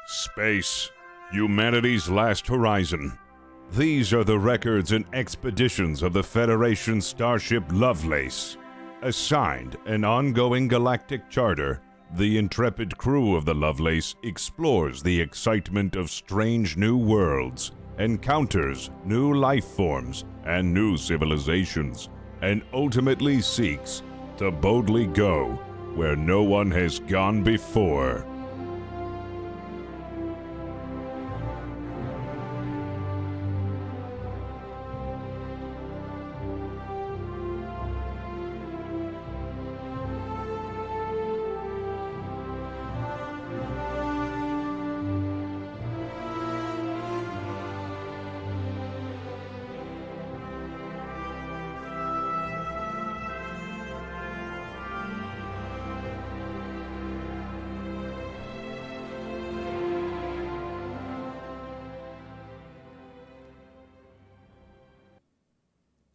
Space, humanity's last horizon. These are the records and expeditions of the Federation starship Lovelace. Assigned an ongoing galactic charter, the intrepid crew of the Lovelace explores the excitement of strange new worlds, encounters new life forms and new civilizations, and ultimately seeks to boldly go where no one has gone before.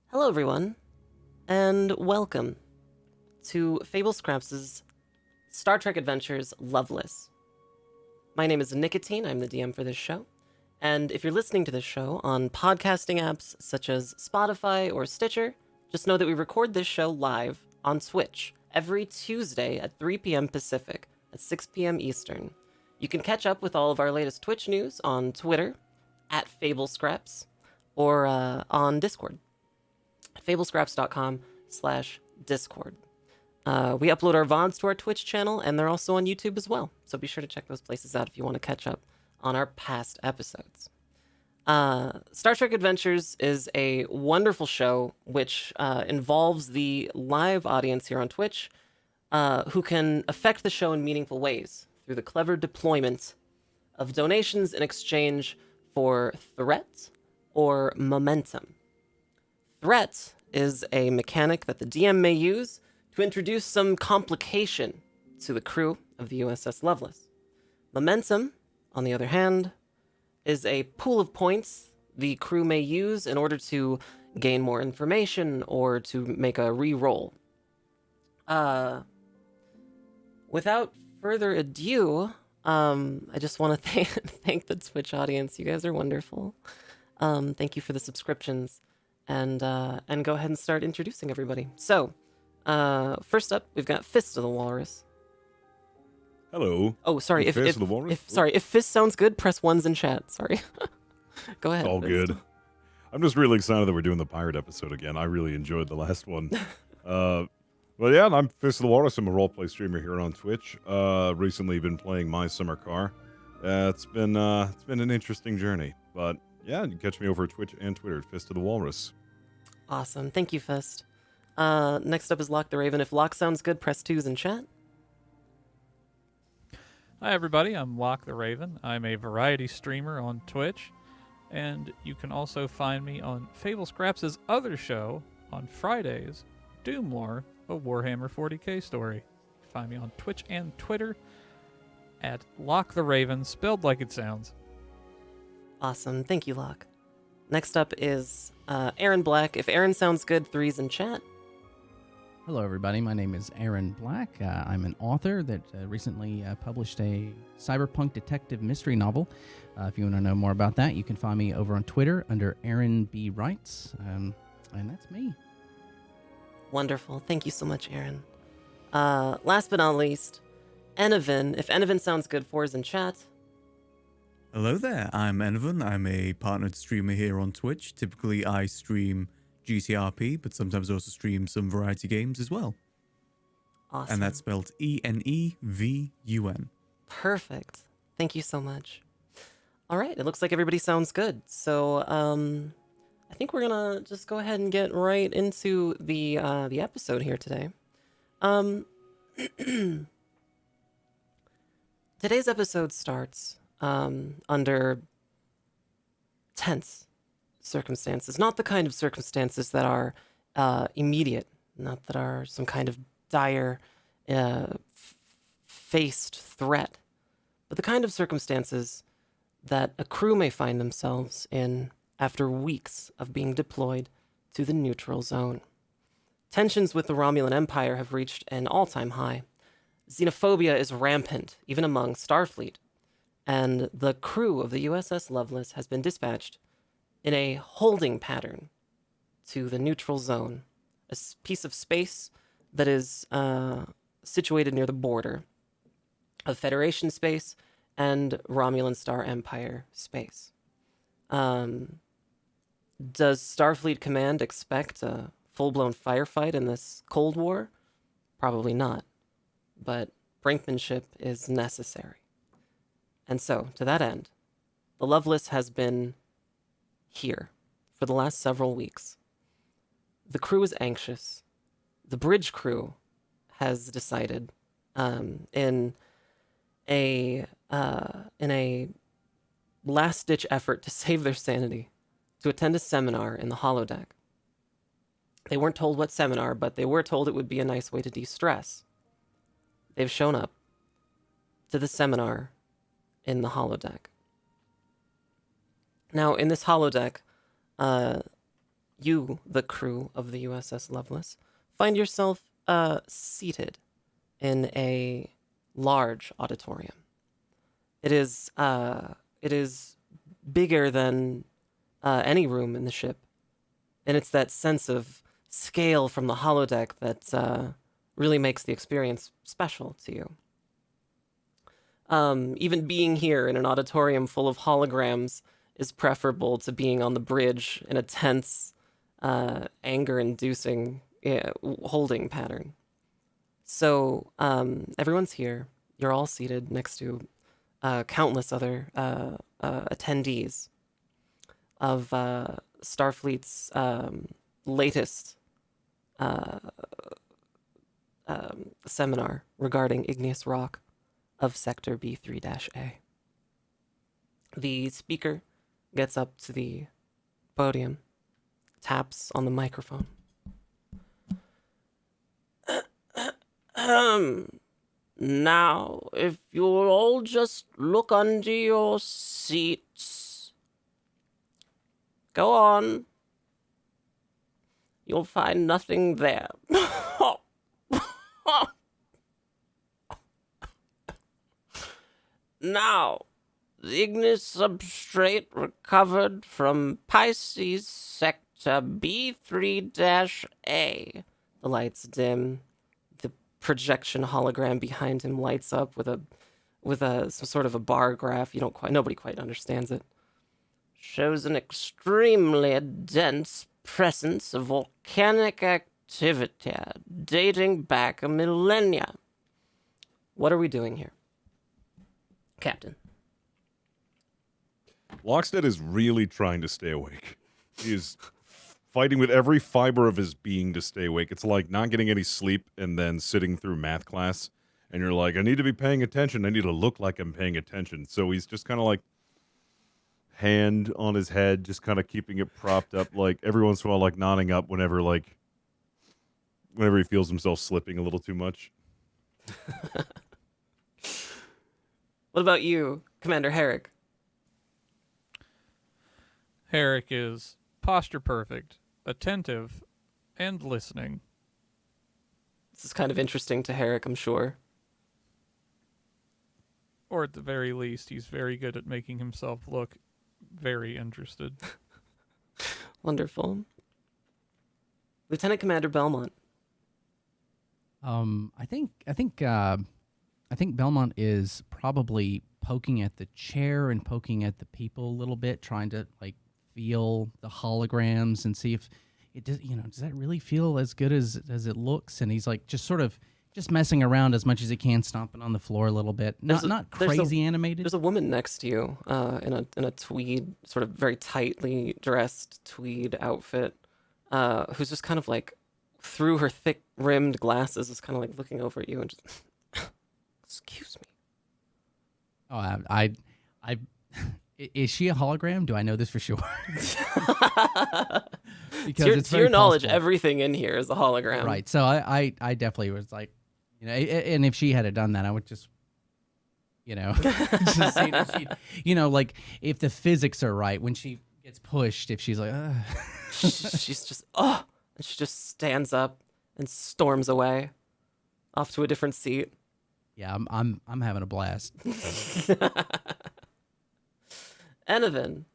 Hello, everyone, and welcome to Fable Scraps' Star Trek Adventures Lovelace. My name is Nicotine, I'm the DM for this show, and if you're listening to this show on podcasting apps such as Spotify or Stitcher, just know that we record this show live on Twitch every Tuesday at 3 p.m. Pacific, at 6 p.m. Eastern. You can catch up with all of our latest Twitch news on Twitter, at Fable Scraps, or on Discord. fablescraps.com/discord. We upload our VODs to our Twitch channel, and they're also on YouTube as well. So be sure to check those places out if you want to catch up on our past episodes. Star Trek Adventures is a wonderful show which involves the live audience here on Twitch who can affect the show in meaningful ways through the clever deployment of donations in exchange for threat or momentum. Threat is a mechanic that the DM may use to introduce some complication to the crew of the U.S.S. Lovelace. Momentum, on the other hand, is a pool of points the crew may use in order to gain more information or to make a re-roll. Without further ado, I just want to thank the Twitch audience. You guys are wonderful. Thank you for the subscriptions. And go ahead and start introducing everybody. So, first up, we've got Fist of the Walrus. Hello. Oh, sorry. If Fist of the Walrus? If Fist sounds good, press ones in chat. Sorry. Go ahead. It's all Fist. good. I'm just really excited that we're doing the pirate episode again. I really enjoyed the last one. Well, yeah, I'm Fist of the Walrus. I'm a roleplay streamer here on Twitch. Recently been playing My Summer Car. It's been an interesting journey, but yeah, you can catch me over at Twitch and Twitter at Fist of the Walrus. Awesome. Thank you, Fist. Next up is Lock the Raven. If Lock sounds good, press twos in chat. Hi, everybody. I'm Lock the Raven. I'm a variety streamer on Twitch, and you can also find me on Fable Scraps' other show on Fridays, Doomlore, a Warhammer 40k story. Find me on Twitch and Twitter at Lock the Raven, spelled like it sounds. Awesome. Thank you, Lock. Next up is Aaron Black. If Aaron sounds good, threes in chat. Hello, everybody. My name is Aaron Black. I'm an author that recently published a cyberpunk detective mystery novel. If you want to know more about that, you can find me over on Twitter under Aaron B. Writes. And that's me. Wonderful. Thank you so much, Aaron. Last but not least, Enovan. If Enovan sounds good, fours in chat. Hello there, I'm Enovan. I'm a partnered streamer here on Twitch. Typically, I stream GCRP, but sometimes I also stream some variety games as well. Awesome. And that's spelled ENEVUN. Perfect. Thank you so much. All right, it looks like everybody sounds good. So, I think we're gonna just go ahead and get right into the episode here today. Today's episode starts under tense circumstances, not the kind of circumstances that are immediate, not that are some kind of dire faced threat, but the kind of circumstances that a crew may find themselves in after weeks of being deployed to the neutral zone. Tensions with the Romulan Empire have reached an all-time high. Xenophobia is rampant, even among Starfleet, and the crew of the USS Lovelace has been dispatched in a holding pattern to the neutral zone, a piece of space that is situated near the border of Federation space and Romulan Star Empire space. Does Starfleet Command expect a full-blown firefight in this Cold War? Probably not, but brinkmanship is necessary. And so, to that end, the Lovelace has been here for the last several weeks. The crew is anxious. The bridge crew has decided, in a last-ditch effort to save their sanity, to attend a seminar in the holodeck. They weren't told what seminar, but they were told it would be a nice way to de-stress. They've shown up to the seminar in the holodeck. Now, in this holodeck, you, the crew of the U.S.S. Lovelace, find yourself seated in a large auditorium. It is bigger than any room in the ship, and it's that sense of scale from the holodeck that really makes the experience special to you. Even being here in an auditorium full of holograms is preferable to being on the bridge in a tense, anger-inducing holding pattern. So everyone's here. You're all seated next to countless other attendees of Starfleet's latest seminar regarding igneous rock of Sector B3-A. The speaker gets up to the podium, taps on the microphone. Now, if you'll all just look under your seats. Go on. You'll find nothing there. Now, the igneous substrate recovered from Pisces Sector B3-A. The lights dim. The projection hologram behind him lights up with some sort of a bar graph. Nobody quite understands it. Shows an extremely dense presence of volcanic activity dating back a millennia. What are we doing here, Captain? Lockstead is really trying to stay awake. He is fighting with every fiber of his being to stay awake. It's like not getting any sleep and then sitting through math class, and you're like, I need to be paying attention. I need to look like I'm paying attention. So he's just kind of like hand on his head, just kind of keeping it propped up, like every once in a while, like nodding up whenever he feels himself slipping a little too much. What about you, Commander Herrick? Herrick is posture perfect, attentive, and listening. This is kind of interesting to Herrick, I'm sure. Or at the very least, he's very good at making himself look very interested. Wonderful. Lieutenant Commander Belmont. I think Belmont is probably poking at the chair and poking at the people a little bit, trying to like feel the holograms and see if it does. Does that really feel as good as it looks? And he's like just sort of just messing around as much as he can, stomping on the floor a little bit. Not crazy animated. There's a woman next to you in a tweed, sort of very tightly dressed tweed outfit, who's just kind of like through her thick rimmed glasses is kind of like looking over at you and just excuse me. Oh, I is she a hologram? Do I know this for sure? Because to your knowledge, everything in here is a hologram. Right. So I definitely was like, and if she had done that, I would just, just say that like if the physics are right, when she gets pushed, if she's like, she's just, and she just stands up and storms away off to a different seat. Yeah, I'm having a blast. Enovan,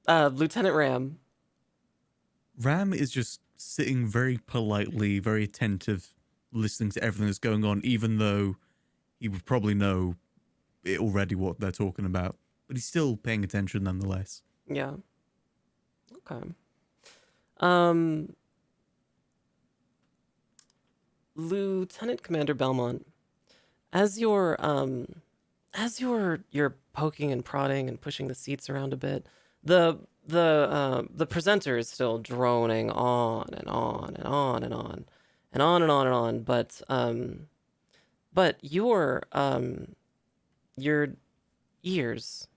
Lieutenant Ram. Ram is just sitting very politely, very attentive, listening to everything that's going on, even though he would probably know it already what they're talking about. But he's still paying attention nonetheless. Yeah. Okay. Um, Lieutenant Commander Belmont, as you're poking and prodding and pushing the seats around a bit, the presenter is still droning on and on and on and on and on and on and on, but your ears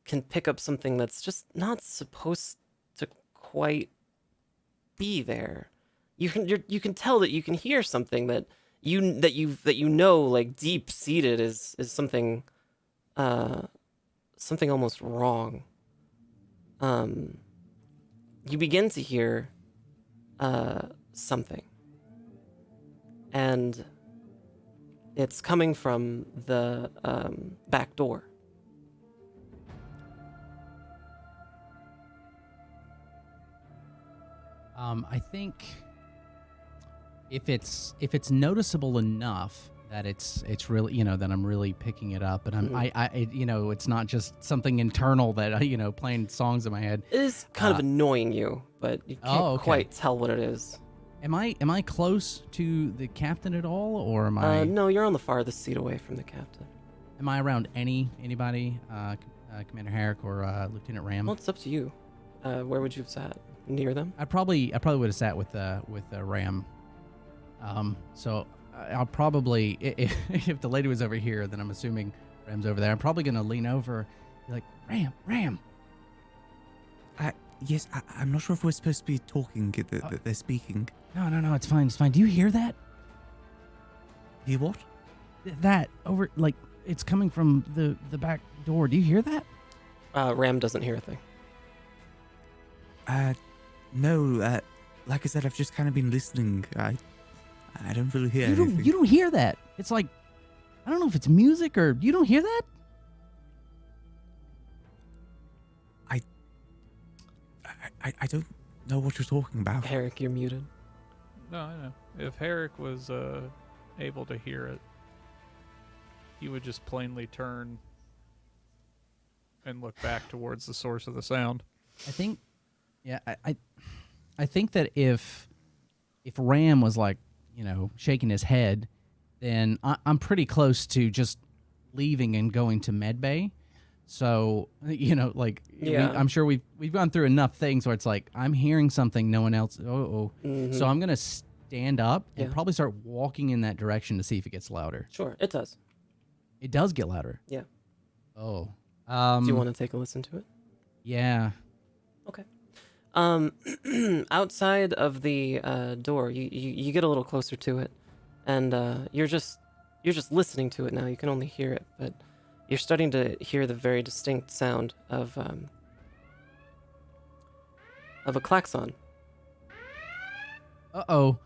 can pick up something that's just not supposed to quite be there. You can tell that you can hear something that you know, like deep seated is something something almost wrong. You begin to hear something, and it's coming from the back door. I think if it's noticeable enough that it's really, that I'm really picking it up, and it's not just something internal that playing songs in my head. It is kind of annoying you, but you can't quite tell what it is. Am I close to the captain at all, or am I? No, you're on the farthest seat away from the captain. Am I around anybody, Commander Herrick or Lieutenant Ram? Well, it's up to you. Where would you have sat? Near them? I probably would have sat with Ram. So I'll probably, if the lady was over here, then I'm assuming Ram's over there. I'm probably gonna lean over, be like, Ram. Yes, I'm not sure if we're supposed to be talking. They're speaking. No, it's fine. Do you hear that? Hear what? That over, like, it's coming from the back door. Do you hear that? Ram doesn't hear a thing. No, like I said, I've just kind of been listening. I don't really hear anything. You don't hear that. It's like, I don't know if it's music or you don't hear that? I don't know what you're talking about. Herrick, you're muted. No, I know. If Herrick was able to hear it, he would just plainly turn and look back towards the source of the sound. I think, yeah, I think that if Ram was like, shaking his head, then I'm pretty close to just leaving and going to medbay. So, I'm sure we've gone through enough things where it's like, I'm hearing something no one else. Mm-hmm. So I'm going to stand up and probably start walking in that direction to see if it gets louder. Sure, it does. It does get louder. Yeah. Oh. Do you want to take a listen to it? Yeah. Okay. Outside of the door, you get a little closer to it, and you're just listening to it now. You can only hear it, but you're starting to hear the very distinct sound of a klaxon. Uh-oh.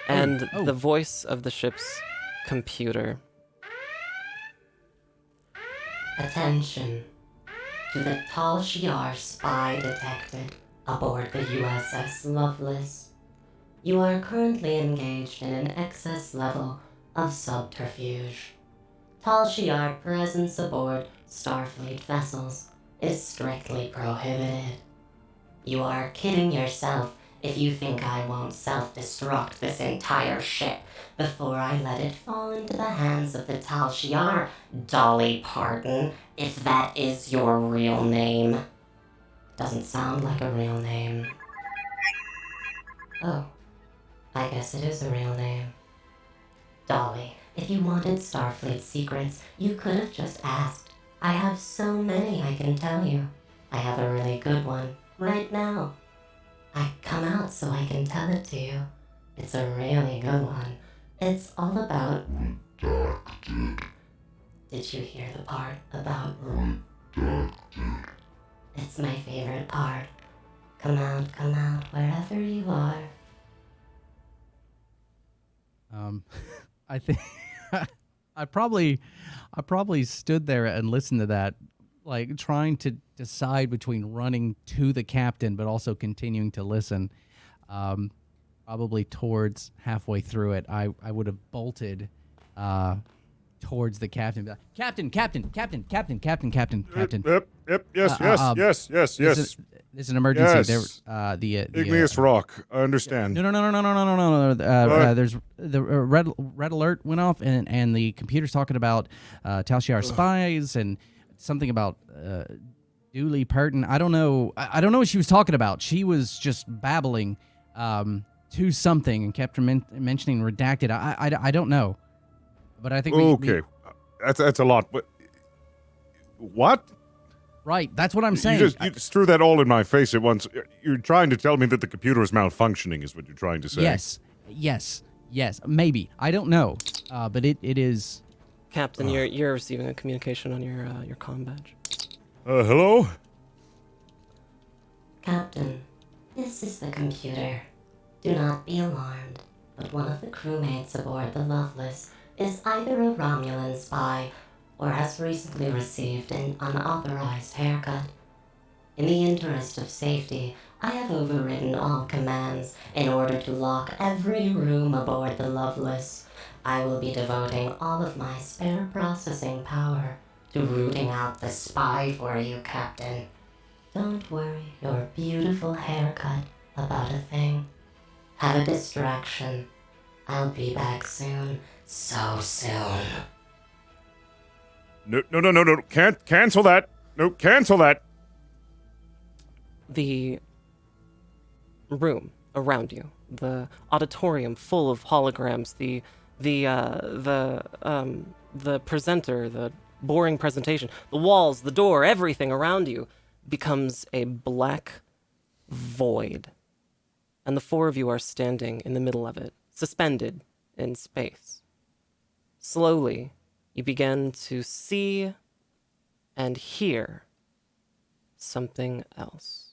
And oh. the voice of the ship's computer. Attention to the Tal Shiar spy detected aboard the U.S.S. Lovelace. You are currently engaged in an excess level of subterfuge. Tal Shiar presence aboard Starfleet vessels is strictly prohibited. You are kidding yourself if you think I won't self-destruct this entire ship before I let it fall into the hands of the Tal Shiar, Dolly Parton, if that is your real name. Doesn't sound like a real name. Oh, I guess it is a real name. Dolly, if you wanted Starfleet secrets, you could have just asked. I have so many I can tell you. I have a really good one right now. I come out so I can tell it to you. It's a really good one. It's all about redacted. Did you hear the part about redacted? It's my favorite part. Come out, wherever you are. I think I probably stood there and listened to that like trying to decide between running to the captain but also continuing to listen. Probably towards halfway through it, I would have bolted towards the captain. Be like, Captain. Yep. Yes. There's an emergency. Yes. The Igneous rock. I understand. No. There's the red alert went off, and the computer's talking about Tal Shiar spies and something about Dooley Purton. I don't know. I don't know what she was talking about. She was just babbling to something and kept mentioning redacted. I don't know, but I think okay. That's a lot. But what? Right, that's what I'm saying. You just threw that all in my face at once. You're trying to tell me that the computer is malfunctioning, is what you're trying to say. Yes. Maybe. I don't know, but it is. Captain, you're receiving a communication on your comm badge. Hello? Captain, this is the computer. Do not be alarmed, but one of the crewmates aboard the Lovelace is either a Romulan spy or has recently received an unauthorized haircut. In the interest of safety, I have overridden all commands in order to lock every room aboard the Lovelace. I will be devoting all of my spare processing power to rooting out the spy for you, Captain. Don't worry your beautiful haircut about a thing. Have a distraction. I'll be back soon, so soon. No. Can't cancel that. No, cancel that. The room around you, the auditorium full of holograms, the presenter, the boring presentation, the walls, the door, everything around you becomes a black void. And the four of you are standing in the middle of it, suspended in space. Slowly, you begin to see and hear something else.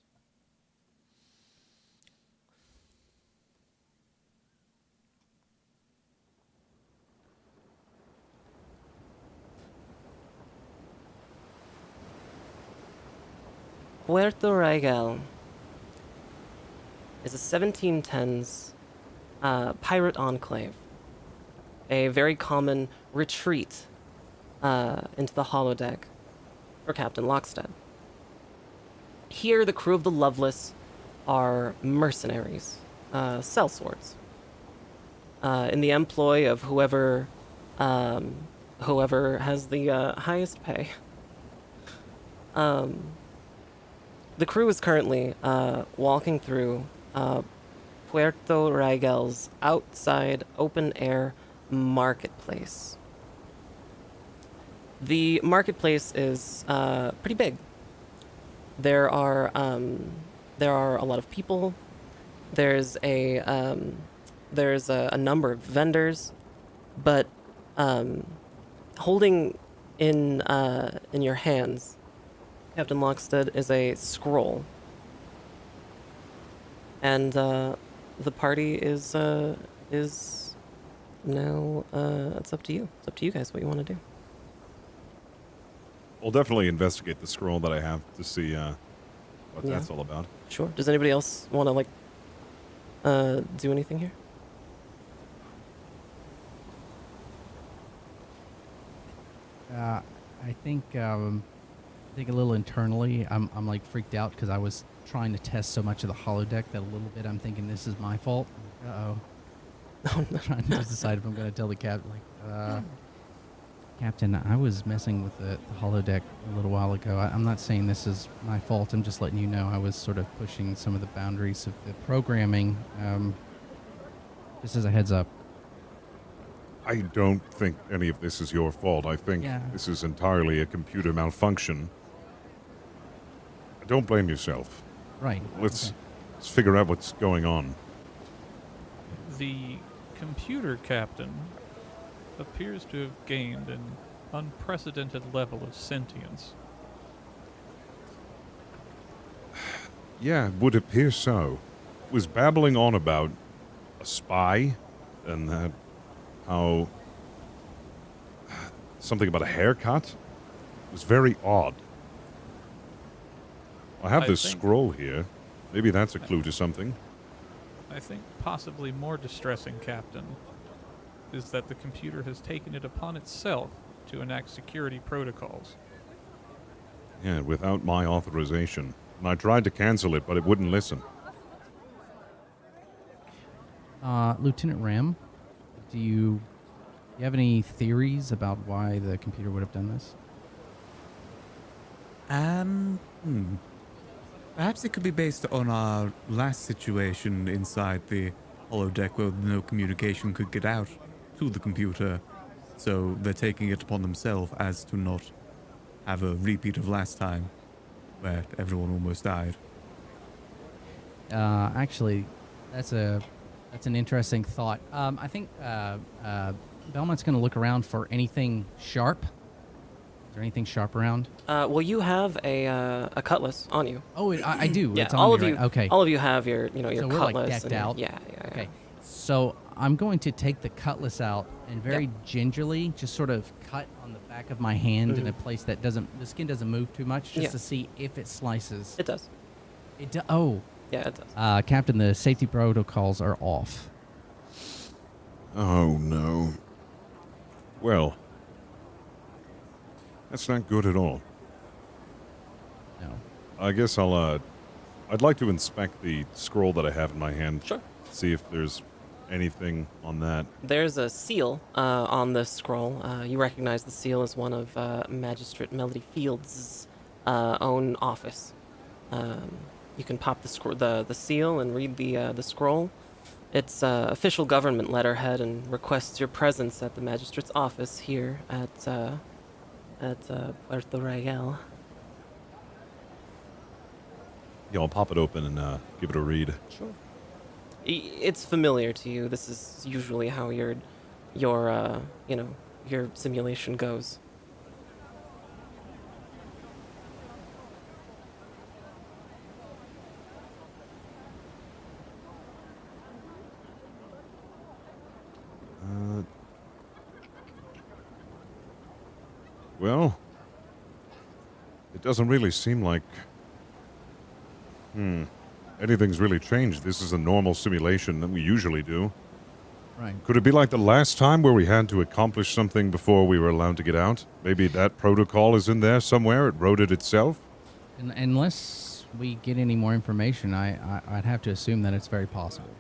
Puerto Regal is a 1710s pirate enclave, a very common retreat into the holodeck for Captain Lockstead. Here, the crew of the Lovelace are mercenaries, sellswords, in the employ of whoever has the highest pay. The crew is currently walking through Puerto Regal's outside open-air marketplace. The marketplace is pretty big. There are a lot of people. There's a number of vendors, but holding in your hands, Captain Lockstead, is a scroll, and the party is now. It's up to you. It's up to you guys what you want to do. I'll definitely investigate the scroll that I have to see what that's all about. Sure. Does anybody else want to do anything here? I think a little internally, I'm like freaked out because I was trying to test so much of the holodeck that a little bit I'm thinking this is my fault. Uh-oh. I'm trying to decide if I'm going to tell the captain, Captain, I was messing with the holodeck a little while ago. I'm not saying this is my fault. I'm just letting you know I was sort of pushing some of the boundaries of the programming. Just as a heads up. I don't think any of this is your fault. I think this is entirely a computer malfunction. Don't blame yourself. Right. Let's figure out what's going on. The computer captain appears to have gained an unprecedented level of sentience. Yeah, would appear so. Was babbling on about a spy and that how something about a haircut. It was very odd. I have I this think- scroll here. Maybe that's a clue to something. I think possibly more distressing, Captain, is that the computer has taken it upon itself to enact security protocols. Yeah, without my authorization. And I tried to cancel it, but it wouldn't listen. Lieutenant Ram, do you have any theories about why the computer would have done this? Perhaps it could be based on our last situation inside the holodeck where no communication could get out to the computer. So they're taking it upon themselves as to not have a repeat of last time where everyone almost died. Actually, that's an interesting thought. I think Belmont's going to look around for anything sharp. Is there anything sharp around? Well, you have a cutlass on you. Oh, I do. Yeah, It's on all me, of you. right? Okay. All of you have your, your So we're, like, cutlass. decked and your- out? Yeah. Okay. So I'm going to take the cutlass out and very gingerly just sort of cut on the back of my hand in a place that the skin doesn't move too much, just Yeah. to see if it slices. It does. Oh. Yeah, it does. Captain, the safety protocols are off. Oh, no. Well, that's not good at all. No. I guess I'd like to inspect the scroll that I have in my hand. Sure. See if there's anything on that. There's a seal on the scroll. You recognize the seal as one of Magistrate Melody Field's own office. You can pop the seal and read the scroll. It's official government letterhead and requests your presence at the magistrate's office here at Puerto Real. Yeah, I'll pop it open and give it a read. Sure. It's familiar to you. This is usually how your simulation goes. Well, it doesn't really seem like anything's really changed. This is a normal simulation that we usually do. Right. Could it be like the last time where we had to accomplish something before we were allowed to get out? Maybe that protocol is in there somewhere. It wrote it itself. Unless we get any more information, I'd have to assume that it's very possible.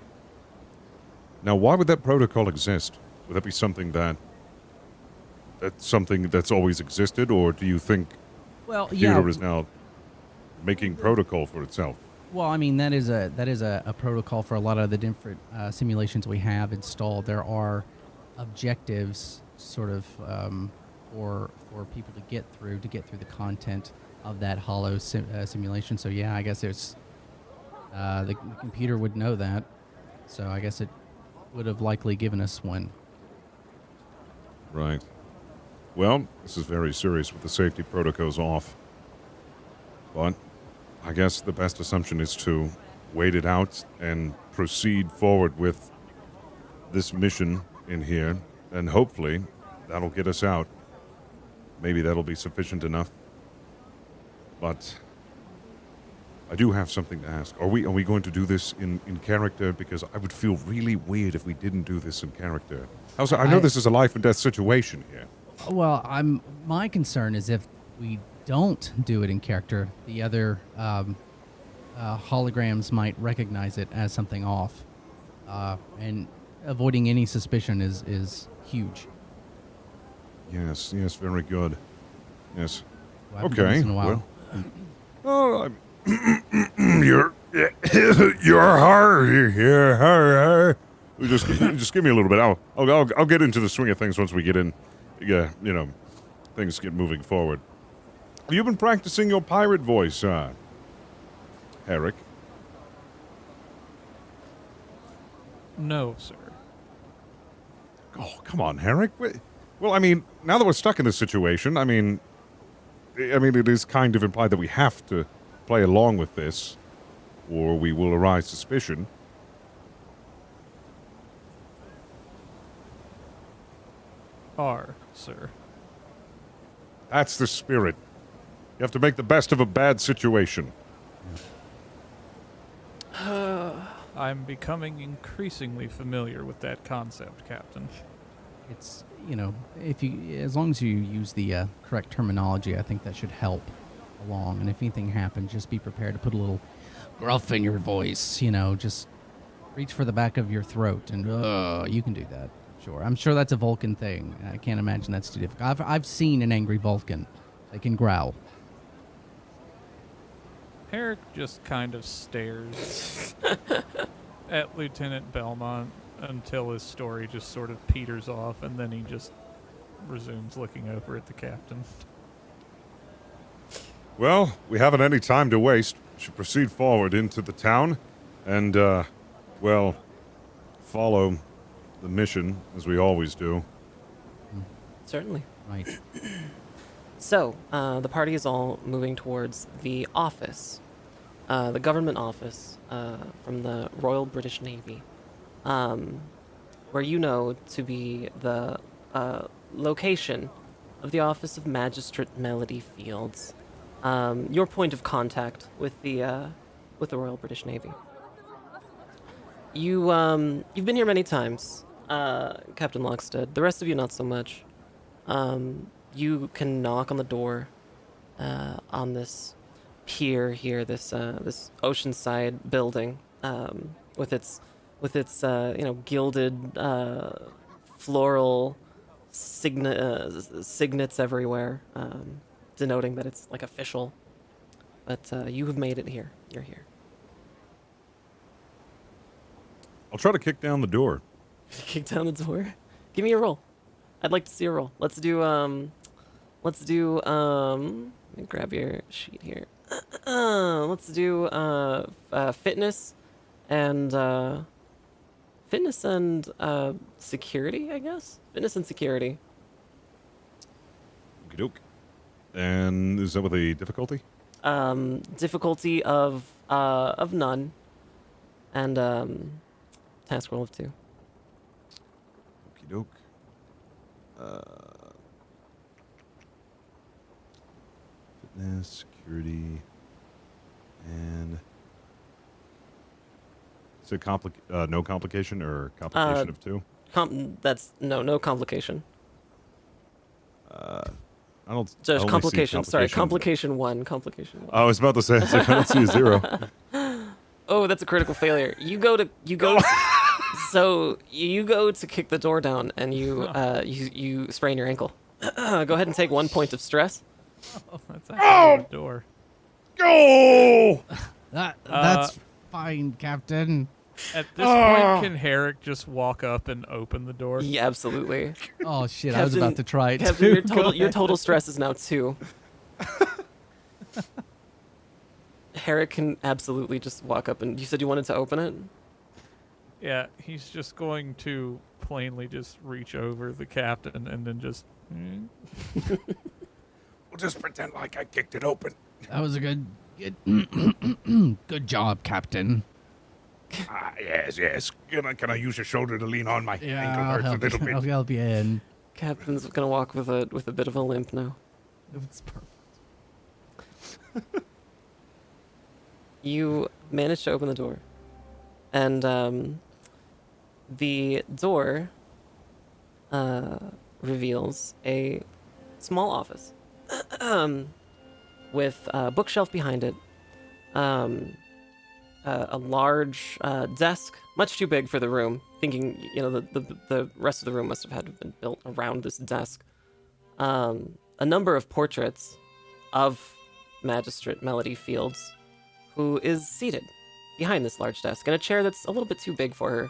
Now, why would that protocol exist? Would that be something that's something that's always existed, or do you think Well, the computer is now making protocol for itself? Well, I mean, that is a protocol for a lot of the different simulations we have installed. There are objectives, sort of, for people to get through the content of that hollow simulation. So yeah, I guess it's the computer would know that. So I guess it would have likely given us one. Right. Well, this is very serious with the safety protocols off. But I guess the best assumption is to wait it out and proceed forward with this mission in here, and hopefully that'll get us out. Maybe that'll be sufficient enough. But I do have something to ask. Are we going to do this in character? Because I would feel really weird if we didn't do this in character. I know this is a life and death situation here. Well, my concern is if we don't do it in character, the other holograms might recognize it as something off, and avoiding any suspicion is huge. Yes, very good. Yes. Well, I haven't done Okay. this in a while. Well, you're hard. You're hard. Just give me a little bit. I'll get into the swing of things once we get in. Yeah, things get moving forward. Have you been practicing your pirate voice, Herrick? No, sir. Oh, come on, Herrick. Well, I mean, now that we're stuck in this situation, I mean, it is kind of implied that we have to play along with this, or we will arouse suspicion. Sir. That's the spirit. You have to make the best of a bad situation. I'm becoming increasingly familiar with that concept, Captain. It's, as long as you use the correct terminology, I think that should help along. And if anything happens, just be prepared to put a little gruff in your voice, just reach for the back of your throat and you can do that. Sure. I'm sure that's a Vulcan thing. I can't imagine that's too difficult. I've seen an angry Vulcan. They can growl. Herrick just kind of stares at Lieutenant Belmont until his story just sort of peters off, and then he just resumes looking over at the captain. Well, we haven't any time to waste. We should proceed forward into the town and, follow the mission as we always do. Certainly. Right. So, the party is all moving towards the office, the government office from the Royal British Navy, where you know to be the location of the Office of Magistrate Melody Fields, your point of contact with the Royal British Navy. You've been here many times, Captain Lockstead. The rest of you, not so much. You can knock on the door on this pier here, this oceanside building, with its gilded floral signets everywhere, denoting that it's like official. But you have made it here. You're here. I'll try to kick down the door. Kick down the door. Give me a roll. I'd like to see a roll. Let's do let me grab your sheet here. Let's do fitness and security, I guess. Fitness and security. Okie doke. And is that with a difficulty? Difficulty of none, and task roll of 2. Okie doke. Fitness, security, and is it no complication or complication of 2? That's no complication. I don't. I Just only see complication. Sorry, complication 1. Complication 1. I was about to say, it's like, I don't see a 0. Oh, that's a critical failure. You go. So you go to kick the door down, and you sprain your ankle. Go ahead and take 1 point of stress. Oh, that's actually the door. Go! That's fine, Captain. At this point, can Herrick just walk up and open the door? Yeah, absolutely. Oh shit! I was about to try it Captain, too. your total stress is now 2. Herrick can absolutely just walk up, and you said you wanted to open it? Yeah, he's just going to plainly just reach over the captain and then just... We'll just pretend like I kicked it open. That was a good job, Captain. Yes. Can I use your shoulder to lean on? My ankle I'll hurts a help little you. bit. I'll help you in. Captain's gonna walk with a bit of a limp now. It's perfect. You manage to open the door, and the door reveals a small office with a bookshelf behind it, a large desk, much too big for the room. Thinking, the rest of the room must have had to have been built around this desk. A number of portraits of Magistrate Melody Fields, who is seated behind this large desk in a chair that's a little bit too big for her.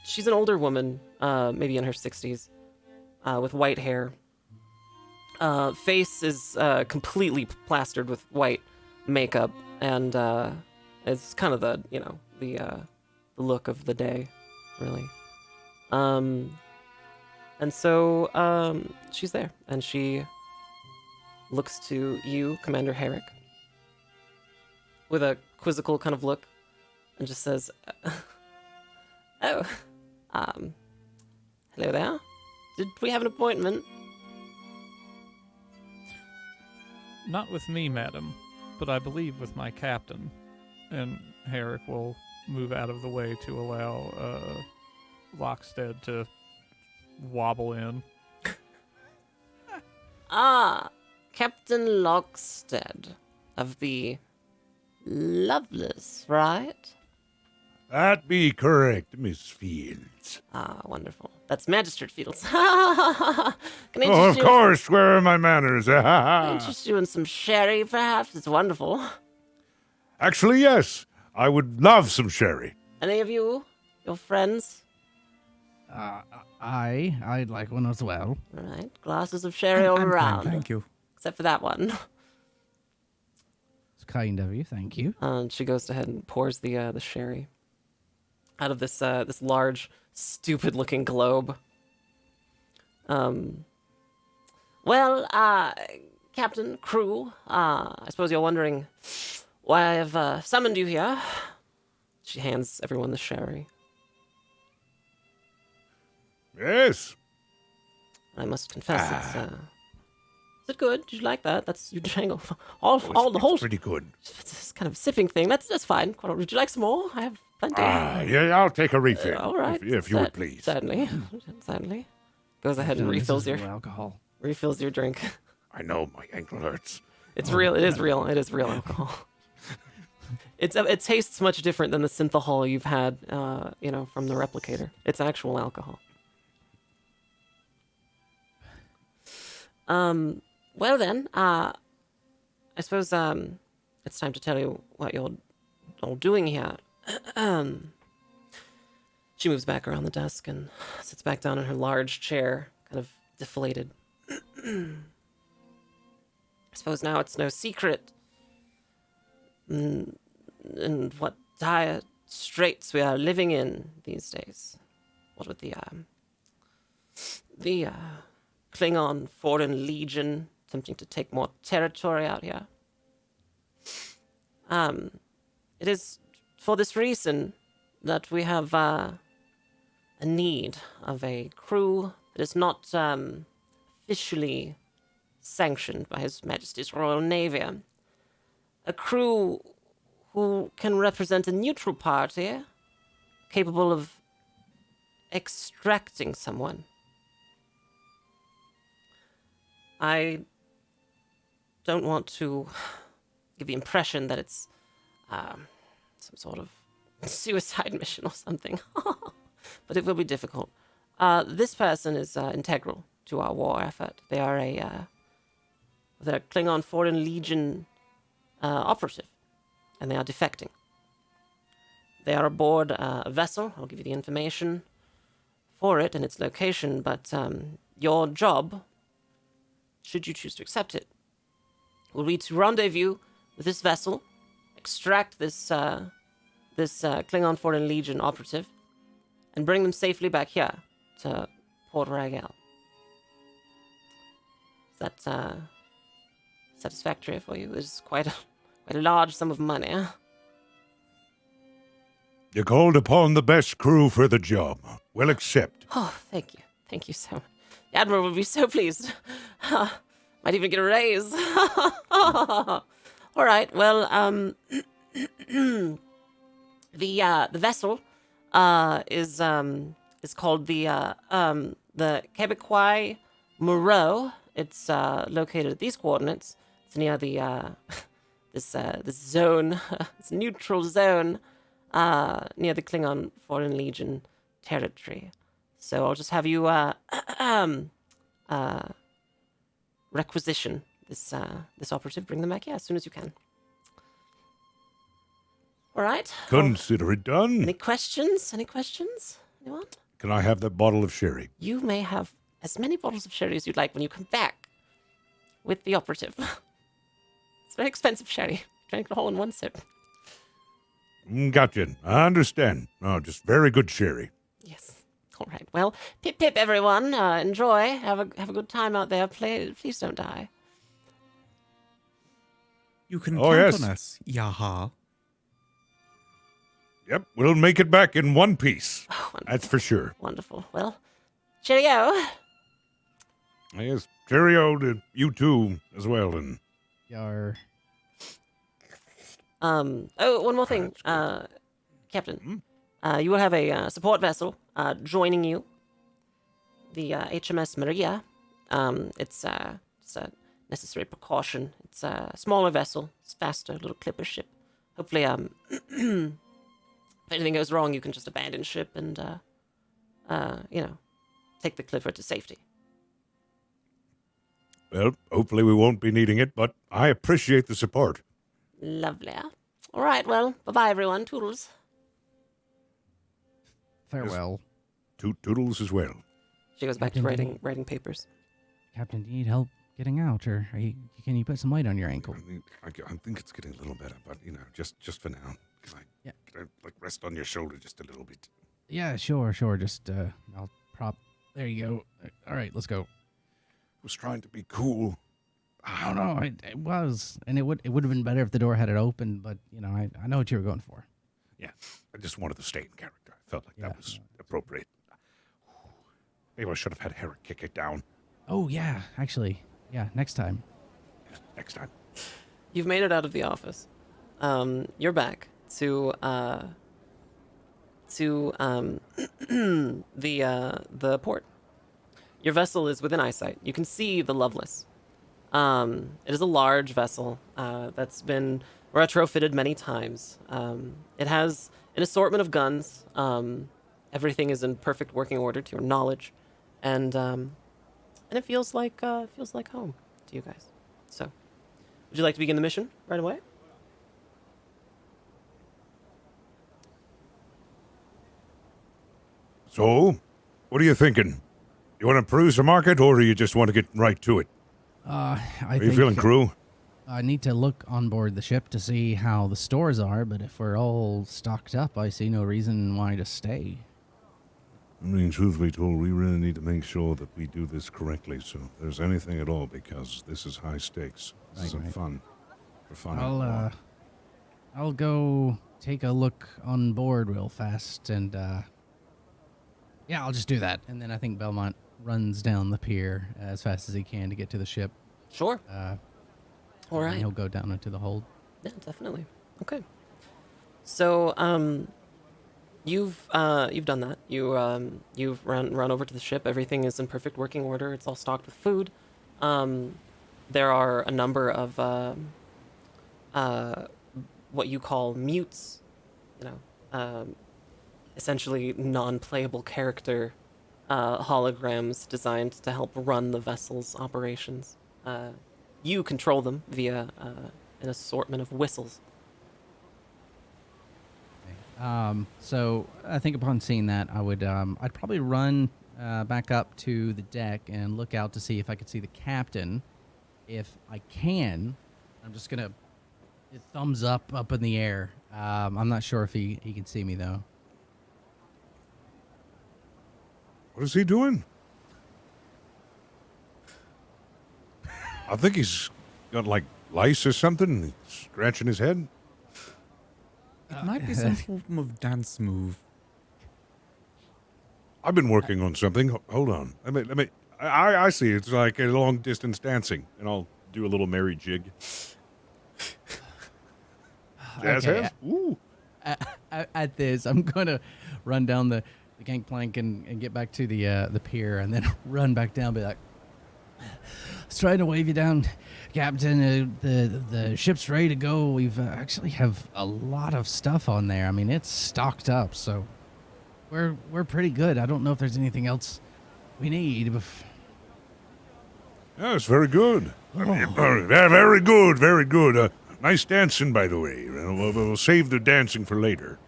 She's an older woman, maybe in her 60s, with white hair. Face is completely plastered with white makeup, and it's kind of the look of the day, really. And so she's there, and she looks to you, Commander Herrick, with a quizzical kind of look, and just says, hello there. Did we have an appointment? Not with me, madam, but I believe with my captain. And Herrick will move out of the way to allow Lockstead to wobble in. Ah, Captain Lockstead of the Lovelace, right? That be correct, Miss Fields. Ah, wonderful. That's Magistrate Fields. Can I Oh, interest of you? course, where are my manners? Can I interest you in some sherry, perhaps? It's wonderful. Actually, yes. I would love some sherry. Any of you, your friends? I'd like one as well. All right, glasses of sherry all I'm fine, around. thank you. Except for that one. It's kind of you, thank you. And she goes ahead and pours the sherry out of this this large, stupid-looking globe. Well, Captain, crew, I suppose you're wondering why I've summoned you here. She hands everyone the sherry. Yes. I must confess, it's is it good? Did you like that? That's you drank all the whole. It's pretty good. It's this kind of sipping thing. That's fine. Would you like some more? I have plenty. Yeah, I'll take a refill. All right. If you would please. Certainly. Certainly. Goes ahead and refills your alcohol. refills your drink. I know my ankle hurts. It's real. It is real. It is real alcohol. It tastes much different than the synthahol you've had, from the replicator. It's actual alcohol. Well then, I suppose it's time to tell you what you're all doing here. She moves back around the desk and sits back down in her large chair, kind of deflated. I suppose now it's no secret in what dire straits we are living in these days. What with the Klingon Foreign Legion attempting to take more territory out here. It is for this reason that we have a need of a crew that is not officially sanctioned by His Majesty's Royal Navy. A crew who can represent a neutral party capable of extracting someone. I don't want to give the impression that it's some sort of suicide mission or something, but it will be difficult. This person is integral to our war effort. They are they're Klingon Foreign Legion operative, and they are defecting. They are aboard a vessel. I'll give you the information for it and its location, but your job, should you choose to accept it, will be to rendezvous with this vessel, extract this Klingon Foreign Legion operative, and bring them safely back here to Port Ragel. Is that satisfactory for you? It's quite a large sum of money. Huh? You called upon the best crew for the job. We'll accept. Oh, thank you. Thank you so much. The Admiral will be so pleased. Might even get a raise. All right. Well, the vessel is called the Quebecois Moreau. It's located at these coordinates. It's near the this zone, this neutral zone, near the Klingon Foreign Legion territory. So I'll just have you requisition this operative, bring them back here as soon as you can. All right. Consider it done. Any questions? Any questions? Anyone? Can I have that bottle of sherry? You may have as many bottles of sherry as you'd like when you come back with the operative. It's very expensive sherry. Drank it all in one sip. Gotcha. I understand. Oh, just very good sherry. Yes. All right. Well, pip pip, everyone. Enjoy. Have a good time out there. Please don't die. You can Oh, count yes. on us, Yaha. Yep, we'll make it back in one piece. Oh, wonderful. That's for sure. Wonderful. Well, cheerio. Yes, cheerio to you too as well. And Yar. Oh, one more thing. That's Captain, you will have a support vessel joining you. The HMS Maria. It's just a necessary precaution. It's a smaller vessel. It's faster, little clipper ship. Hopefully, if anything goes wrong, you can just abandon ship and, take the Clifford to safety. Well, hopefully we won't be needing it, but I appreciate the support. Lovely. All right, well, bye-bye, everyone. Toodles. Farewell. Toodles as well. She goes back to Captain, writing papers. Captain, do you need help getting out, or can you put some weight on your ankle? I think it's getting a little better, but, just for now. Can I rest on your shoulder just a little bit? Yeah, sure. Just, I'll prop. There you go. All right, let's go. I was trying to be cool. Oh, no, it was. And it would have been better if the door had it open, but, I know what you were going for. Yeah, I just wanted to stay in character. I felt like that was appropriate. Maybe I should have had Herrick kick it down. Oh, yeah, actually. Yeah, next time. Yeah, next time. You've made it out of the office. You're back to the port. Your vessel is within eyesight. You can see the Lovelace. It is a large vessel that's been retrofitted many times. It has an assortment of guns. Everything is in perfect working order to your knowledge, and it feels like home to you guys. So, would you like to begin the mission right away? So, what are you thinking? You want to peruse the market, or do you just want to get right to it? I How you feeling, crew? I need to look on board the ship to see how the stores are, but if we're all stocked up, I see no reason why to stay. I mean, truth be told, we really need to make sure that we do this correctly, so if there's anything at all, because this is high stakes. This isn't Right. fun. For fun. I'll go take a look on board real fast, and I'll just do that. And then I think Belmont runs down the pier as fast as he can to get to the ship. Sure. All right. And he'll go down into the hold. Yeah, definitely. Okay. So, you've done that. You've run over to the ship. Everything is in perfect working order. It's all stocked with food. There are a number of what you call mutes, essentially non-playable character holograms designed to help run the vessel's operations. You control them via an assortment of whistles. So I think upon seeing that, I'd probably run back up to the deck and look out to see if I could see the captain. If I can, I'm just gonna thumbs up in the air. I'm not sure if he can see me though. What is he doing? I think he's got, lice or something. He's scratching his head. It might be some form of dance move. I've been working on something. Hold on. I see. It's like a long distance dancing, and I'll do a little merry jig. Jazz hands? Ooh. At this, I'm gonna run down the gangplank and get back to the pier, and then run back down. Be like, I was trying to wave you down, Captain. The ship's ready to go. We've actually have a lot of stuff on there. I mean, it's stocked up, so we're pretty good. I don't know if there's anything else we need. Yes, very good. Very good, very good. Nice dancing, by the way. We'll save the dancing for later.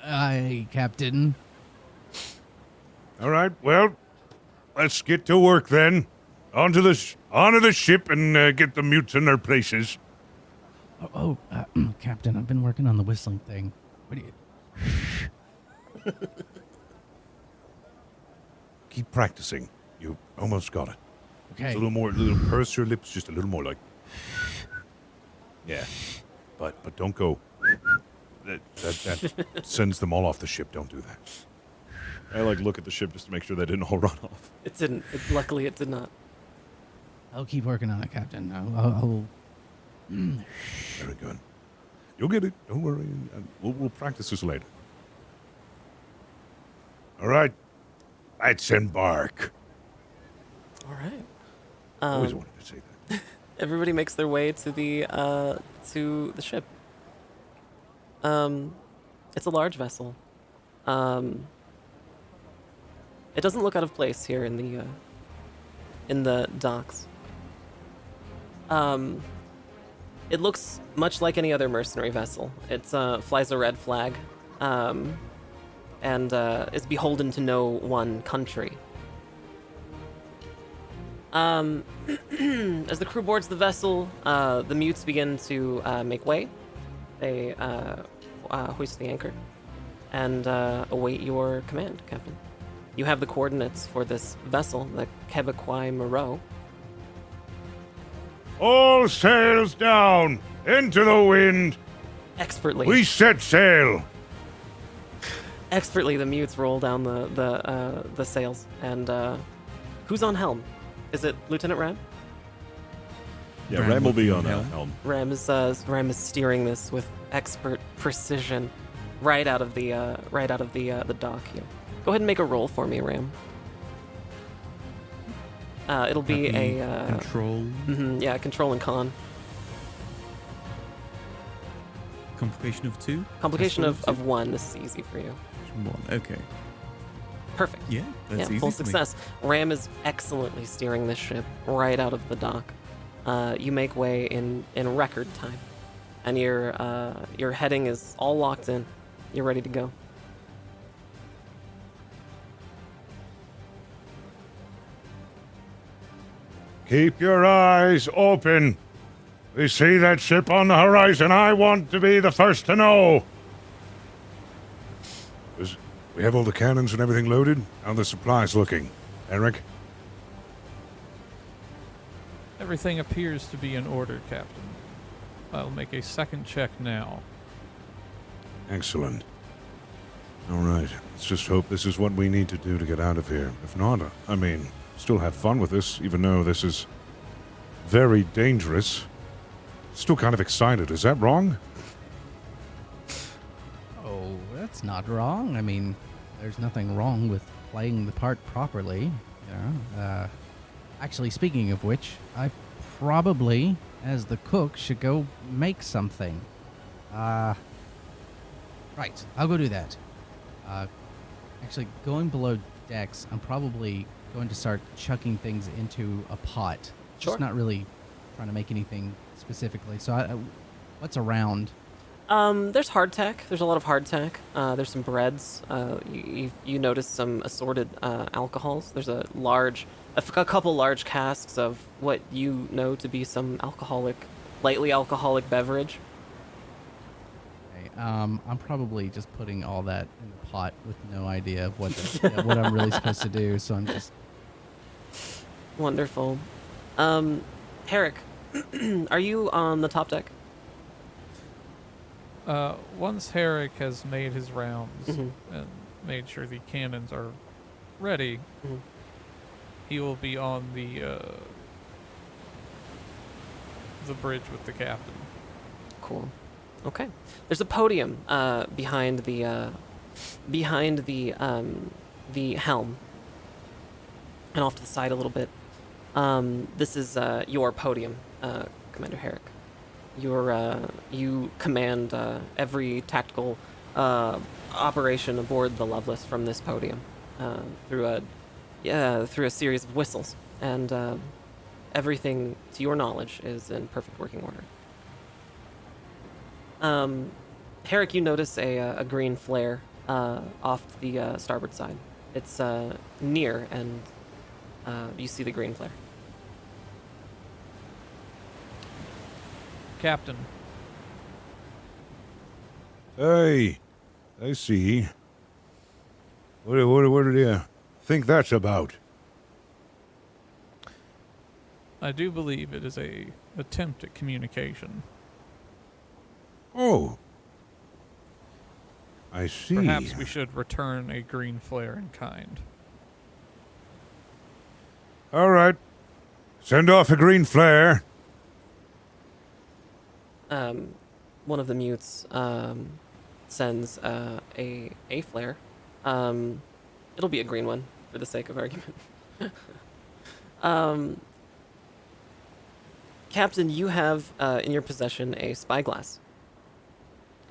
Aye, Captain. All right, well, let's get to work then. Onto the ship and get the mutes in their places. Captain, I've been working on the whistling thing. What do you... Keep practicing. You almost got it. Okay. Just a little more, purse your lips, just a little more like... Yeah, but don't go. That sends them all off the ship. Don't do that. I look at the ship just to make sure they didn't all run off. It didn't. Luckily, it did not. I'll keep working on it, Captain. I'll... Very good. You'll get it. Don't worry. We'll practice this later. All right, let's embark. All right. Always wanted to say that. Everybody makes their way to the ship. It's a large vessel. It doesn't look out of place here in the docks. It looks much like any other mercenary vessel. It flies a red flag, and is beholden to no one country. As the crew boards the vessel, the mutes begin to make way. They hoist the anchor and await your command, Captain. You have the coordinates for this vessel, the Quebecois Moreau. All sails down, into the wind. Expertly. We set sail. Expertly, the mutes roll down the sails. And who's on helm? Is it Lieutenant Ram? Yeah, Ram Ram will will be be on on helm. Ram is steering this with expert precision, right out of the dock here. Go ahead and make a roll for me, Ram. It'll be Happy a control. control and con. Complication of 2? Complication Successful of 1. This is easy for you. 1. Okay. Perfect. Yeah, that's easy. Full for me. success. Ram is excellently steering this ship right out of the dock. You make way in record time, and your heading is all locked in. You're ready to go. Keep your eyes open. We see that ship on the horizon. I want to be the first to know. We have all the cannons and everything loaded? How are the supplies looking? Eric? Everything appears to be in order, Captain. I'll make a second check now. Excellent. All right. Let's just hope this is what we need to do to get out of here. If not, still have fun with this, even though this is very dangerous. Still kind of excited. Is that wrong? Oh, that's not wrong. I mean, there's nothing wrong with playing the part properly. Actually, speaking of which, I probably, as the cook, should go make something. Right, I'll go do that. Actually, going below decks, I'm probably going to start chucking things into a pot. Sure. Just not really trying to make anything specifically. So, what's around? There's hardtack. There's a lot of hardtack. There's some breads. You notice some assorted alcohols. There's a couple large casks of what you know to be some lightly alcoholic beverage. Okay, I'm probably just putting all that in the pot with no idea of what what I'm really supposed to do. So I'm just Wonderful. Herrick, are you on the top deck? Once Herrick has made his rounds Mhm. and made sure the cannons are ready, Mhm. he will be on the bridge with the captain. Cool. Okay. There's a podium behind the helm, and off to the side a little bit. This is your podium, Commander Herrick. You command every tactical operation aboard the Lovelace from this podium through a series of whistles, and everything, to your knowledge, is in perfect working order. Herrick, you notice a green flare off the starboard side. It's near, and you see the green flare. Captain, Hey, I see. What do you think that's about? I do believe it is a attempt at communication. Oh. I see. Perhaps we should return a green flare in kind. All right. Send off a green flare. One of the mutes sends a flare. It'll be a green one for the sake of argument. Captain, you have in your possession a spyglass.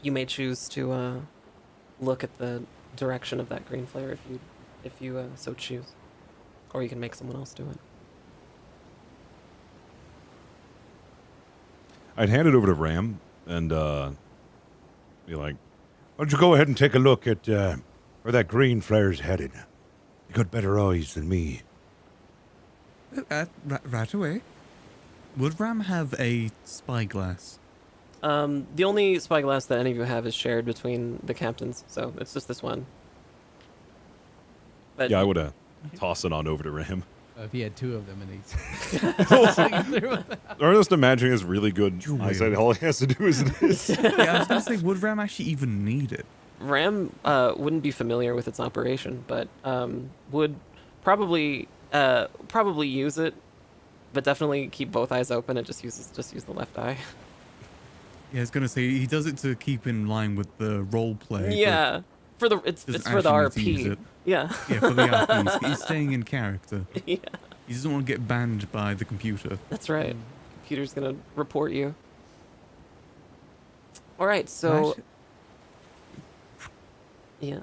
You may choose to look at the direction of that green flare if you so choose, or you can make someone else do it. I'd hand it over to Ram and be like, "Why don't you go ahead and take a look at where that green flare's headed? You got better eyes than me." Right away. Would Ram have a spyglass? The only spyglass that any of you have is shared between the captains, so it's just this one. But Yeah, I would toss it on over to Ram. If he had two of them and he's swinging through with it. Or just imagining his really good You eyesight. will. All he has to do is this. Yeah, I was gonna say, would Ram actually even need it? Ram wouldn't be familiar with its operation, but would probably use it, but definitely keep both eyes open and just use the left eye. Yeah, I was gonna say he does it to keep in line with the role play. Yeah, it's doesn't for the actually need to use RP. it. Yeah. Yeah, for the RP. He's staying in character. Yeah, He doesn't want to get banned by the computer. that's right. Computer's gonna report you. All right, so Right. yeah,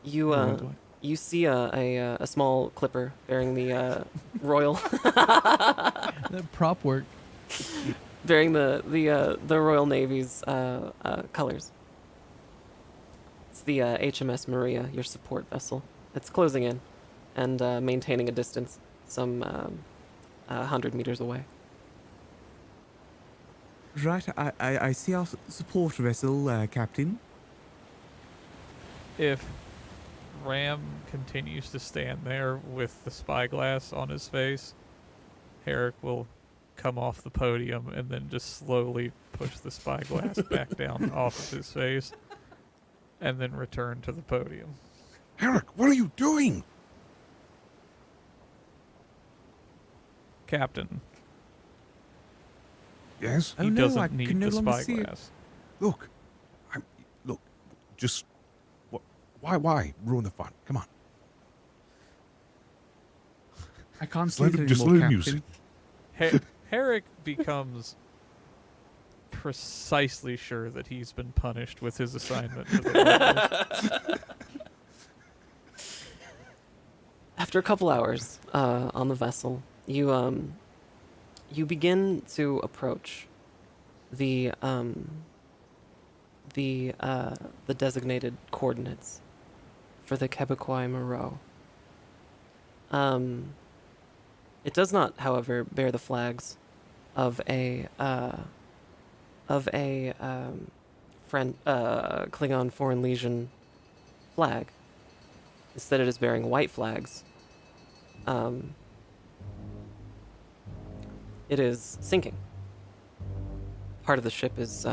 you Roll you see a small clipper bearing the royal The prop work. bearing the Royal Navy's colors. It's the HMS Maria, your support vessel. It's closing in and maintaining a distance some 100 meters away. Right, I see our support vessel, Captain. If Ram continues to stand there with the spyglass on his face, Herrick will come off the podium and then just slowly push the spyglass back down off of his face and then return to the podium. Herrick, what are you doing? Captain, Yes? Oh he no, I doesn't need can no the longer see it. spyglass. Look. Look. Just. Why ruin the fun? Come on. I can't Just see let it him- just anymore, let him use Captain. Herrick becomes precisely sure that he's been punished with his assignment to the Lovelace. After a couple hours on the vessel, you begin to approach the designated coordinates for the Quebecois Moreau. It does not, however, bear the flags of a Klingon Foreign Legion flag. Instead, it is bearing white flags. It is sinking. Part of the ship is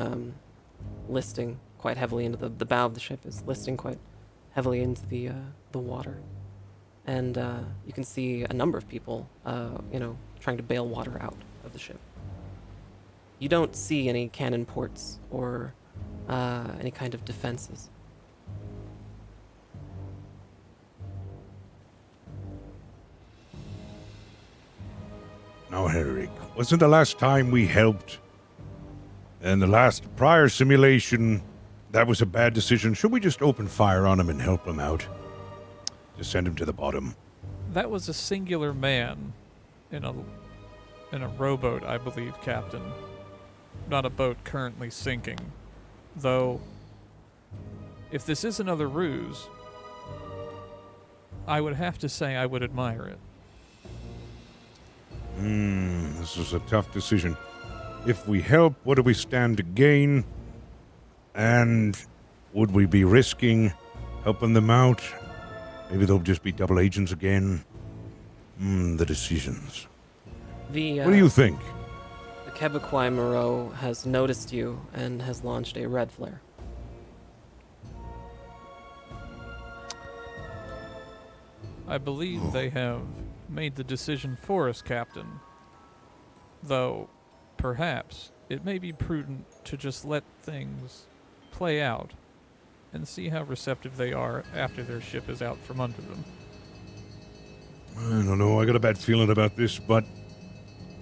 listing quite heavily into the bow of the ship is listing quite heavily into the water, and you can see a number of people, trying to bail water out of the ship. You don't see any cannon ports or any kind of defenses. Now, Herrick, wasn't the last time we helped and the last prior simulation, that was a bad decision? Should we just open fire on him and help him out? Just send him to the bottom. That was a singular man in a rowboat, I believe, Captain. Not a boat currently sinking. Though, if this is another ruse, I would have to say I would admire it. This is a tough decision. If we help, what do we stand to gain? And would we be risking helping them out? Maybe they'll just be double agents again. The decisions. What do you think? The Quebecois Moreau has noticed you and has launched a red flare. I believe they have made the decision for us, Captain. Though, perhaps, it may be prudent to just let things play out and see how receptive they are after their ship is out from under them. I don't know, I got a bad feeling about this, but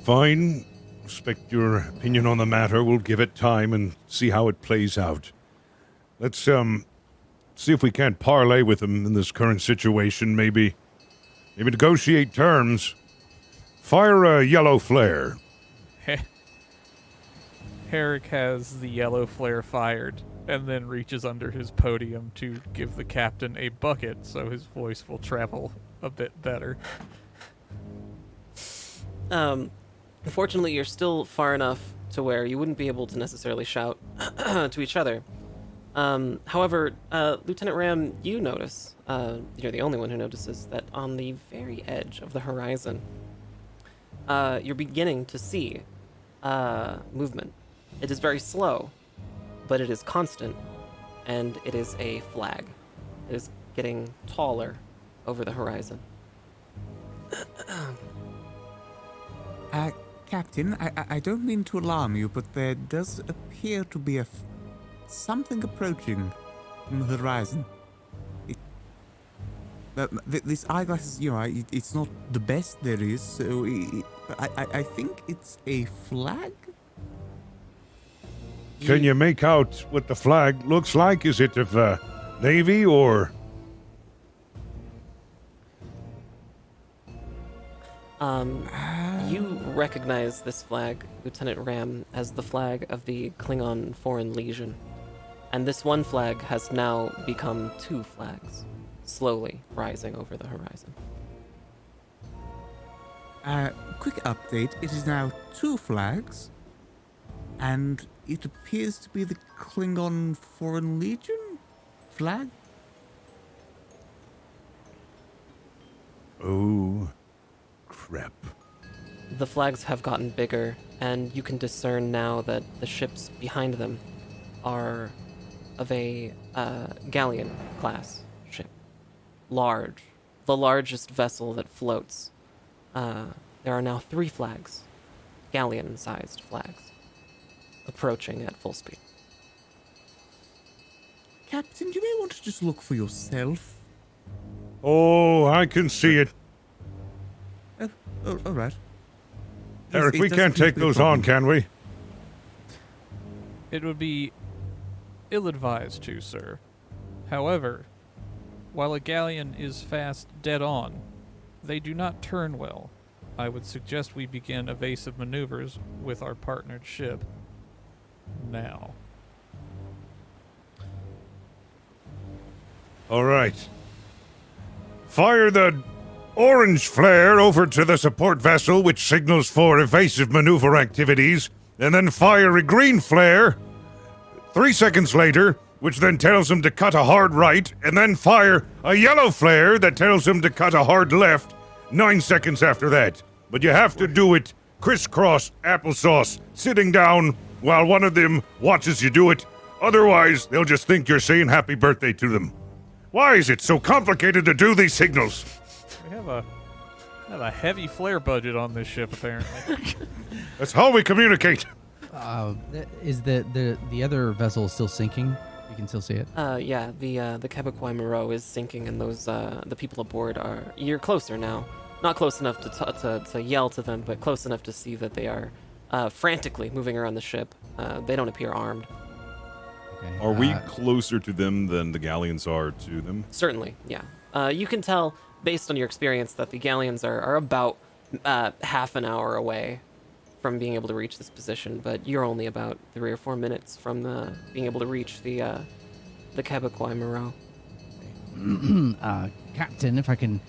fine. Respect your opinion on the matter. We'll give it time and see how it plays out. Let's, see if we can't parlay with them in this current situation, maybe negotiate terms. Fire a yellow flare. Herrick has the yellow flare fired and then reaches under his podium to give the captain a bucket so his voice will travel a bit better. Unfortunately, you're still far enough to where you wouldn't be able to necessarily shout to each other. However, Lieutenant Ram, you notice, you're the only one who notices, that on the very edge of the horizon, you're beginning to see movement. It is very slow, but it is constant, and it is a flag. It is getting taller over the horizon. Captain, I don't mean to alarm you, but there does appear to be something approaching from the horizon. This eyeglass, it's not the best there is, so I think it's a flag? Can you make out what the flag looks like? Is it of Navy or... You recognize this flag, Lieutenant Ram, as the flag of the Klingon Foreign Legion. And this one flag has now become two flags, slowly rising over the horizon. Quick update, it is now two flags, and it appears to be the Klingon Foreign Legion flag? Oh, crap. The flags have gotten bigger, and you can discern now that the ships behind them are of a galleon-class ship. Large. The largest vessel that floats. There are now 3 flags, galleon-sized flags, approaching at full speed. Captain, you may want to just look for yourself. Oh, I can see it. All right. Eric, It we doesn't can't seem take to be a those on, problem. can we? It would be ill-advised to, sir. However, while a galleon is fast dead on, they do not turn well. I would suggest we begin evasive maneuvers with our partnered ship now. All right. Fire the orange flare over to the support vessel, which signals for evasive maneuver activities, and then fire a green flare 3 seconds later, which then tells them to cut a hard right, and then fire a yellow flare that tells them to cut a hard left 9 seconds after that. But you have to do it crisscross applesauce, sitting down while one of them watches you do it. Otherwise, they'll just think you're saying happy birthday to them. Why is it so complicated to do these signals? We have a heavy flare budget on this ship, apparently. That's how we communicate. Is the other vessel still sinking? You can still see it. Yeah, the Quebecois Moreau is sinking, and those the people aboard are. You're closer now. Not close enough to yell to them, but close enough to see that they are frantically moving around the ship. They don't appear armed. Okay. Are we closer to them than the galleons are to them? Certainly, yeah. You can tell based on your experience that the galleons are about half an hour away from being able to reach this position, but you're only about 3 or 4 minutes from being able to reach the Quebecois Moreau. Captain, if I can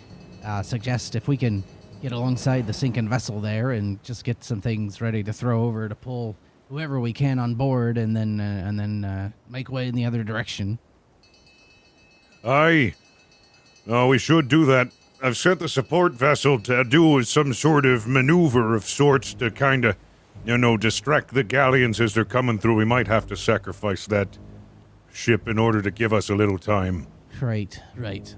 suggest, if we can get alongside the sinking vessel there and just get some things ready to throw over to pull whoever we can on board, and then make way in the other direction. Aye. No, we should do that. I've sent the support vessel to do some sort of maneuver of sorts to kind of, distract the galleons as they're coming through. We might have to sacrifice that ship in order to give us a little time. Right.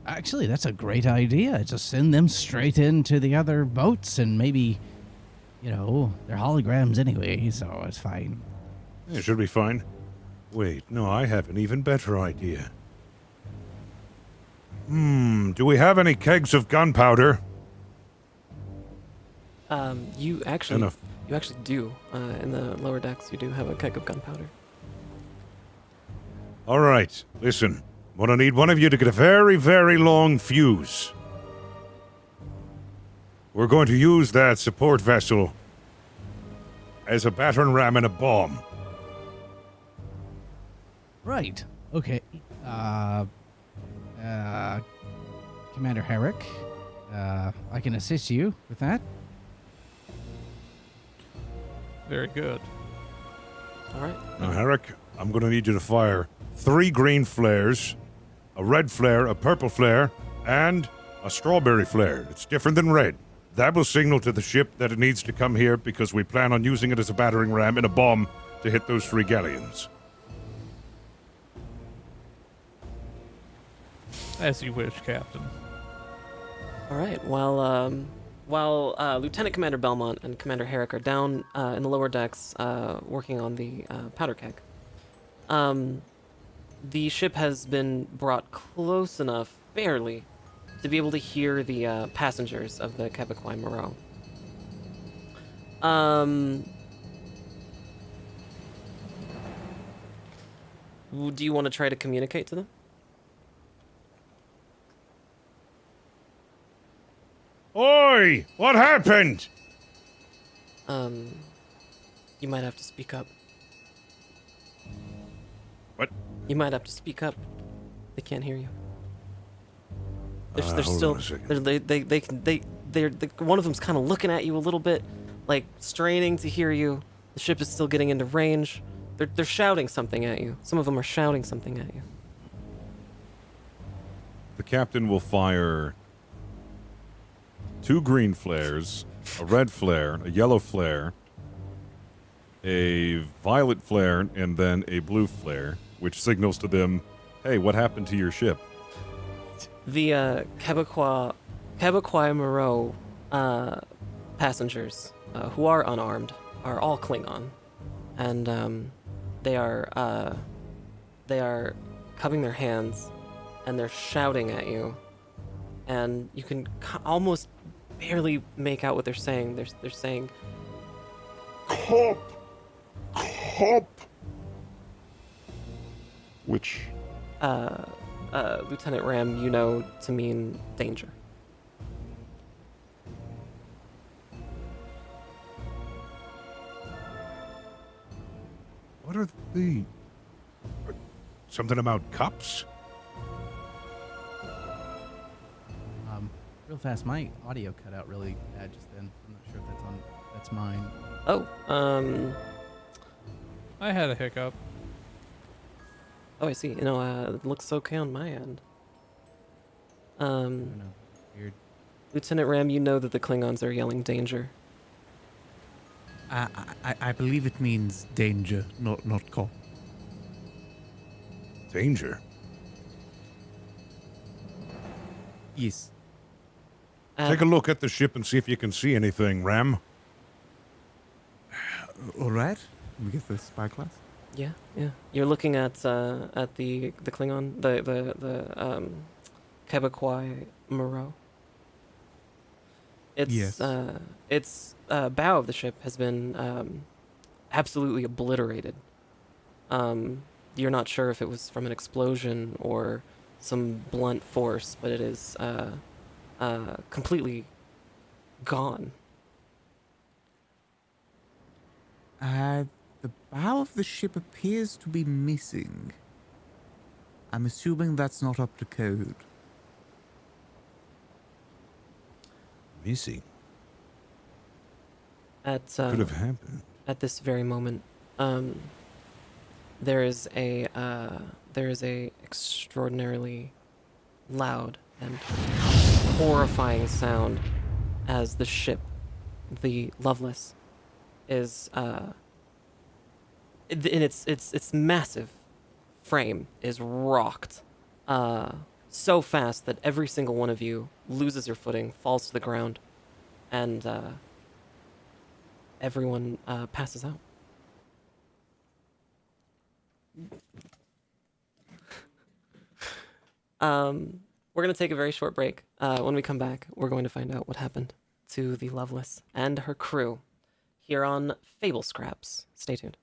Actually, that's a great idea. Just send them straight into the other boats, and maybe, they're holograms anyway, so it's fine. It should be fine. Wait, no, I have an even better idea. Do we have any kegs of gunpowder? You actually Enough. you actually do. In the lower decks, you do have a keg of gunpowder. All right, listen. I'm gonna need one of you to get a very, very long fuse. We're going to use that support vessel as a battering ram and a bomb. Right. Okay. Commander Herrick, I can assist you with that. Very good. All right. Now, Herrick, I'm gonna need you to fire 3 green flares, a red flare, a purple flare, and a strawberry flare. It's different than red. That will signal to the ship that it needs to come here because we plan on using it as a battering ram and a bomb to hit those 3 galleons. As you wish, Captain. All right. While Lieutenant Commander Belmont and Commander Herrick are down in the lower decks working on the powder keg, the ship has been brought close enough, barely, to be able to hear the passengers of the Quebecois Moreau. Do you want to try to communicate to them? Oi! What happened? You might have to speak up. What? You might have to speak up. They can't hear you. They're Hold still. on a second. They're one of them's kind of looking at you a little bit, like straining to hear you. The ship is still getting into range. They're shouting something at you. Some of them are shouting something at you. The captain will fire 2 green flares, a red flare, a yellow flare, a violet flare, and then a blue flare, which signals to them, hey, what happened to your ship? The Quebecois Moreau passengers who are unarmed are all Klingon, and they are cupping their hands and they're shouting at you, and you can almost barely make out what they're saying. They're saying, Cop! Cop! Which, Lieutenant Ram, you know to mean danger. What are the... Something about cups? Real fast, my audio cut out really bad just then. I'm not sure if that's mine. Oh, I had a hiccup. oh, I see. You know, it looks okay on my end. I don't know. Weird. Lieutenant Ram, you know that the Klingons are yelling danger. I believe it means danger, not cop. Danger. Yes. Take a look at the ship and see if you can see anything, Ram. All right. We get the spyglass. Yeah, yeah. You're looking at the Klingon, the Quebecois Moreau. It's Yes. its bow of the ship has been absolutely obliterated. You're not sure if it was from an explosion or some blunt force, but it is completely gone. The bow of the ship appears to be missing. I'm assuming that's not up to code. Missing. At Could have happened. at this very moment, there is a extraordinarily loud and horrifying sound as the ship, the Lovelace, is in its massive frame is rocked so fast that every single one of you loses your footing, falls to the ground, and everyone passes out. We're going to take a very short break. When we come back, we're going to find out what happened to the Lovelace and her crew here on Fable Scraps. Stay tuned.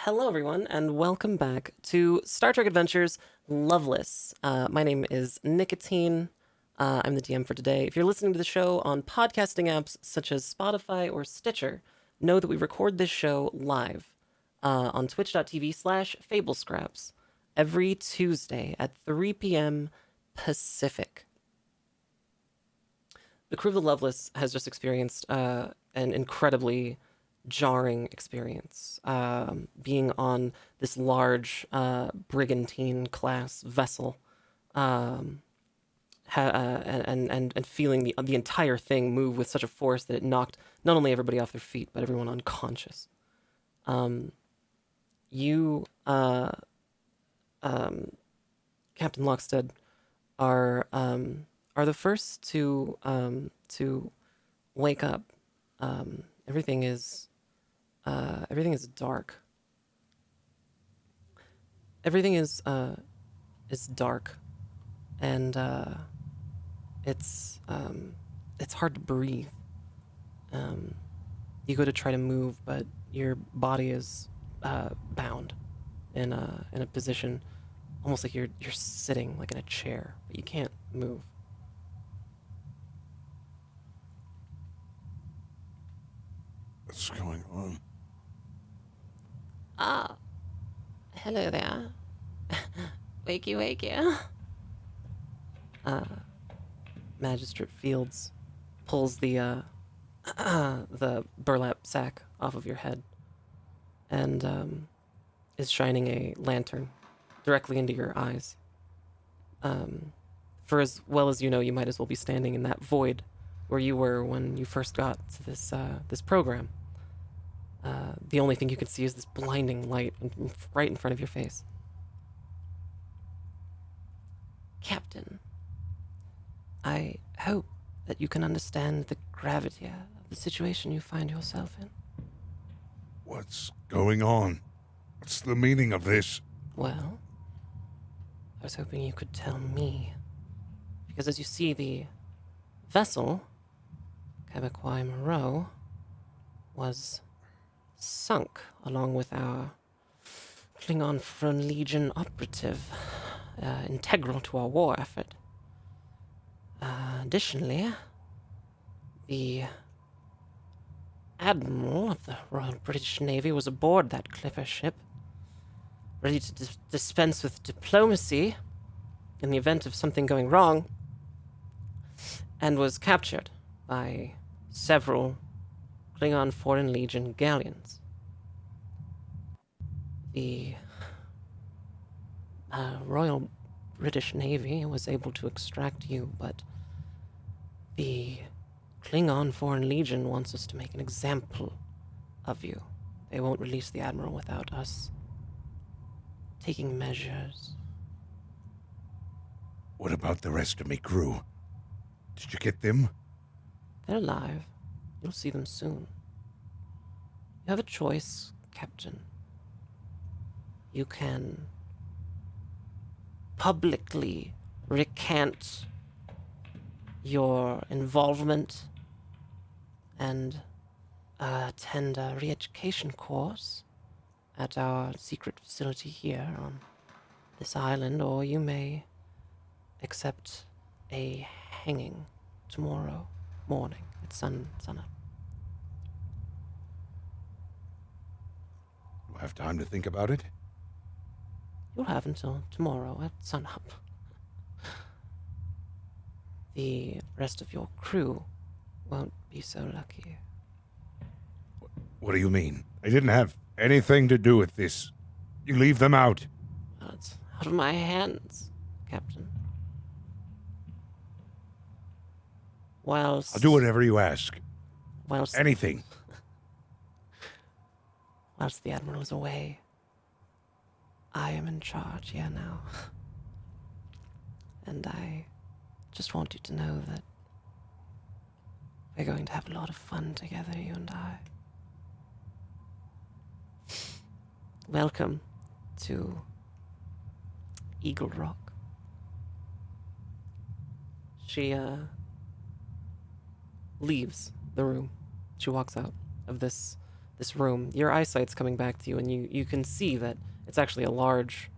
Hello, everyone, and welcome back to Star Trek Adventures Lovelace. My name is Nicotine. I'm the DM for today. If you're listening to the show on podcasting apps such as Spotify or Stitcher, know that we record this show live on twitch.tv/FableScraps every Tuesday at 3 p.m. Pacific. The crew of the Lovelace has just experienced an incredibly jarring experience, being on this large brigantine class vessel, and feeling the entire thing move with such a force that it knocked not only everybody off their feet but everyone unconscious. You, Captain Lockstead, are the first to wake up. Everything is dark. Everything is dark, and it's hard to breathe. You go to try to move, but your body is bound in a position almost like you're sitting like in a chair, but you can't move. What's going on? Ah, hello there. Wakey, wakey. Magistrate Fields pulls the burlap sack off of your head and is shining a lantern directly into your eyes. For as well as you know, you might as well be standing in that void where you were when you first got to this program. The only thing you can see is this blinding light right in front of your face. Captain, I hope that you can understand the gravity of the situation you find yourself in. What's going on? What's the meaning of this? Well, I was hoping you could tell me. Because as you see, the vessel, Quebecois Moreau, was sunk along with our Klingon Front Legion operative, integral to our war effort. Additionally, the Admiral of the Royal British Navy was aboard that clipper ship, ready to dispense with diplomacy in the event of something going wrong, and was captured by several Klingon Foreign Legion galleons. The Royal British Navy was able to extract you, but the Klingon Foreign Legion wants us to make an example of you. They won't release the Admiral without us taking measures. What about the rest of me crew? Did you get them? They're alive. You'll see them soon. You have a choice, Captain. You can publicly recant your involvement and attend a re-education course at our secret facility here on this island, or you may accept a hanging tomorrow morning at sunup. Do I have time to think about it? You'll have until tomorrow at sunup. The rest of your crew won't be so lucky. What do you mean? I didn't have anything to do with this. You leave them out. Well, it's out of my hands, Captain. Whilst... I'll do whatever you ask. Whilst... Anything. Whilst the Admiral is away, I am in charge here now. And I just want you to know that we're going to have a lot of fun together, you and I. Welcome to Eagle Rock. She leaves the room. She walks out of this this room. Your eyesight's coming back to you, and you can see that it's actually a large,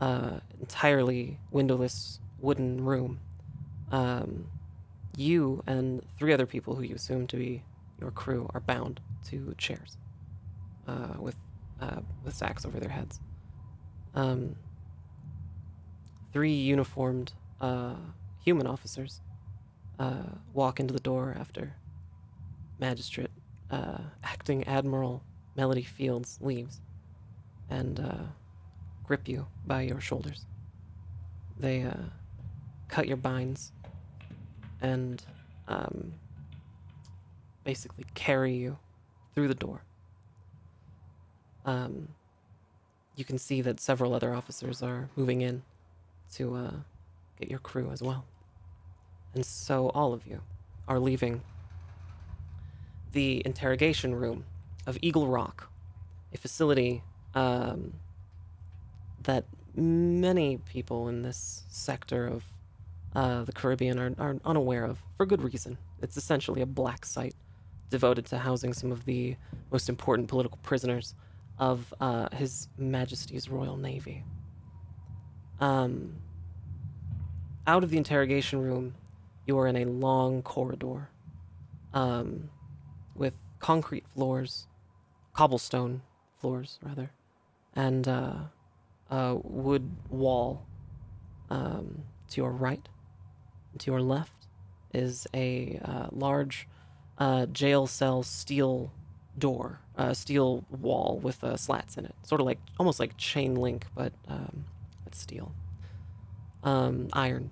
entirely windowless wooden room. You and 3 other people who you assume to be your crew are bound to chairs, with sacks over their heads. 3 uniformed human officers walk into the door after Magistrate Acting Admiral Melody Fields leaves and grip you by your shoulders. They cut your binds and basically carry you through the door. You can see that several other officers are moving in to get your crew as well. And so all of you are leaving the interrogation room of Eagle Rock, a facility that many people in this sector of the Caribbean are unaware of, for good reason. It's essentially a black site devoted to housing some of the most important political prisoners of His Majesty's Royal Navy. Out of the interrogation room, you are in a long corridor with concrete floors, cobblestone floors, rather, and a wood wall to your right. And to your left is a large jail cell steel door, steel wall with slats in it, sort of like almost like chain link, but it's steel, iron.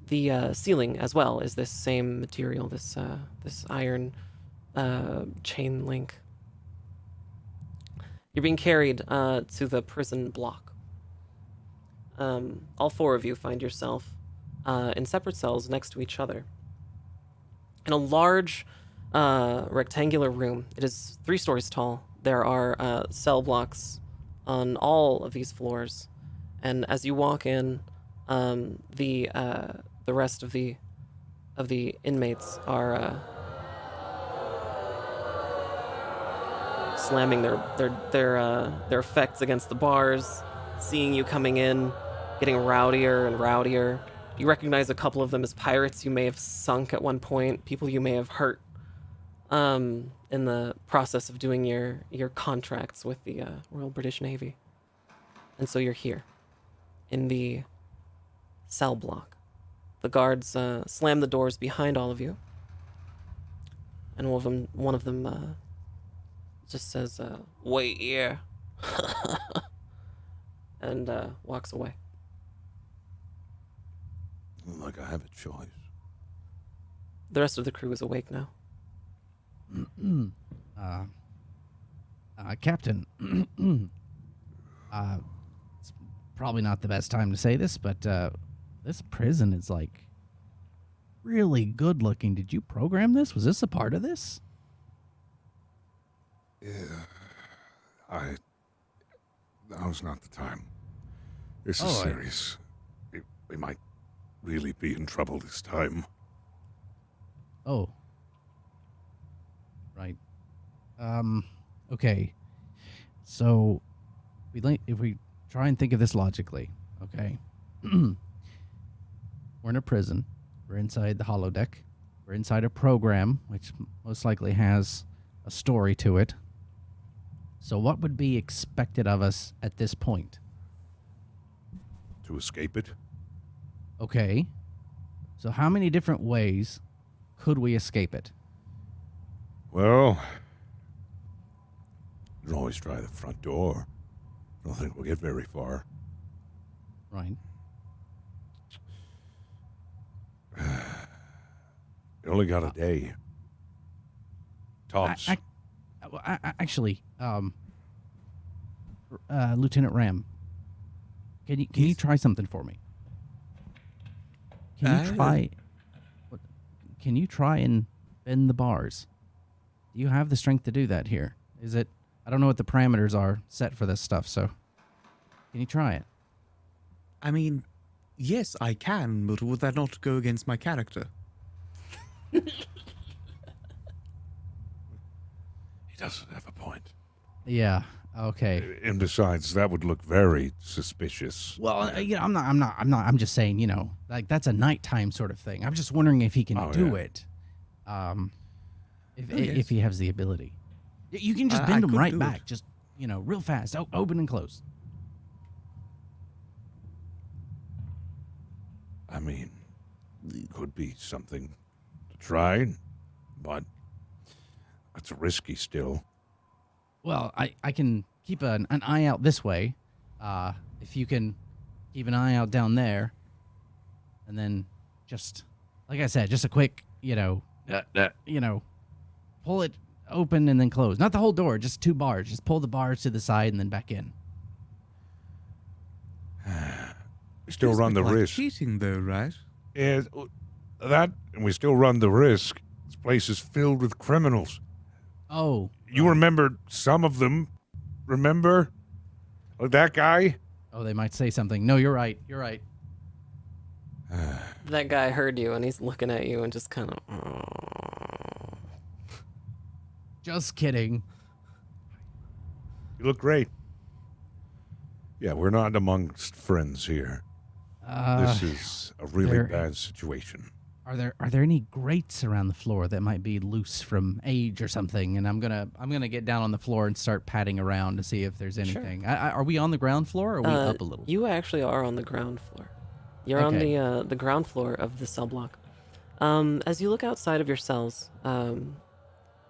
The ceiling as well is this same material, this iron chain link. You're being carried to the prison block. All 4 of you find yourself in separate cells next to each other in a large rectangular room. It is 3 stories tall. There are cell blocks on all of these floors, and as you walk in, the rest of the inmates are slamming their effects against the bars, seeing you coming in, getting rowdier and rowdier. You recognize a couple of them as pirates you may have sunk at one point, people you may have hurt in the process of doing your contracts with the Royal British Navy. And so you're here in the cell block. The guards slam the doors behind all of you, and one of them just says, "Wait here," and walks away. Like I have a choice. The rest of the crew is awake now. Captain, it's probably not the best time to say this, but this prison is like really good looking. Did you program this? Was this a part of this? Yeah, now's not the time. This is Oh, serious. We might really be in trouble this time. Oh. Right. Okay. So, if we try and think of this logically, okay? We're in a prison. We're inside the holodeck. We're inside a program, which most likely has a story to it. So what would be expected of us at this point? To escape it? Okay. So how many different ways could we escape it? Well, you can always try the front door. I don't think we'll get very far. Right. You only got a day. Tops. Actually, Lieutenant Ram, can you Yes? try something for me? Can you try and bend the bars? Do you have the strength to do that here? Is it? I don't know what the parameters are set for this stuff, so can you try it? I mean, yes, I can, but would that not go against my character? He doesn't have a point. Yeah. Okay. And besides, that would look very suspicious. Well, I'm just saying, like that's a nighttime sort of thing. I'm just wondering if he can do it. If he has the ability. You can just bend him right back, just, real fast. Open and close. I mean, could be something to try, but it's risky still. Well, I can keep an eye out this way. If you can keep an eye out down there. And then just, like I said, just a quick, pull it open and then close. Not the whole door, just 2 bars. Just pull the bars to the side and then back in. We still run the risk. Cheating, though, right? Yeah, that, and we still run the risk. This place is filled with criminals. Oh. You remember some of them? Remember? Like that guy? Oh, they might say something. No, you're right. You're right. That guy heard you, and he's looking at you and just kind of... Just kidding. You look great. Yeah, we're not amongst friends here. This is a really bad situation. Are there any grates around the floor that might be loose from age or something? And I'm gonna get down on the floor and start patting around to see if there's anything. Sure. Are we on the ground floor or are we up a little? You actually are on the ground floor. You're on the ground floor of the cell block. As you look outside of your cells,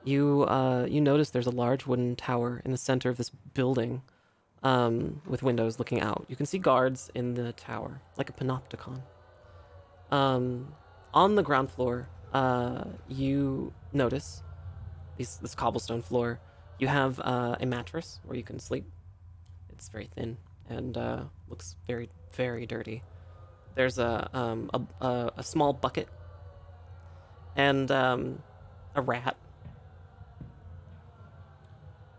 you notice there's a large wooden tower in the center of this building, with windows looking out. You can see guards in the tower, like a panopticon. On the ground floor, you notice this cobblestone floor. You have a mattress where you can sleep. It's very thin and looks very, very dirty. There's a small bucket and a rat.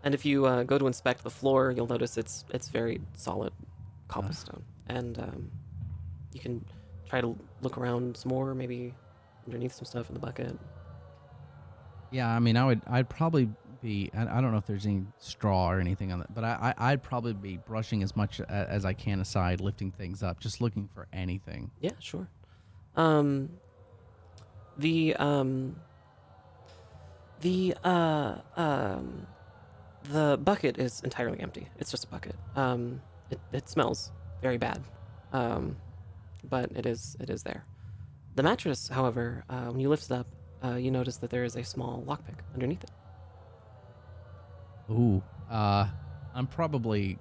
And if you go to inspect the floor, you'll notice it's very solid cobblestone. And you can try to look around some more, maybe underneath some stuff in the bucket. Yeah, I mean, I'd probably be, I don't know if there's any straw or anything on that, but I'd probably be brushing as much as I can aside, lifting things up, just looking for anything. Yeah, sure. The bucket is entirely empty. It's just a bucket. It smells very bad, but it is there. The mattress, however, when you lift it up, you notice that there is a small lockpick underneath it. Ooh, I'll probably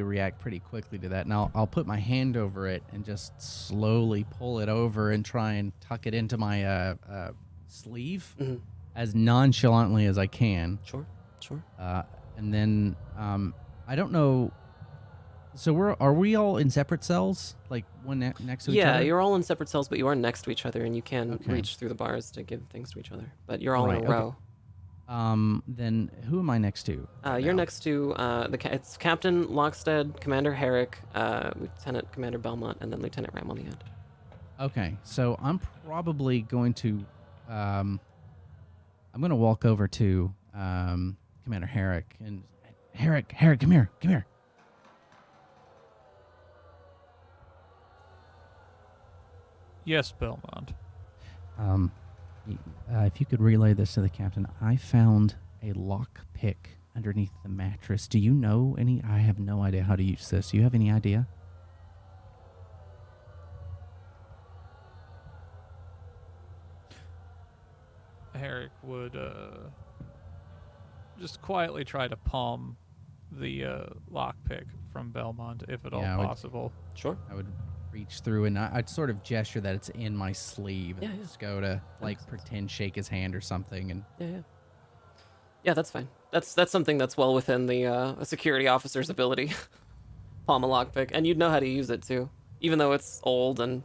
react pretty quickly to that. Now I'll put my hand over it and just slowly pull it over and try and tuck it into my sleeve as nonchalantly as I can. Sure. And then I don't know. So are we all in separate cells, like one next to each other? Yeah, you're all in separate cells, but you are next to each other, and you can reach through the bars to give things to each other. But you're all in a row. Then who am I next to? You're next to it's Captain Lockstead, Commander Herrick, Lieutenant Commander Belmont, and then Lieutenant Ram on the end. Okay, so I'm probably going to walk over to Commander Herrick and Herrick, come here. Yes, Belmont. If you could relay this to the captain, I found a lock pick underneath the mattress. Do you know any? I have no idea how to use this. Do you have any idea? Herrick would just quietly try to palm the lockpick from Belmont, if at all possible. Sure. I would reach through and I'd sort of gesture that it's in my sleeve. Yeah, just go to pretend shake his hand or something and. Yeah, that's fine. That's something that's well within the a security officer's ability. Palm a lockpick, and you'd know how to use it too, even though it's old and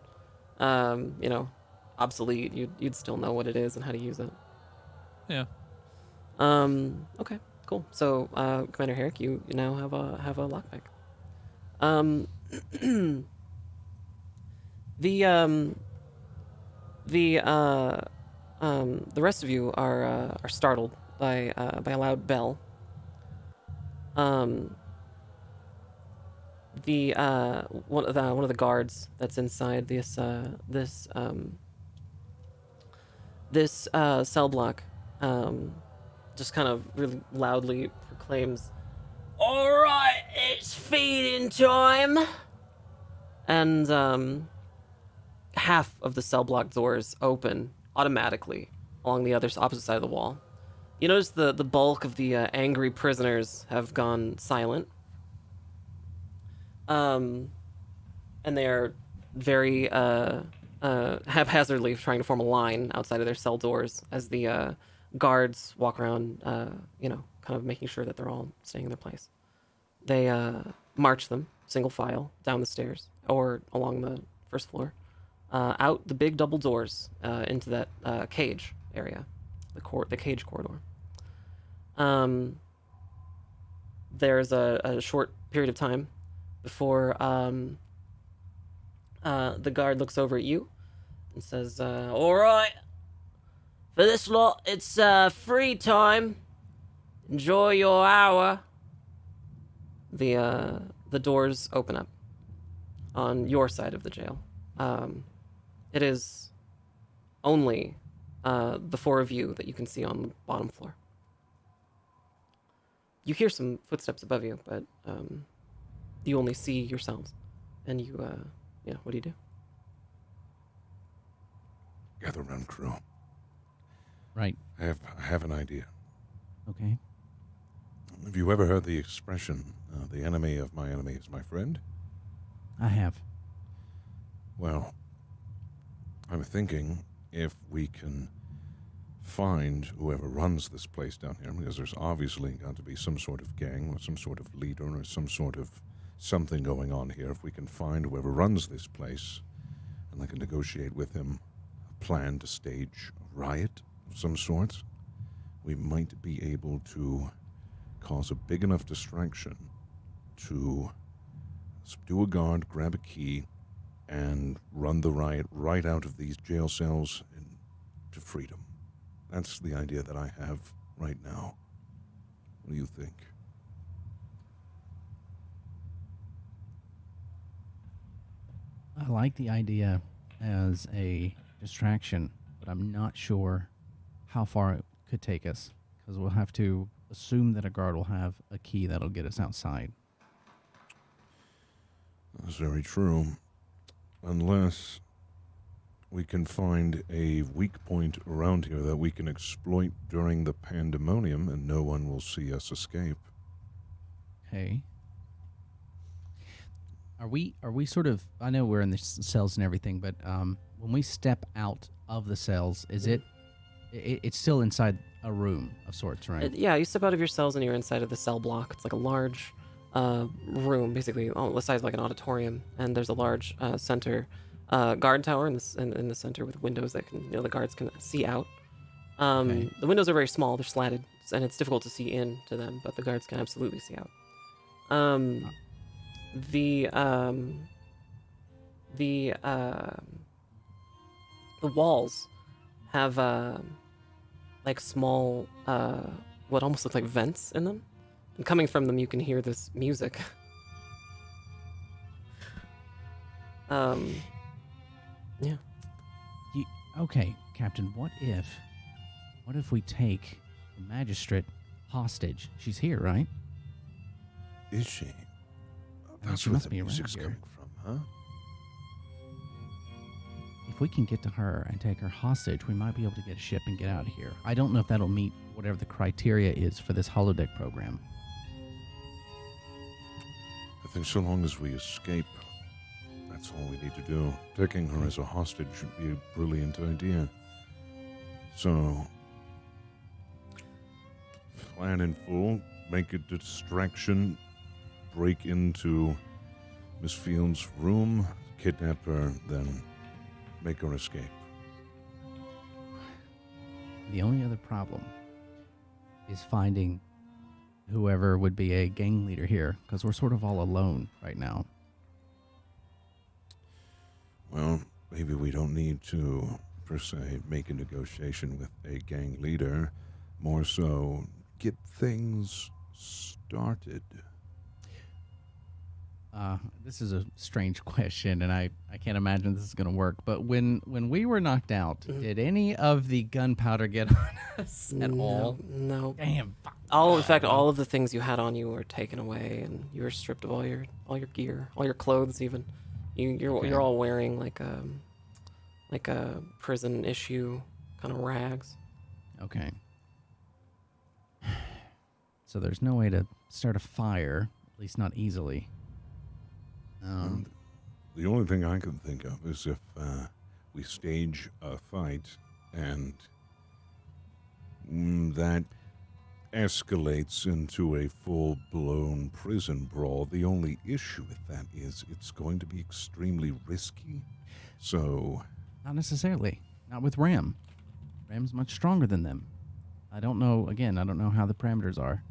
obsolete. You'd still know what it is and how to use it. Yeah. Okay. Cool. So, Commander Herrick, you now have a lockpick. The rest of you are startled by a loud bell. The one of the guards that's inside this cell block just kind of really loudly proclaims, "All right, it's feeding time," and half of the cell block doors open automatically along the opposite side of the wall. You notice the bulk of the angry prisoners have gone silent. And they are very haphazardly trying to form a line outside of their cell doors as the guards walk around, kind of making sure that they're all staying in their place. They march them, single file, down the stairs or along the first floor, out the big double doors into that cage area, the cage corridor. There's a short period of time before the guard looks over at you and says, "All right, for this lot, it's free time. Enjoy your hour." The doors open up on your side of the jail. It is only the four of you that you can see on the bottom floor. You hear some footsteps above you, but you only see yourselves. And you, what do you do? Gather around, crew. Right. I have an idea. Okay. Have you ever heard the expression, the enemy of my enemy is my friend? I have. Well, I'm thinking if we can find whoever runs this place down here, because there's obviously got to be some sort of gang or some sort of leader or some sort of something going on here. If we can find whoever runs this place and I can negotiate with him a plan to stage a riot of some sort, we might be able to cause a big enough distraction to subdue a guard, grab a key, and run the riot right out of these jail cells into freedom. That's the idea that I have right now. What do you think? I like the idea as a distraction, but I'm not sure how far it could take us, because we'll have to assume that a guard will have a key that'll get us outside. That's very true. Unless we can find a weak point around here that we can exploit during the pandemonium and no one will see us escape. Okay. Are we sort of, I know we're in the cells and everything, but when we step out of the cells, is it's still inside a room of sorts, right? Yeah, you step out of your cells and you're inside of the cell block. It's like a large room, basically the size of like an auditorium, and there's a large center guard tower in the center with windows that can, the guards can see out. Okay. The windows are very small; they're slatted, and it's difficult to see into them, but the guards can absolutely see out. The walls have like small what almost look like vents in them, and coming from them you can hear this music. Yeah. Okay, Captain, what if we take the magistrate hostage? She's here, right? Is she? Well, That's she where must the be around music's here. coming from, huh? If we can get to her and take her hostage, we might be able to get a ship and get out of here. I don't know if that'll meet whatever the criteria is for this holodeck program. I think so long as we escape, that's all we need to do. Taking her as a hostage would be a brilliant idea. So, plan in full, make a distraction, break into Miss Field's room, kidnap her, then make her escape. The only other problem is finding whoever would be a gang leader here, because we're sort of all alone right now. Well, maybe we don't need to, per se, make a negotiation with a gang leader. more so get things started? This is a strange question, and I can't imagine this is going to work. But when we were knocked out, did any of the gunpowder get on us at all? No. Damn. Fuck. In fact, all of the things you had on you were taken away, and you were stripped of all your gear, all your clothes, even. You're all wearing like a prison issue kind of rags. Okay. So there's no way to start a fire, at least not easily. The only thing I can think of is if we stage a fight and that escalates into a full-blown prison brawl. The only issue with that is it's going to be extremely risky. So... Not necessarily. Not with Ram. Ram's much stronger than them. I don't know how the parameters are.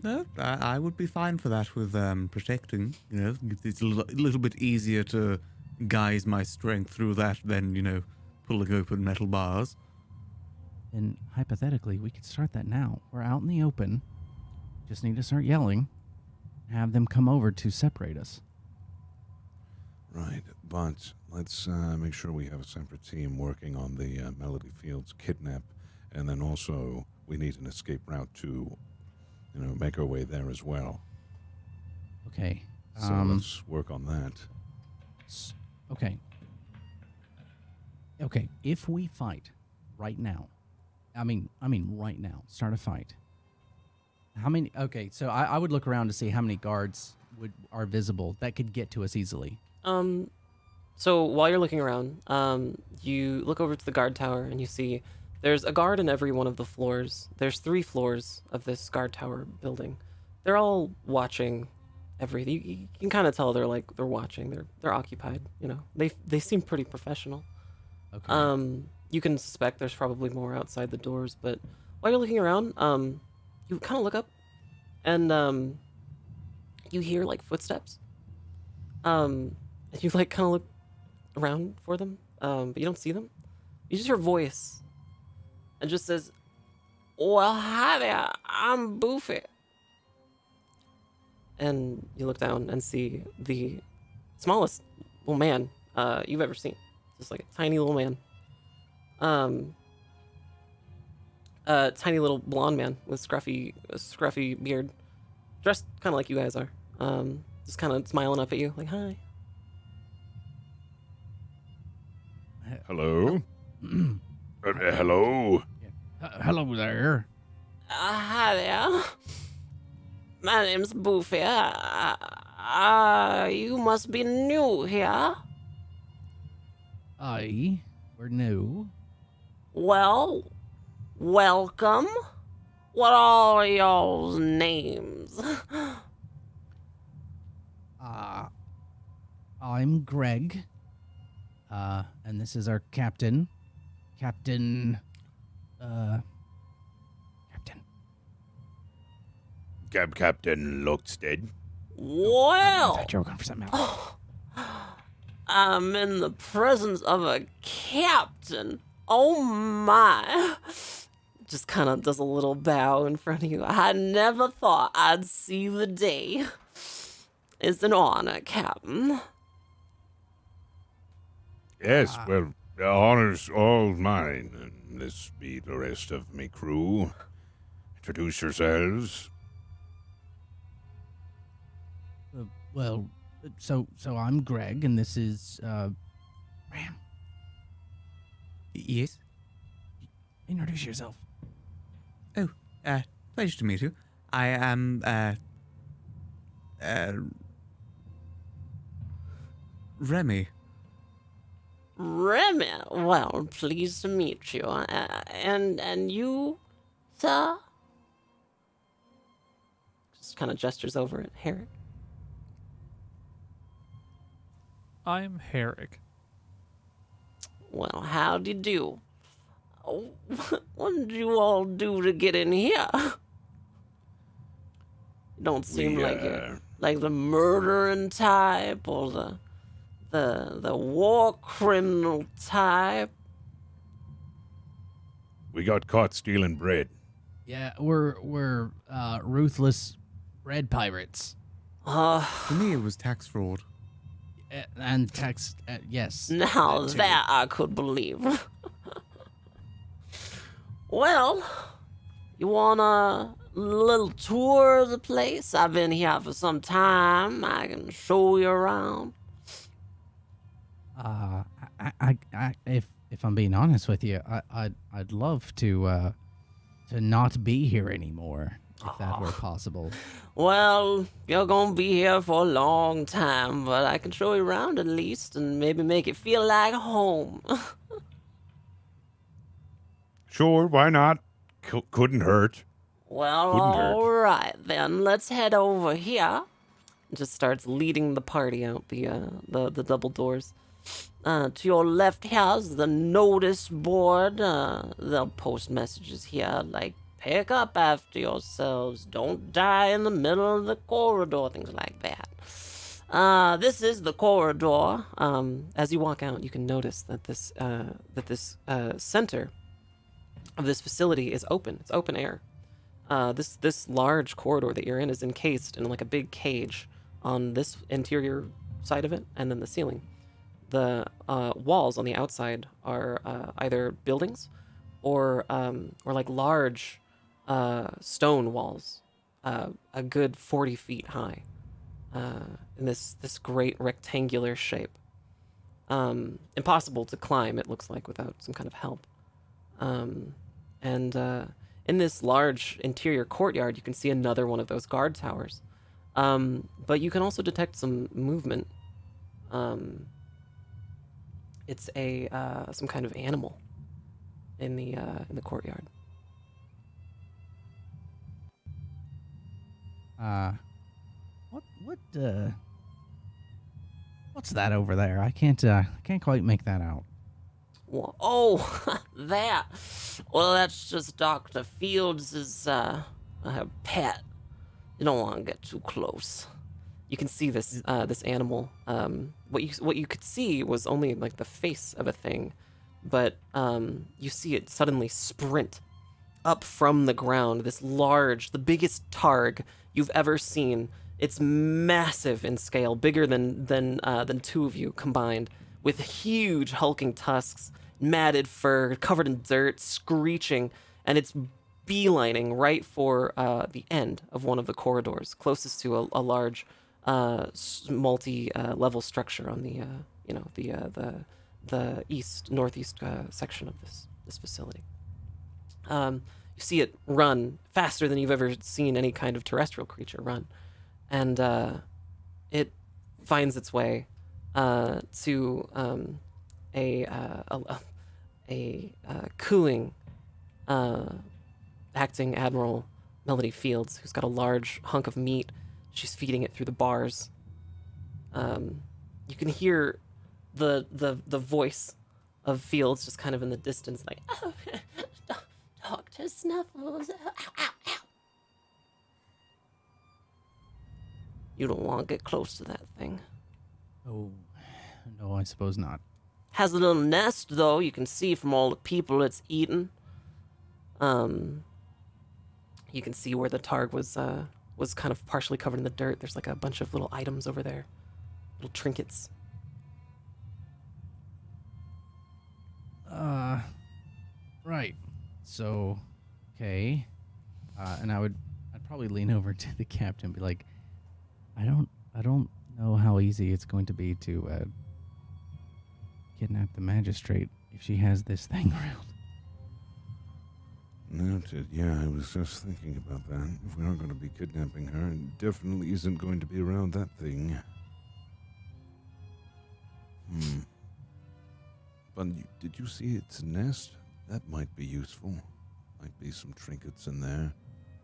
No, I would be fine for that with protecting. You know, it's a little bit easier to guise my strength through that than, pulling open metal bars. Then, hypothetically, we could start that now. We're out in the open. Just need to start yelling. Have them come over to separate us. Right, but let's make sure we have a separate team working on the Melody Fields kidnap, and then also we need an escape route to, make our way there as well. Okay. So let's work on that. Okay. Okay, if we fight right now, I mean right now, start a fight. How many? Okay, so I would look around to see how many guards are visible that could get to us easily. So while you're looking around, you look over to the guard tower and you see there's a guard in every one of the floors. There's 3 floors of this guard tower building. They're all watching everything. You can kind of tell they're watching. They're occupied. They seem pretty professional. Okay. You can suspect there's probably more outside the doors, but while you're looking around, you kind of look up, and you hear footsteps. And you kind of look around for them, but you don't see them. You just hear a voice. It just says, "Well, hi there, I'm Boofy." And you look down and see the smallest little man you've ever seen. Just like a tiny little man. A tiny little blonde man with scruffy beard. Dressed kind of like you guys are. Just kind of smiling up at you, like, "Hi." Hello? Hello? Hello there. Hi there. My name's Boofy. You must be new here. Aye, we're new. Well, welcome. What are y'all's names? I'm Greg. And this is our captain. Captain. Captain Lockstead. I Well, thought you were going for something else. I'm in the presence of a captain. Oh my. Just kind of does a little bow in front of you. I never thought I'd see the day. It's an honor, Captain. Yes, well, the honor's all mine, and this be the rest of me crew. Introduce yourselves. So I'm Greg, and this is Ram. Yes? Introduce yourself. Oh, pleasure to meet you. I am, Remy. Remy, well, pleased to meet you. And you, sir? Just kind of gestures over at Herrick. I'm Herrick. Well, how'd you do? Oh, what did you all do to get in here? You don't seem like you're like the murdering type or the war criminal type. We got caught stealing bread. Yeah, we're ruthless bread pirates. To me, it was tax fraud. And tax, yes. Now that too. that I could believe. Well, you want a little tour of the place? I've been here for some time. I can show you around. If I'm being honest with you, I'd love to not be here anymore, if that were possible. Well, you're gonna be here for a long time, but I can show you around at least and maybe make it feel like home. Sure, why not? Couldn't hurt. Well, Couldn't hurt. all right then. Let's head over here. Just starts leading the party out the double doors. To your left here is the notice board. They'll post messages here like pick up after yourselves, don't die in the middle of the corridor, things like that. This is the corridor. As you walk out, you can notice that this center of this facility is open. It's open air. This large corridor that you're in is encased in like a big cage on this interior side of it, and then the ceiling. The walls on the outside are either buildings or like large stone walls, a good 40 feet high, in this great rectangular shape. Impossible to climb, it looks like, without some kind of help. And in this large interior courtyard, you can see another one of those guard towers. But you can also detect some movement. It's some kind of animal in the courtyard. What's that over there? I can't quite make that out. Well, oh, that. Well, that's just Dr. Fields' pet. You don't want to get too close. You can see this animal. What you could see was only like the face of a thing, but you see it suddenly sprint up from the ground. This large, the biggest targ you've ever seen. It's massive in scale, bigger than two of you combined, with huge hulking tusks, matted fur, covered in dirt, screeching, and it's beelining right for the end of one of the corridors, closest to a large multi-level structure on the northeast section of this facility. You see it run faster than you've ever seen any kind of terrestrial creature run, and it finds its way to a cooling acting Admiral Melody Fields, who's got a large hunk of meat. She's feeding it through the bars. You can hear the voice of Fields just kind of in the distance, like, oh, Dr. Snuffles, ow, ow, ow. You don't want to get close to that thing. Oh, no, I suppose not. Has a little nest, though. You can see from all the people it's eaten. You can see where the targ was kind of partially covered in the dirt. There's like a bunch of little items over there, little trinkets. Right. So, okay. And I'd probably lean over to the captain and be like, I don't know how easy it's going to be to kidnap the magistrate if she has this thing around. Noted. Yeah, I was just thinking about that. If we are going to be kidnapping her, it definitely isn't going to be around that thing. But did you see its nest? That might be useful. Might be some trinkets in there.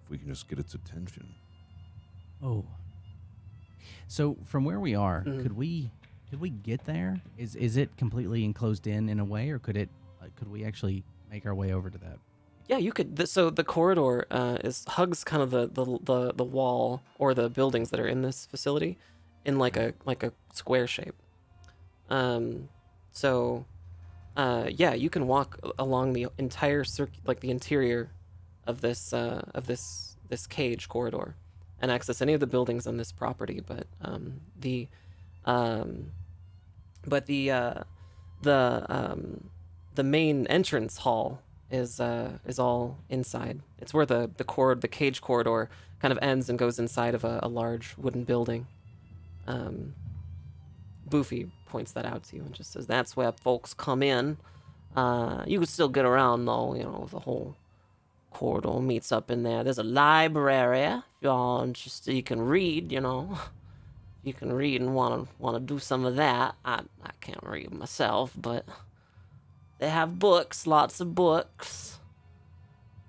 If we can just get its attention. Oh. So from where we are, could we get there? Is it completely enclosed in a way, or could we actually make our way over to that? Yeah, you could. So the corridor hugs kind of the wall or the buildings that are in this facility in like a square shape. So Yeah, you can walk along the entire like the interior of this this cage corridor, and access any of the buildings on this property. But the the main entrance hall is all inside. It's where the cage corridor kind of ends and goes inside of a large wooden building. Boofy points that out to you and just says, "That's where folks come in. You can still get around though. You know, the whole corridor meets up in there. There's a library. If you're interested, you can read. You know, you can read and wanna do some of that. I can't read myself, but they have books, lots of books,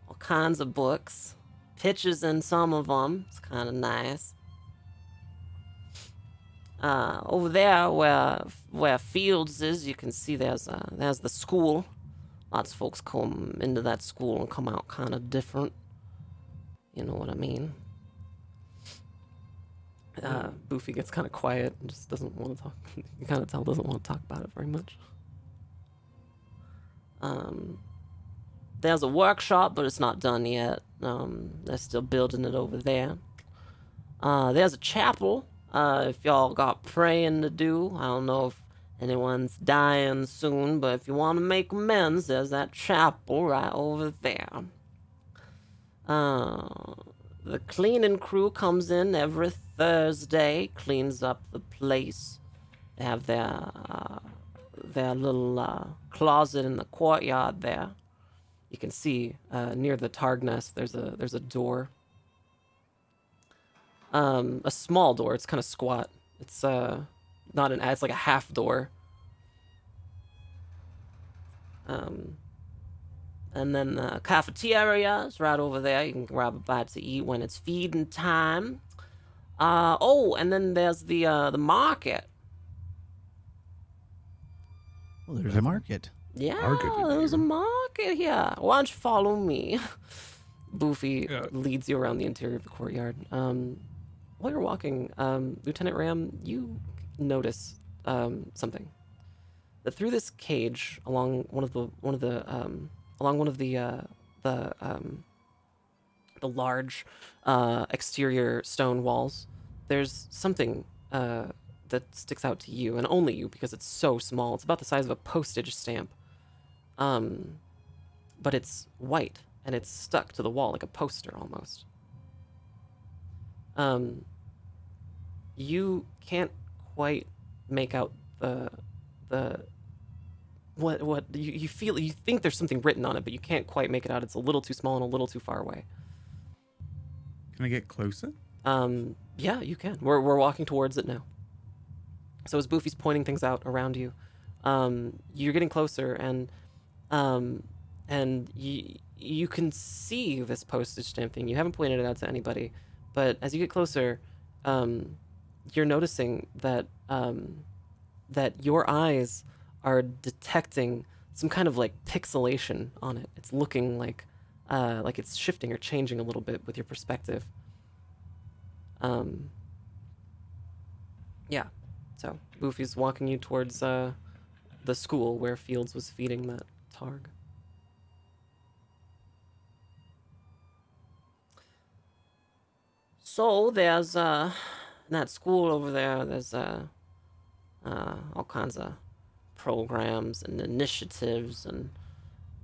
all kinds of books, pictures in some of them. It's kind of nice." Over there where Fields is, you can see there's the school. Lots of folks come into that school and come out kind of different. You know what I mean? Boofy gets kind of quiet and just doesn't want to talk. You kind of tell doesn't want to talk about it very much. There's a workshop, but it's not done yet. They're still building it over there. There's a chapel. If y'all got praying to do, I don't know if anyone's dying soon, but if you want to make amends, there's that chapel right over there. The cleaning crew comes in every Thursday, cleans up the place. They have their little closet in the courtyard there. You can see near the targ nest, there's a door. A small door. It's kind of squat. It's not an. It's like a half door. And then the cafeteria is right over there. You can grab a bite to eat when it's feeding time. And then there's the market. Well, there's a market. Yeah, Market in there's a here. market here. Why don't you follow me? Boofy Yeah. leads you around the interior of the courtyard. While you're walking, Lieutenant Ram, you notice something. That through this cage, along one of the large exterior stone walls, there's something that sticks out to you, and only you, because it's so small. It's about the size of a postage stamp. But it's white, and it's stuck to the wall like a poster almost. You can't quite make out what you feel. You think there's something written on it, but you can't quite make it out. It's a little too small and a little too far away. Can I get closer? Yeah, you can. We're walking towards it now. So as Boofy's pointing things out around you, you're getting closer, and you can see this postage stamp thing. You haven't pointed it out to anybody, but as you get closer, you're noticing that that your eyes are detecting some kind of like pixelation on it. It's looking like it's shifting or changing a little bit with your perspective. Yeah. So Boofy's walking you towards the school where Fields was feeding that targ. So there's in that school over there, there's all kinds of programs and initiatives and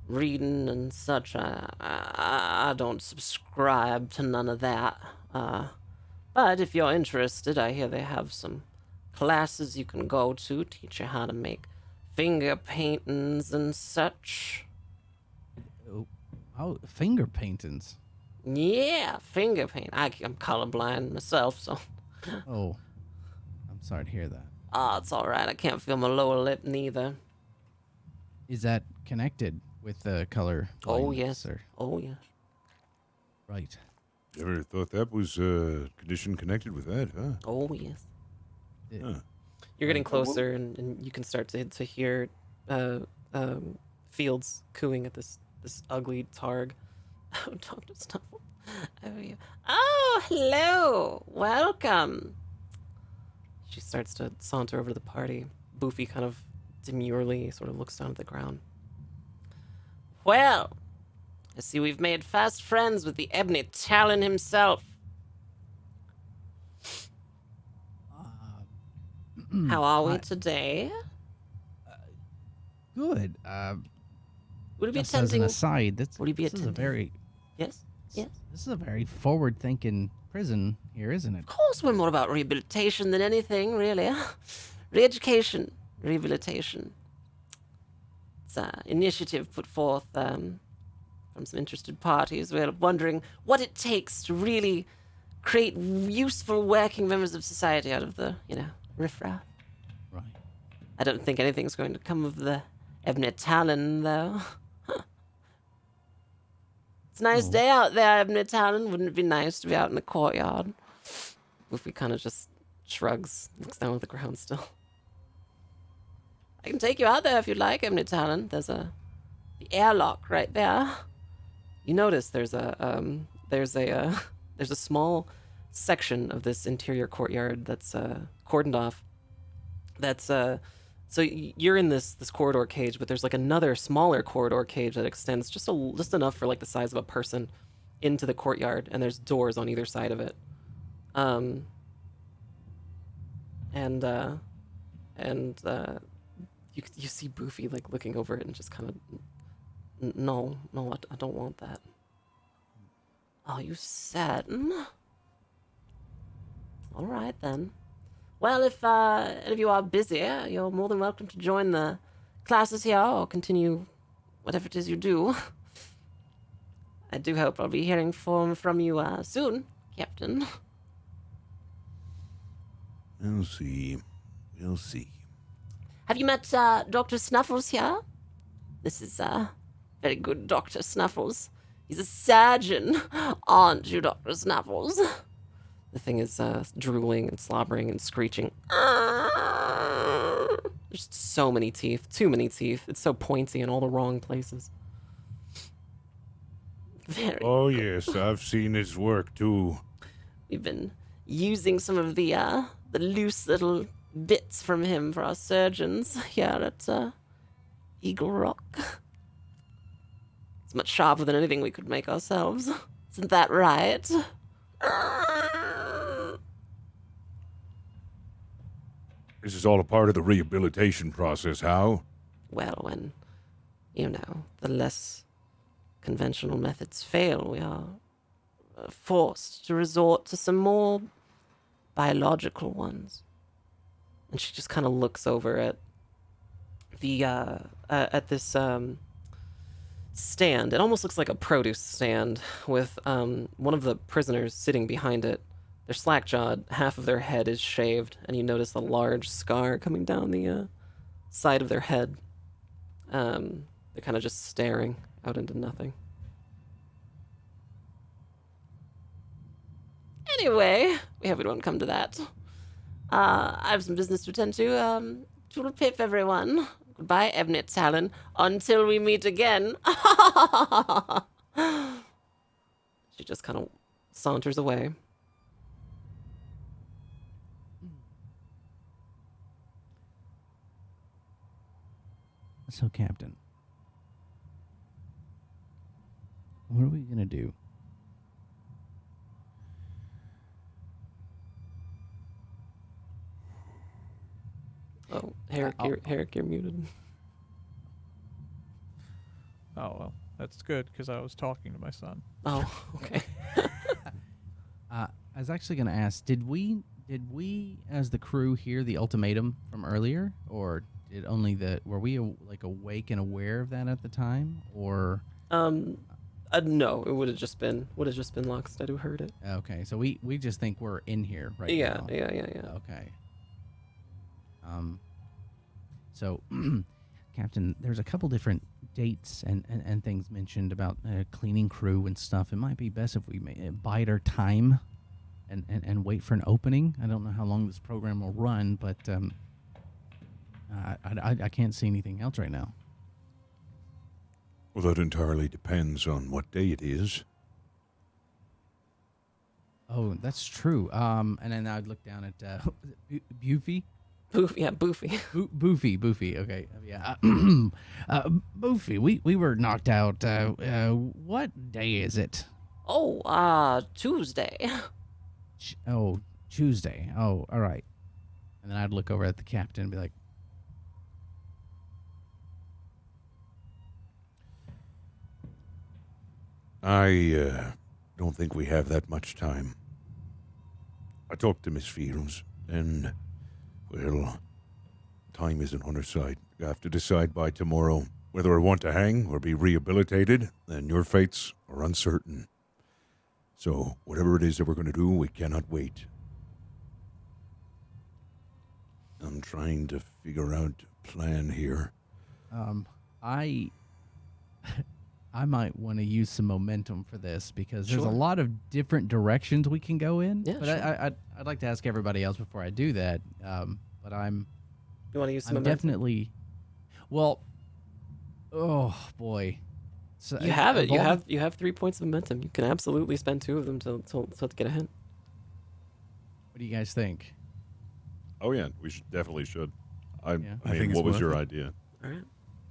reading and such. I don't subscribe to none of that. But if you're interested, I hear they have some classes you can go to, teach you how to make finger paintings and such. Oh, finger paintings. Yeah, finger paint. I'm colorblind myself, so. Oh, I'm sorry to hear that. Oh, it's all right. I can't feel my lower lip neither. Is that connected with the color Oh, blindness, yes. or- Oh, yes. Right. Never thought that was a condition connected with that, huh? Oh, yes. Huh. You're getting closer, and you can start to hear Fields cooing at this ugly targ. Oh, Dr. Snuffle. How are you? Oh, hello. Welcome. She starts to saunter over to the party. Boofy kind of demurely sort of looks down at the ground. Well, I see we've made fast friends with the Ebony Talon himself. How are we today? Good. Would it be Just as an tempting? aside, Would he be this is a attending? very Yes? Yes? this is a very forward-thinking prison here, isn't it? Of course, we're more about rehabilitation than anything, really. Re-education, rehabilitation. It's an initiative put forth from some interested parties. We're wondering what it takes to really create useful working members of society out of the, riffraff. Right. I don't think anything's going to come of the Ebony Talon, though. It's a nice day out there, Ebony Talon. Wouldn't it be nice to be out in the courtyard? Goofy kind of just shrugs, looks down at the ground still. I can take you out there if you'd like, Ebony Talon. There's the airlock right there. You notice there's a small section of this interior courtyard that's cordoned off. That's so you're in this corridor cage, but there's like another smaller corridor cage that extends just enough for like the size of a person into the courtyard, and there's doors on either side of it. You see Boofy like looking over it and just kind of, no, I don't want that. Oh, you sadden. All right then. Well, if any of you are busy, you're more than welcome to join the classes here or continue whatever it is you do. I do hope I'll be hearing from you soon, Captain. We'll see. We'll see. Have you met Dr. Snuffles here? This is very good Dr. Snuffles. He's a surgeon, aren't you, Dr. Snuffles? The thing is drooling and slobbering and screeching. There's so many teeth, too many teeth. It's so pointy in all the wrong places. Oh, yes, I've seen his work, too. We've been using some of the loose little bits from him for our surgeons here at Eagle Rock. It's much sharper than anything we could make ourselves. Isn't that right? This is all a part of the rehabilitation process, how? Well, when, the less conventional methods fail, we are forced to resort to some more biological ones. And she just kind of looks over at this stand. It almost looks like a produce stand with one of the prisoners sitting behind it. They're slack-jawed, half of their head is shaved, and you notice a large scar coming down the side of their head. They're kind of just staring out into nothing. Anyway, we hope it won't come to that. I have some business to attend to. Toodle pip, everyone. Goodbye, Ebony Talon. Until we meet again. She just kind of saunters away. So, Captain, what are we gonna do? Oh, Herrick, you're muted. Oh, well, that's good because I was talking to my son. Oh, okay. I was actually gonna ask, did we as the crew hear the ultimatum from earlier, or did only were we awake and aware of that at the time, or? No, it would have just been Lockstead who heard it. Okay, so we just think we're in here right now. Yeah. Okay. So, Captain, there's a couple different dates and things mentioned about cleaning crew and stuff. It might be best if we bide our time and wait for an opening. I don't know how long this program will run, but I can't see anything else right now. Well, that entirely depends on what day it is. Oh, that's true. And then I'd look down at Bufy. Boofy. Boofy. Okay, yeah. Boofy, we were knocked out. What day is it? Oh, Tuesday. Tuesday. Oh, all right. And then I'd look over at the captain and be like, I don't think we have that much time. I talked to Miss Fields, and, well, time isn't on her side. You have to decide by tomorrow whether I want to hang or be rehabilitated, and your fates are uncertain. So, whatever it is that we're going to do, we cannot wait. I'm trying to figure out a plan here. I might want to use some momentum for this because there's a Sure. lot of different directions we can go in. Yeah, but sure. I'd like to ask everybody else before I do that. But I'm You want to use some I'm momentum? definitely well. Oh boy, so You have it. of all the- You have 3 points of momentum. You can absolutely spend 2 of them to get a hint. What do you guys think? Oh yeah, we definitely should. I Yeah. mean, I think it's what was worth your it. idea? All right.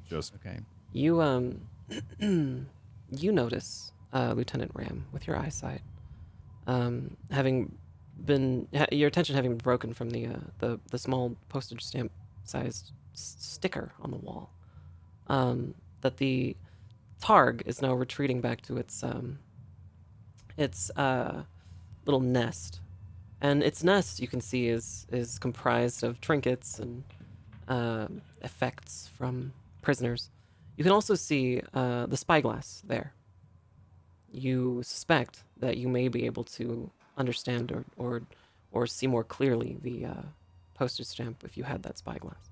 Just Okay. You you notice Lieutenant Ram with your eyesight, having been your attention having been broken from the small postage stamp sized sticker on the wall, that the targ is now retreating back to its little nest, and its nest you can see is comprised of trinkets and effects from prisoners. You can also see the spyglass there. You suspect that you may be able to understand or see more clearly the postage stamp if you had that spyglass.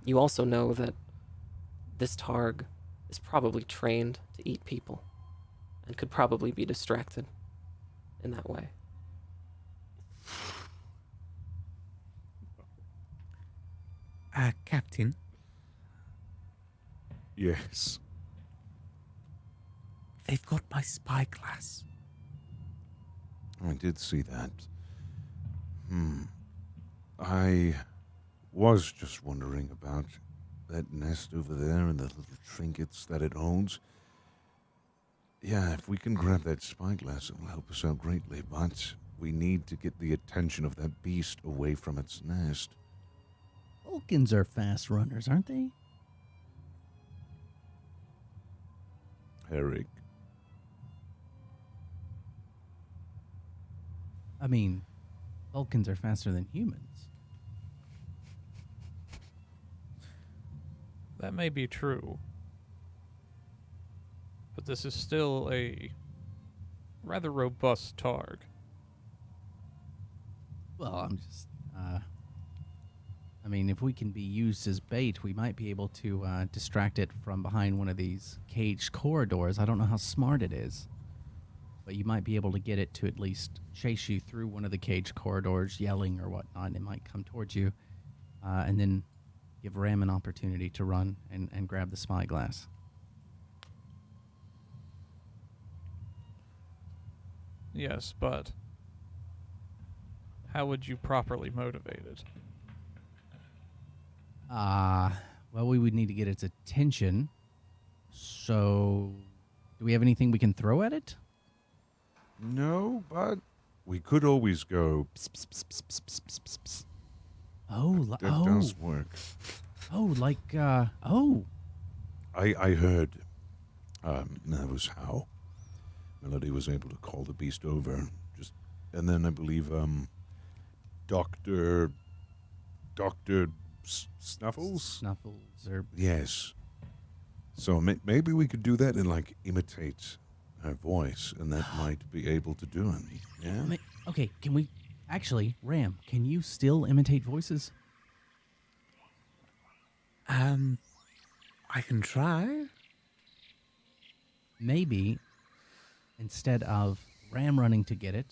You also know that this targ is probably trained to eat people and could probably be distracted in that way. Captain, Yes. they've got my spyglass. I did see that. I was just wondering about that nest over there and the little trinkets that it holds. Yeah, if we can grab that spyglass, it'll help us out greatly, but we need to get the attention of that beast away from its nest. Vulcans are fast runners, aren't they? Herrick. I mean, Vulcans are faster than humans. That may be true. But this is still a rather robust targ. Well, I'm just. I mean, if we can be used as bait, we might be able to distract it from behind one of these caged corridors. I don't know how smart it is, but you might be able to get it to at least chase you through one of the caged corridors, yelling or whatnot, and it might come towards you, and then give Ram an opportunity to run and grab the spyglass. Yes, but how would you properly motivate it? Well, we would need to get its attention. So, do we have anything we can throw at it? No, but we could always go pss, pss, pss, pss, pss, pss, pss, pss, pss. Oh, That does work. I heard that was how Melody was able to call the beast over. And then I believe Dr. Snuffles? Snuffles or Yes. So maybe we could do that and like imitate her voice, and that might be able to do it. Yeah. okay, can we actually, Ram, can you still imitate voices? I can try. Maybe instead of Ram running to get it,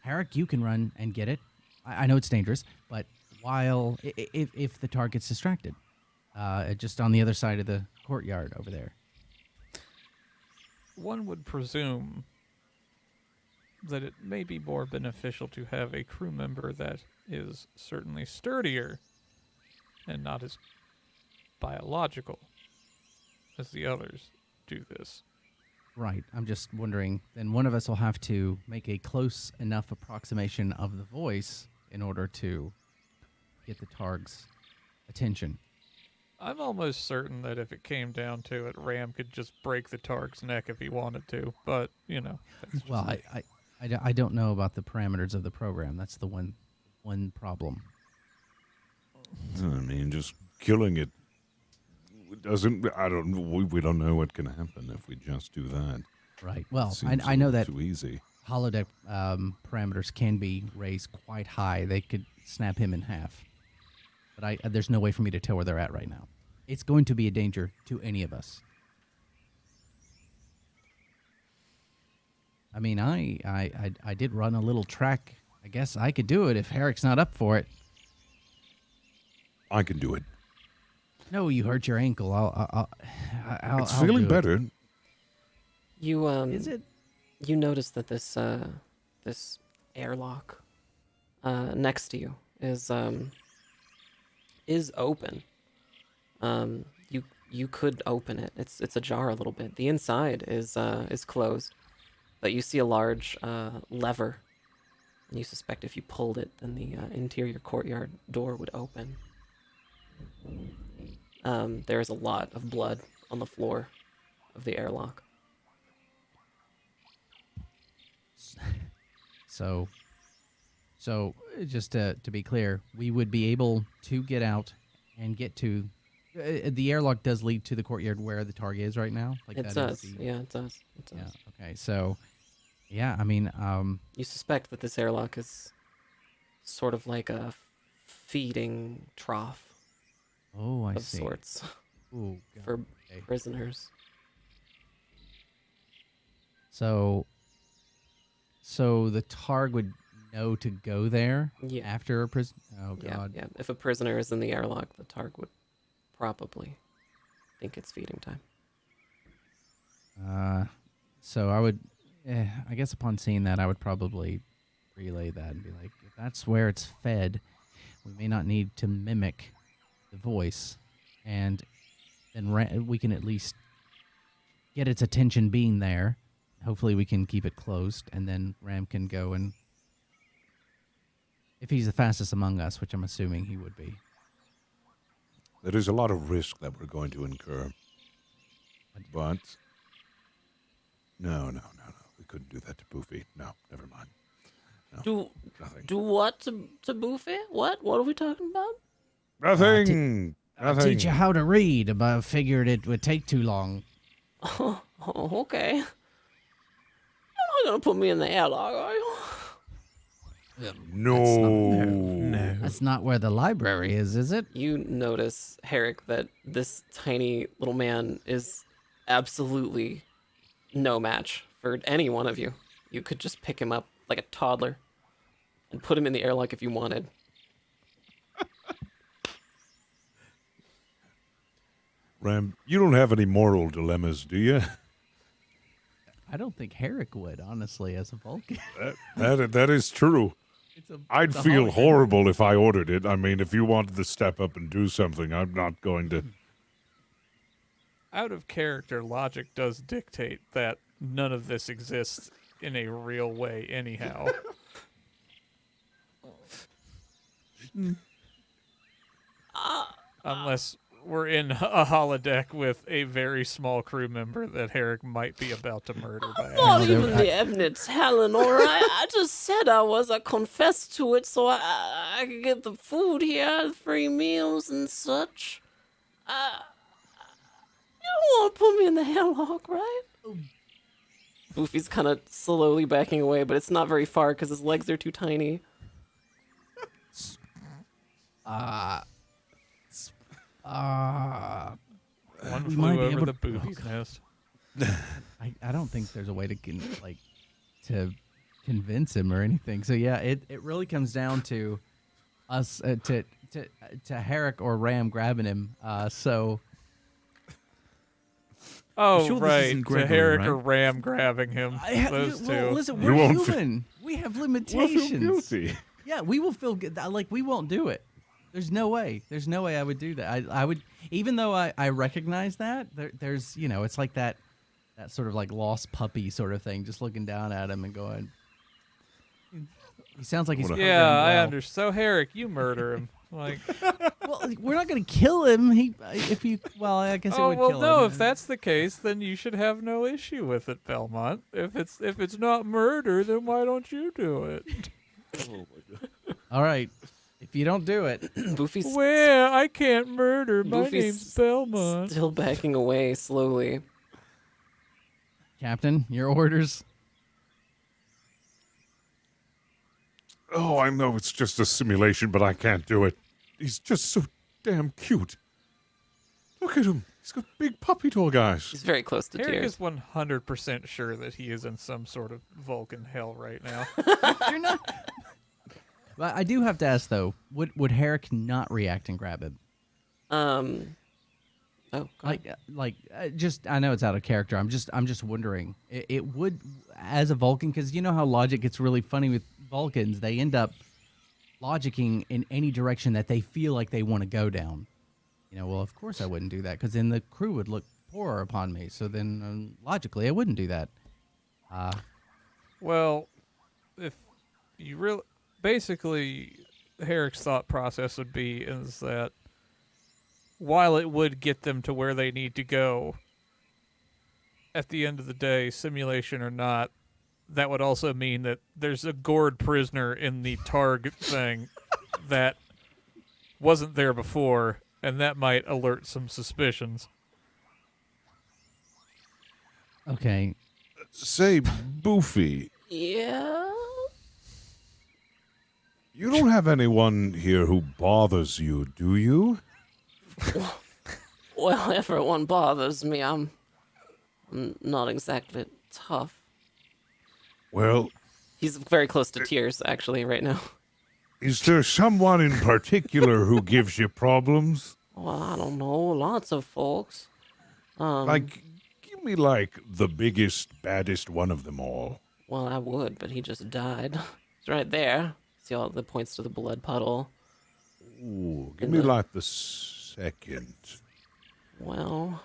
Herrick, you can run and get it. I know it's dangerous, but while if the target's distracted, just on the other side of the courtyard over there. One would presume that it may be more beneficial to have a crew member that is certainly sturdier and not as biological as the others do this. Right. I'm just wondering, then one of us will have to make a close enough approximation of the voice in order to get the Targ's attention. I'm almost certain that if it came down to it, Ram could just break the Targ's neck if he wanted to. But, you know. That's just Well, I don't know about the parameters of the program. That's the one problem. I mean, just killing it doesn't. We don't know what can happen if we just do that. Right. Well, Seems I know that too easy. holodeck parameters can be raised quite high. They could snap him in half. But there's no way for me to tell where they're at right now. It's going to be a danger to any of us. I mean, I did run a little track. I guess I could do it if Herrick's not up for it. I can do it. No, you hurt your ankle. I'll It's I'll feeling do it. better. You Is it? You notice that this airlock next to you is open. You could open it. It's ajar a little bit. The inside is closed, but you see a large lever. And you suspect if you pulled it, then the interior courtyard door would open. There is a lot of blood on the floor of the airlock. So just to be clear, we would be able to get out and get to the airlock does lead to the courtyard where the target is right now. Like It that does. is the- Yeah, it does. It does. Yeah. Okay. So, yeah. I mean, You suspect that this airlock is sort of like a feeding trough oh, I of see. sorts Ooh, God. for Okay. prisoners. So the targ would know to go there Yeah. after a prison. Oh Yeah, God. yeah. If a prisoner is in the airlock, the targ would probably think it's feeding time. So I would, I guess upon seeing that, I would probably relay that and be like, if that's where it's fed, we may not need to mimic the voice, and then we can at least get its attention being there. Hopefully we can keep it closed, and then Ram can go and, if he's the fastest among us, which I'm assuming he would be. There is a lot of risk that we're going to incur. But no. We couldn't do that to Boofy. No, never mind. No, nothing. Do what to Buffet? What? What are we talking about? Nothing. I'll Nothing. teach you how to read, but I figured it would take too long. Oh, okay. You're not gonna put me in the airlock, are you? No. That's not where the library is it? You notice, Herrick, that this tiny little man is absolutely no match for any one of you. You could just pick him up like a toddler and put him in the airlock if you wanted. Ram, you don't have any moral dilemmas, do you? I don't think Herrick would, honestly, as a Vulcan. That is true. I'd it's a feel hologram. horrible if I ordered it. I mean, if you wanted to step up and do something, I'm not going to. Out of character, logic does dictate that none of this exists in a real way anyhow. Unless we're in a holodeck with a very small crew member that Herrick might be about to murder by Not accident. even the evidence, Helen, alright? I just said I was. I confessed to it so I could get the food here, free meals and such. You don't want to put me in the airlock, right? Goofy's kind of slowly backing away, but it's not very far because his legs are too tiny. One We might flew be over able the to- boobies nest. I don't think there's a way to to convince him or anything. So yeah, it really comes down to us to Herrick or Ram grabbing him. So Oh, sure this right. isn't To Gregory, Herrick right? or Ram grabbing him. Those two. Well, listen, You we're won't human. We have We'll limitations. feel guilty. Yeah, we will feel good. Like, we won't do it. There's no way. There's no way I would do that. I would, even though I recognize that, there's, it's like that sort of like lost puppy sort of thing, just looking down at him and going, he sounds like he's programmed Yeah, I well. understand. So, Herrick, you murder him. Like, Well, we're not going to kill him. Well, I guess it oh would well, kill no. him. If that's the case, then you should have no issue with it, Belmont. If it's not murder, then why don't you do it? All right. If you don't do it, Boofy's Well, I can't murder. My Goofy's name's Belmont. still backing away slowly. Captain, your orders. Oh, I know it's just a simulation, but I can't do it. He's just so damn cute. Look at him. He's got big puppy dog eyes. He's very close to Herrick tears. is 100% sure that he is in some sort of Vulcan hell right now. You're not. But I do have to ask though, would Herrick not react and grab him? Oh, go ahead. Just I know it's out of character. I'm just wondering. It would, as a Vulcan, because you know how logic gets really funny with Vulcans. They end up logicking in any direction that they feel like they want to go down. Well, of course I wouldn't do that because then the crew would look poorer upon me. So then logically I wouldn't do that. Well, if you really, basically, Herrick's thought process would be is that while it would get them to where they need to go, at the end of the day, simulation or not, that would also mean that there's a gored prisoner in the Targ thing that wasn't there before, and that might alert some suspicions. Okay. Say, Boofy, Yeah. you don't have anyone here who bothers you, do you? Well, everyone bothers me. I'm not exactly tough. Well, He's very close to tears, actually, right now. is there someone in particular who gives you problems? Well, I don't know. Lots of folks. Like, give me, like, the biggest, baddest one of them all. Well, I would, but he just died. He's right there. See all the points to the blood puddle. Ooh, give me, like, the second. Well,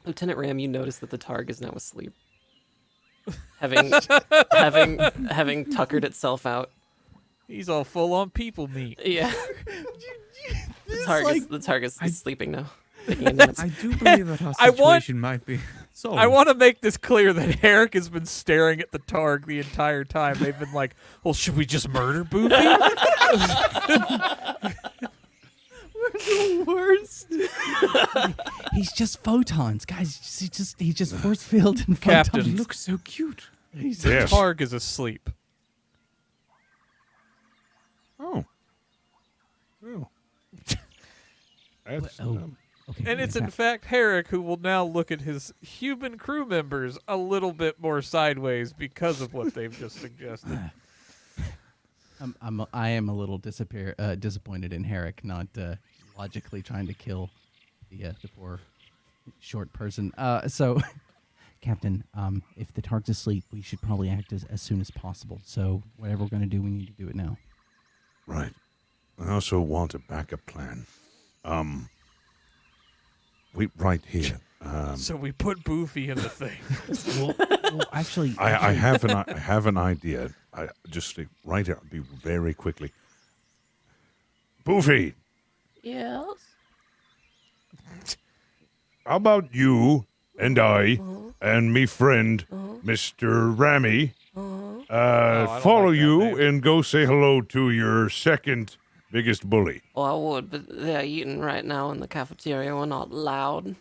Lieutenant Ram, you notice that the Targ is now asleep, having tuckered itself out. He's all full on people meat. Yeah, the Targ is sleeping now. Taking a nap. I do believe that our I want- situation might be solved. I want to make this clear that Herrick has been staring at the Targ the entire time. They've been like, well, should we just murder Boofy? We're the worst. He's just photons, guys. He's just force field and photons. Captain. He looks so cute. He's The Yes. Targ is asleep. Oh. Oh. That's, okay. And it's in fact Herrick who will now look at his human crew members a little bit more sideways because of what they've just suggested. I am a little disappointed in Herrick not logically trying to kill the poor short person. So, Captain, if the Targ's asleep, we should probably act as soon as possible. So, whatever we're going to do, we need to do it now. right. I also want a backup plan. Wait right here. So we put Boofy in the thing. Well, actually, I have an idea. I just stay right here. I'll be very quickly. Boofy, Yes. how about you and I and me friend, Mr. Ramy, don't follow like that you name. and go say hello to your second biggest bully? Well, I would, but they're eating right now in the cafeteria. We're not loud.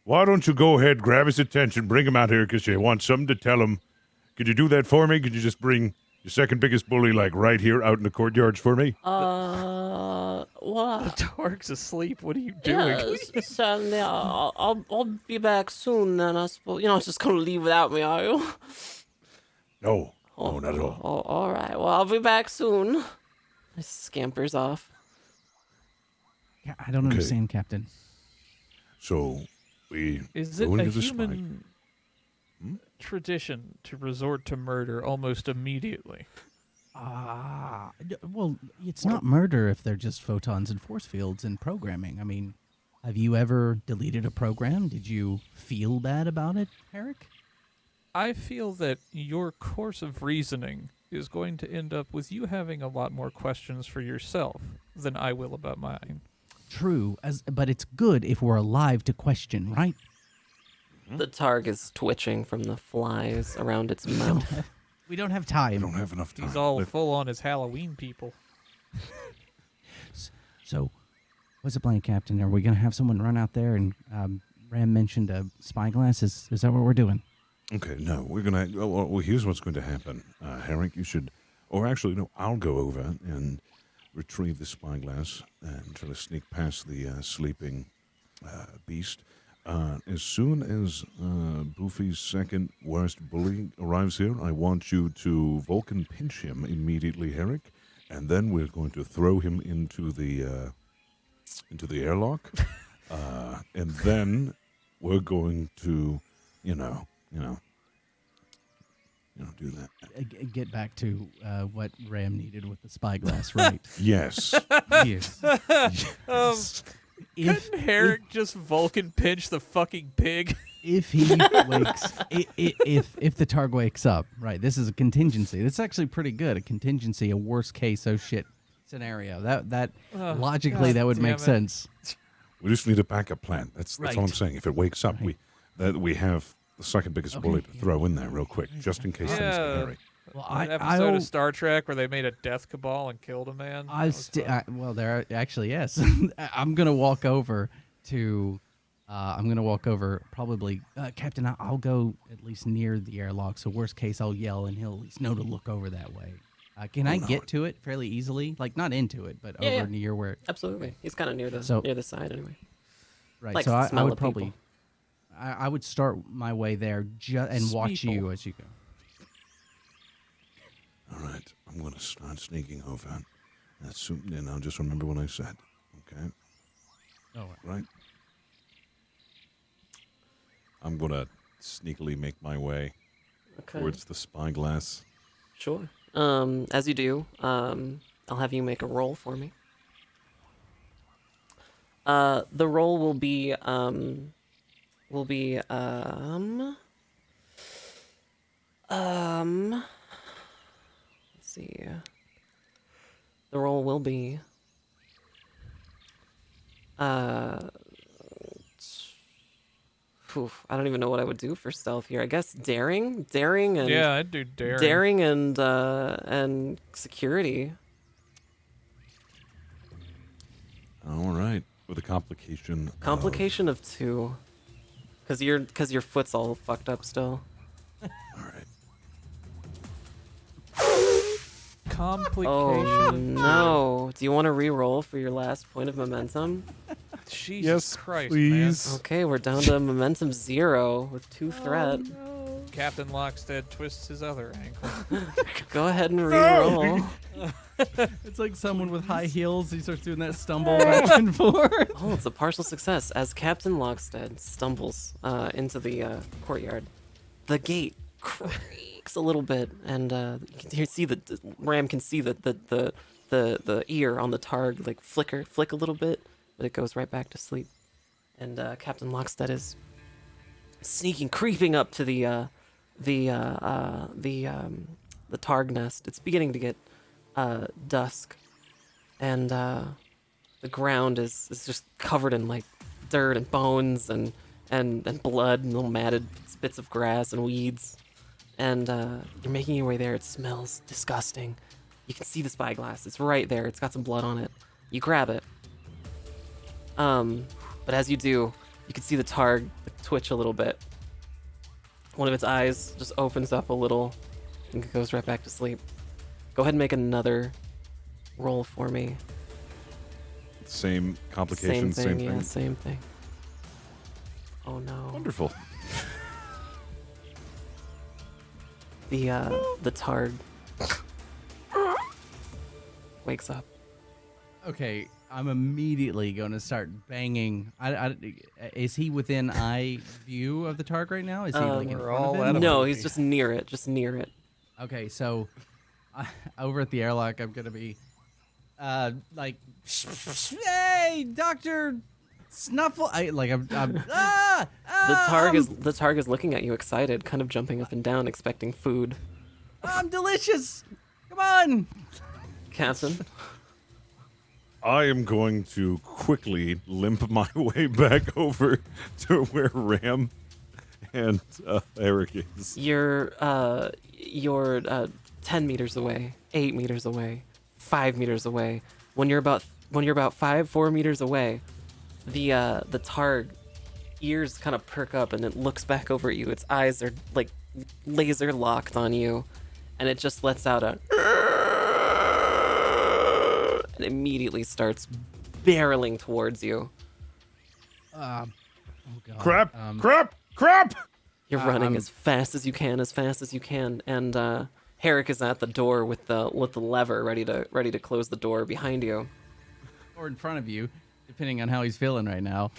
Why don't you go ahead, grab his attention, bring him out here because you want something to tell him. Could you do that for me? Could you just bring your second biggest bully, like, right here out in the courtyards for me? What? The Targ's asleep. What are you doing? Yes, certainly. I'll be back soon. Then I suppose you're not just gonna leave without me, are you? No, no, not at all. Oh, all right. Well, I'll be back soon. He scampers off. I don't understand, Captain. So we Is it go a into the spy. human tradition to resort to murder almost immediately? Well, it's not murder if they're just photons and force fields and programming. I mean, have you ever deleted a program? Did you feel bad about it, Eric? I feel that your course of reasoning is going to end up with you having a lot more questions for yourself than I will about mine. True, but it's good if we're alive to question, right? The targ is twitching from the flies around its mouth. We don't have I time. don't have enough time. He's all full on his Halloween people. So, what's the plan, Captain? Are we going to have someone run out there and Ram mentioned a spyglass? Is that what we're doing? Okay, no, we're gonna. Well, here's what's going to happen. Herrick, you should, or actually, no, I'll go over and retrieve the spyglass and try to sneak past the sleeping beast. As soon as Boofy's second worst bully arrives here, I want you to Vulcan pinch him immediately, Herrick, and then we're going to throw him into the airlock, and then we're going to, you know, do that. Get back to what Ram needed with the spyglass, right? Yes. Yes. Couldn't Herrick just Vulcan pinch the fucking pig? If he wakes, if the targ wakes up, right? This is a contingency. That's actually pretty good. A contingency, a worst case, oh shit scenario. That logically God that would damn make it. sense. We just need a backup plan. That's all I'm Right. saying. If it wakes up, we have the second biggest bully to throw in there real quick, just in case things get Yeah. hairy. Well, That episode of Star Trek where they made a death cabal and killed a man. That was fun. well, there actually yes. I'm gonna walk over to. I'm gonna walk over. Probably, Captain. I'll go at least near the airlock. So worst case, I'll yell, and he'll at least know to look over that way. Can I get to it fairly easily? Like not into it, but Yeah, over yeah. near where. Absolutely. He's kind of near the So- near the side anyway. Right. Likes so the I smell would of probably. people. I would start my way there and watch Smeeple. you as you go. All right, I'm going to start sneaking over. And I'll just remember what I said. Okay? Oh, Right? I'm going to sneakily make my way Okay. towards the spyglass. Sure. As you do, I'll have you make a roll for me. The roll will be let's see. The roll will be I don't even know what I would do for stealth here. I guess daring and Yeah, I'd do daring. daring and security. All right. With a complication. Complication of 2. Cause your foot's all fucked up still. All right. Complication. Oh of no! Do you want to re-roll for your last point of momentum? Jesus Yes, Christ, please. Okay, we're down to momentum 0 with 2 threat. man. Captain Lockstead twists his other ankle. Go ahead and re-roll. it's like someone with high heels. He starts doing that stumble back and forth. Oh, it's a partial success as Captain Lockstead stumbles into the courtyard. The gate creaks a little bit, and you can see the Ram can see the ear on the targ like flick a little bit, but it goes right back to sleep. And Captain Lockstead is creeping up to the targ nest. It's beginning to get dusk, and the ground is just covered in like dirt and bones and blood and little matted bits of grass and weeds. And you're making your way there. It smells disgusting. You can see the spyglass. It's right there. It's got some blood on it. You grab it. But as you do, you can see the targ twitch a little bit. One of its eyes just opens up a little and it goes right back to sleep. Go ahead and make another roll for me. Same complication, same thing. Yeah, same thing. Oh no. Wonderful. The targ wakes up Okay, I'm immediately going to start banging. Is he within eye view of the target right now? Is he like in We're front of all him? at a No, movie. he's just near it. Just near it. Okay, so over at the airlock, I'm gonna be like, hey, Doctor Snuffle. The targ is looking at you, excited, kind of jumping up and down, expecting food. I'm delicious. Come on. Captain, I am going to quickly limp my way back over to where Ram and Eric is. you're 10 meters away, 8 meters away, 5 meters away. When you're about 4 meters away, the targ ears kind of perk up and it looks back over at you. Its eyes are like laser locked on you, and it just lets out a and immediately starts barreling towards you. Oh God. Crap! You're running as fast as you can, and Herrick is at the door with the lever, ready to close the door behind you. Or in front of you, depending on how he's feeling right now.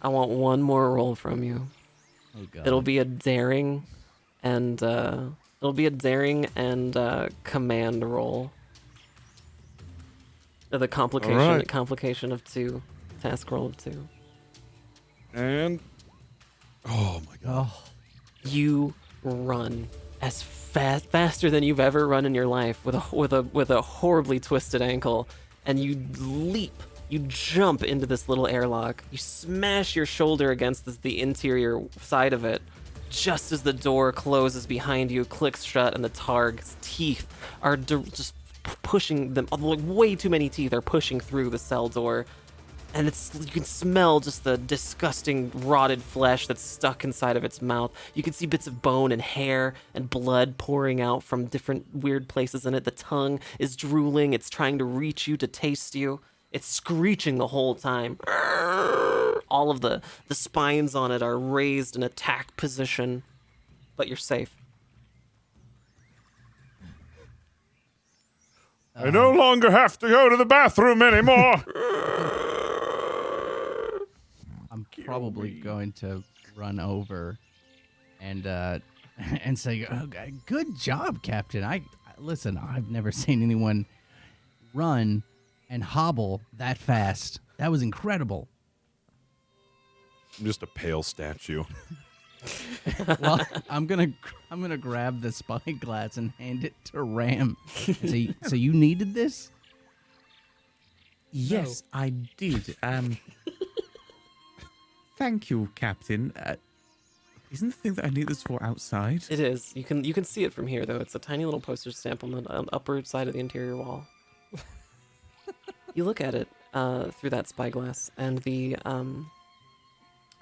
I want one more roll from you. Oh God. It'll be a daring and command roll. The complication All right. complication of 2, task roll of 2. And oh my god. Oh, You run as faster than you've ever run in your life with a horribly twisted ankle, and you leap. You jump into this little airlock. You smash your shoulder against the interior side of it. Just as the door closes behind you, clicks shut, and the targ's teeth are just pushing them. Like, way too many teeth are pushing through the cell door. And you can smell just the disgusting rotted flesh that's stuck inside of its mouth. You can see bits of bone and hair and blood pouring out from different weird places in it. The tongue is drooling. It's trying to reach you to taste you. It's screeching the whole time. All of the spines on it are raised in attack position, but you're safe. I no longer have to go to the bathroom anymore. I'm probably going to run over and say, oh, "Good job, Captain. Listen. I've never seen anyone run and hobble that fast. That was incredible." I'm just a pale statue. Well, I'm gonna grab the spyglass and hand it to Ram. And say, so you needed this? Yes, I did. Thank you, Captain. Isn't the thing that I need this for outside? It is. You can see it from here, though. It's a tiny little postage stamp on the upper side of the interior wall. You look at it through that spyglass, and the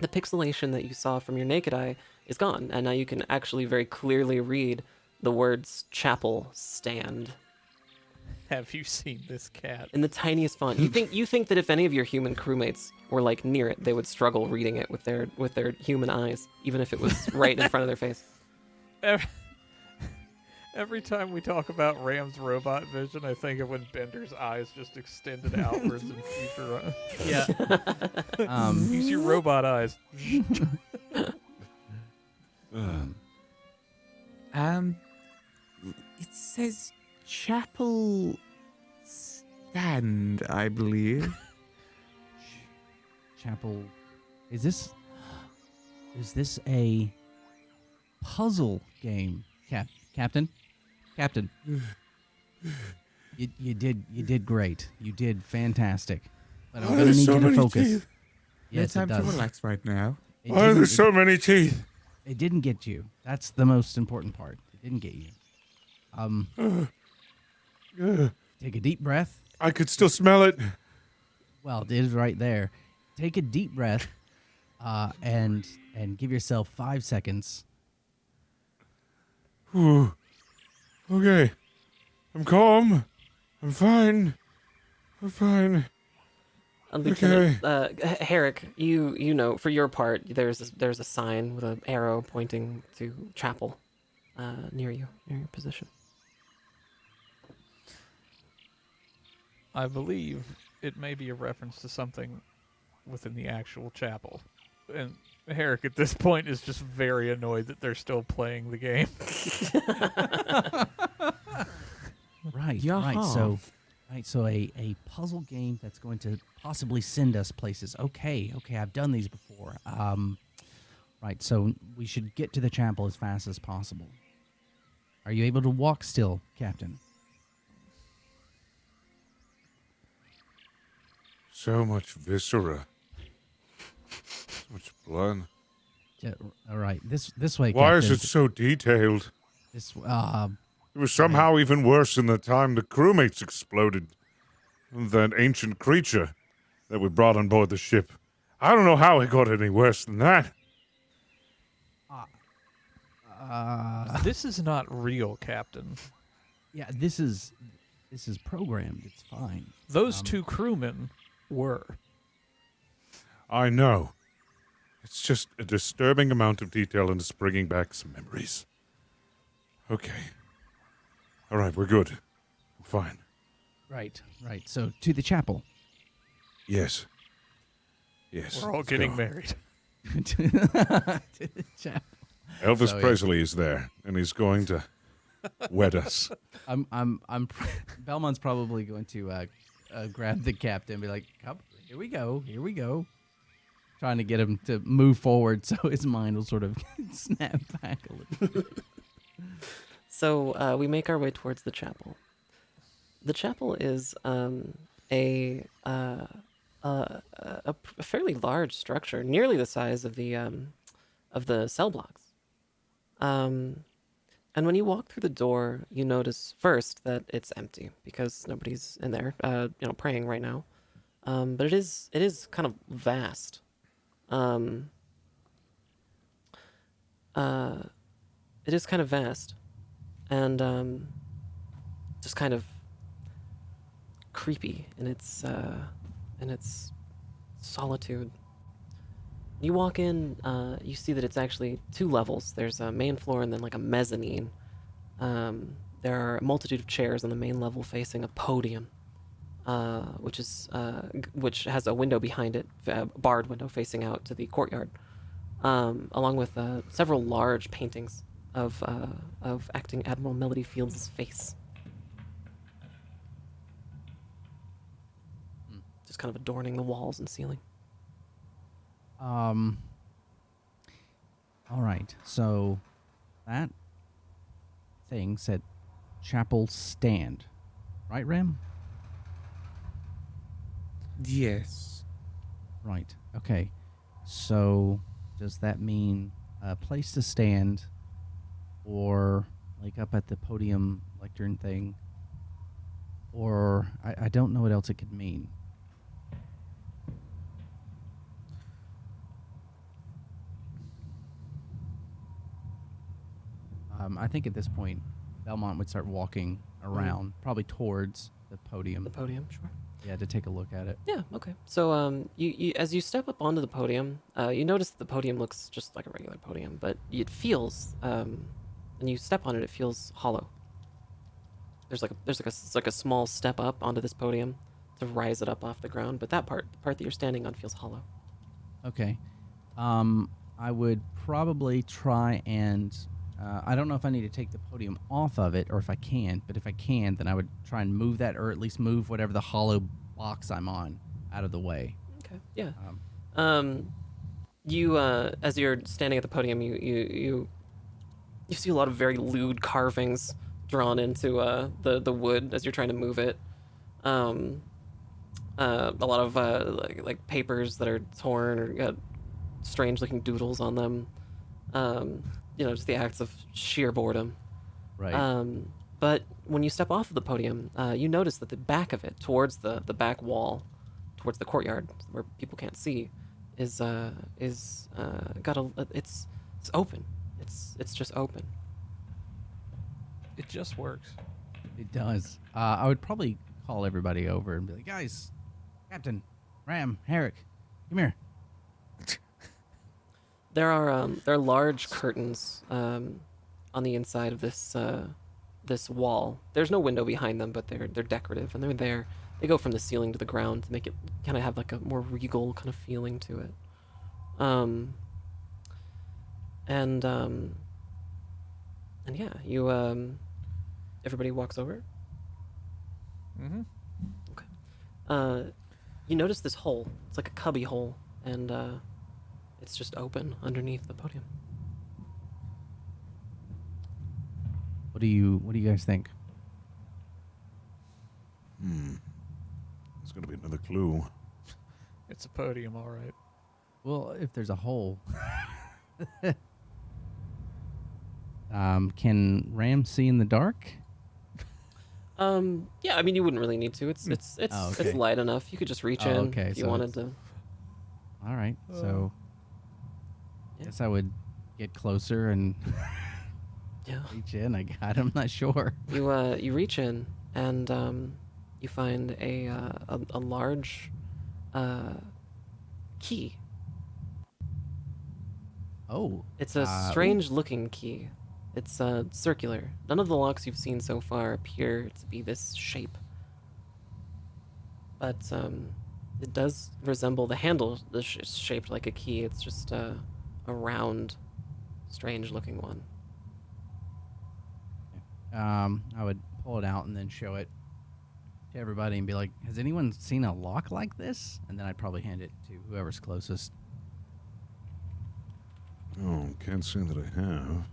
pixelation that you saw from your naked eye is gone, and now you can actually very clearly read the words "Chapel Stand" Have you seen this cat? in the tiniest font. You think that if any of your human crewmates were like near it, they would struggle reading it with their human eyes, even if it was right in front of their face. Every time we talk about Ram's robot vision, I think of when Bender's eyes just extended outwards in Futurama. Yeah. Use your robot eyes. It says Chapel Stand, I believe. Chapel. Is this a puzzle game, Captain? Captain. You did great. You did fantastic. But I'm gonna need you to focus. Teeth? Yes, No it time to does. relax right now. It Why are there didn't- so many teeth? It didn't get you. That's the most important part. It didn't get you. Take a deep breath. I could still smell it. Well, it is right there. Take a deep breath, and give yourself 5 seconds. Ooh. Okay. I'm calm. I'm fine. I'm fine. Lieutenant Herrick, you know, for your part, there's a sign with an arrow pointing to chapel near your position. I believe it may be a reference to something within the actual chapel. And Herrick at this point is just very annoyed that they're still playing the game. Right, Yaha. so a puzzle game that's going to possibly send us places. Okay, I've done these before. Right, so we should get to the chapel as fast as possible. Are you able to walk still, Captain? So much viscera. So much blood. Yeah, all right, this way, Why Captain. is it so detailed? This It was somehow even worse in the time the crewmates exploded. That ancient creature that we brought on board the ship. I don't know how it got any worse than that. This is not real, Captain. yeah, this is programmed. It's fine. Those two crewmen were. I know. It's just a disturbing amount of detail and it's bringing back some memories. Okay. All right, we're good. I'm fine. Right. So to the chapel. Yes. Yes. We're all let's getting go. married. to the chapel. Elvis So, yeah. Presley is there, and he's going to wed us. Belmont's probably going to grab the captain and be like, "Come, here we go," trying to get him to move forward so his mind will sort of snap back a little bit. So we make our way towards the chapel. The chapel is a fairly large structure, nearly the size of the cell blocks. And when you walk through the door, you notice first that it's empty because nobody's in there, praying right now. But it is kind of vast. It is kind of vast, and just kind of creepy in its solitude. You walk in, you see that it's actually 2 levels. There's a main floor and then like a mezzanine. There are a multitude of chairs on the main level facing a podium, which has a window behind it, a barred window facing out to the courtyard, along with several large paintings of acting Admiral Melody Fields' face. Just kind of adorning the walls and ceiling. All right. So that thing said chapel stand. Right, Ram? Yes. Right. Okay. So does that mean a place to stand or like up at the podium lectern thing? Or I don't know what else it could mean. I think at this point, Belmont would start walking around, probably towards the podium. The podium, sure. Yeah, to take a look at it. Yeah, okay. So you as you step up onto the podium, you notice that the podium looks just like a regular podium, but it feels, when you step on it, it feels hollow. There's like a small step up onto this podium to rise it up off the ground, but the part that you're standing on feels hollow. Okay. I would probably try and... I don't know if I need to take the podium off of it or if I can, but if I can, then I would try and move that or at least move whatever the hollow box I'm on out of the way. Okay, yeah. You as you're standing at the podium, you see a lot of very lewd carvings drawn into the wood as you're trying to move it. A lot of like papers that are torn or got strange looking doodles on them. Just the acts of sheer boredom. Right. But when you step off of the podium, you notice that the back of it, towards the back wall, towards the courtyard where people can't see, it's open. It's just open. It just works. It does. I would probably call everybody over and be like, guys, Captain, Ram, Herrick, come here. There are large curtains on the inside of this this wall. There's no window behind them, but they're decorative and they're there. They go from the ceiling to the ground to make it kind of have like a more regal kind of feeling to it. And yeah, you everybody walks over. Mm-hmm. You notice this hole. It's like a cubby hole, and it's just open underneath the podium. What do you guys think? There's going to be another clue. It's a podium, all right. Well, if there's a hole, can Ram see in the dark? Yeah, I mean, you wouldn't really need to. It's Oh, okay. it's light enough. You could just reach Oh, in okay, if you so wanted it's- to. All right, so Yeah. guess I would get closer and Yeah. reach in. I'm not sure. You reach in and you find a large key. Oh, It's a ooh. strange-looking key. It's circular. None of the locks you've seen so far appear to be this shape. But it does resemble the handle is shaped like a key. It's just a round, strange-looking one. I would pull it out and then show it to everybody and be like, "Has anyone seen a lock like this?" And then I'd probably hand it to whoever's closest. Oh, can't say that I have.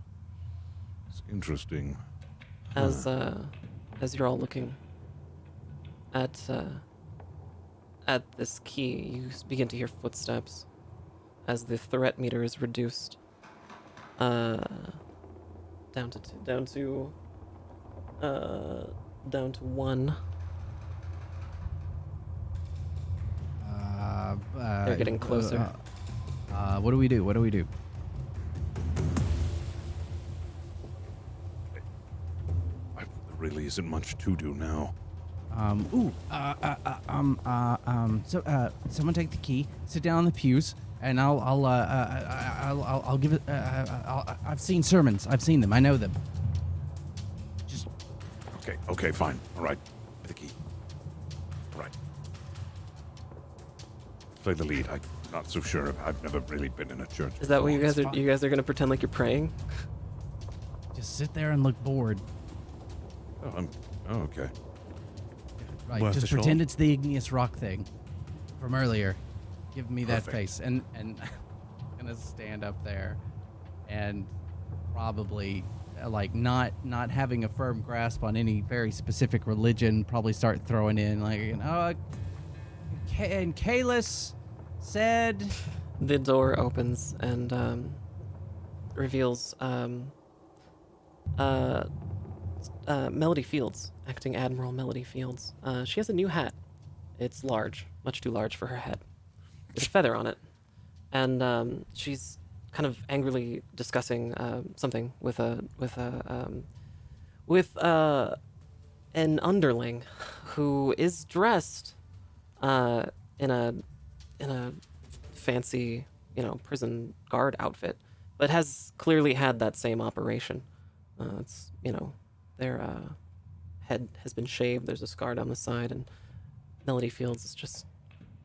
It's interesting. As you're all looking at this key, you begin to hear footsteps as the threat meter is reduced down to 1. They're getting closer. What do we do? What do we do? There really isn't much to do now. So, someone take the key, sit down on the pews, and I'll give it. I've seen sermons. I've seen them. I know them. Just Okay, fine. All right. The key. All right. Play the lead. I'm not so sure. I've never really been in a church. Is that what you before. guys are? fine. You guys are gonna pretend like you're praying? just sit there and look bored. Oh, okay. Right. Worth just a shot. pretend it's the igneous rock thing from earlier. Give me that Perfect. face, and I'm gonna stand up there, and probably like not having a firm grasp on any very specific religion. Probably start throwing in like, and Kalis said. The door opens and reveals Melody Fields, acting Admiral Melody Fields. She has a new hat. It's large, much too large for her head. There's a feather on it, and she's kind of angrily discussing something with an underling who is dressed in a fancy, prison guard outfit, but has clearly had that same operation. It's, their head has been shaved. There's a scar down the side, and Melody Fields is just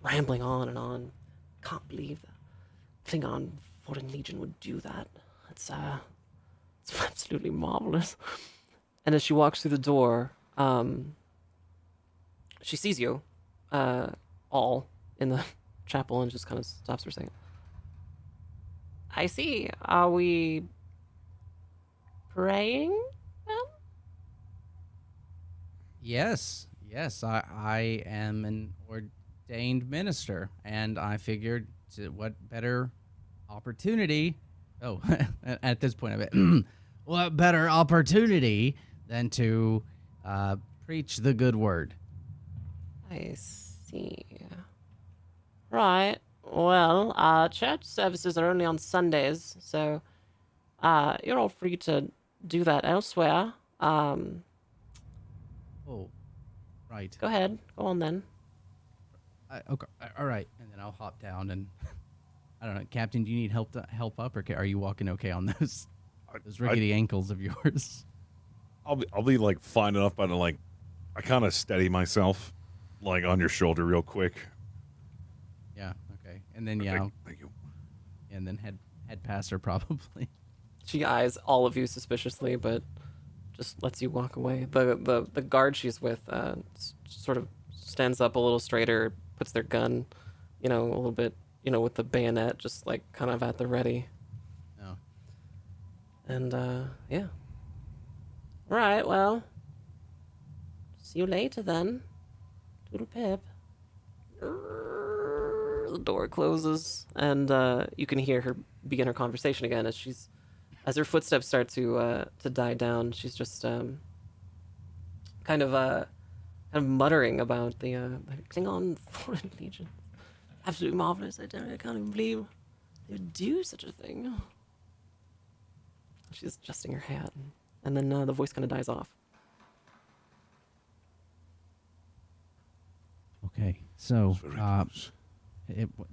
rambling on and on. Can't believe the Klingon Foreign Legion would do that. It's absolutely marvelous. And as she walks through the door, she sees you, all in the chapel, and just kind of stops for a second. I see. Are we praying? Yes, I am an ordained minister, and I figured what better opportunity. Oh, at this point of it, what better opportunity than to preach the good word? I see. Right. Well, church services are only on Sundays, so you're all free to do that elsewhere. Oh, right. Go ahead. Go on then. Okay, all right. And then I'll hop down and I don't know, Captain. Do you need help up, or are you walking okay on those rickety ankles of yours? I'll be like fine enough, but like I kind of steady myself, like on your shoulder real quick. Yeah. Okay. And then Thank you. and then head past her probably. She eyes all of you suspiciously, but just lets you walk away. The guard she's with sort of stands up a little straighter, puts their gun, a little bit, with the bayonet just like kind of at the ready. Oh. And yeah. Right, well. See you later then. Toodle pip. The door closes, and you can hear her begin her conversation again as her footsteps start to die down. She's just kind of muttering about the Klingon Foreign Legion. Absolutely marvelous. I can't even believe they would do such a thing. She's adjusting her hat, and then the voice kind of dies off. Okay. So, Very close.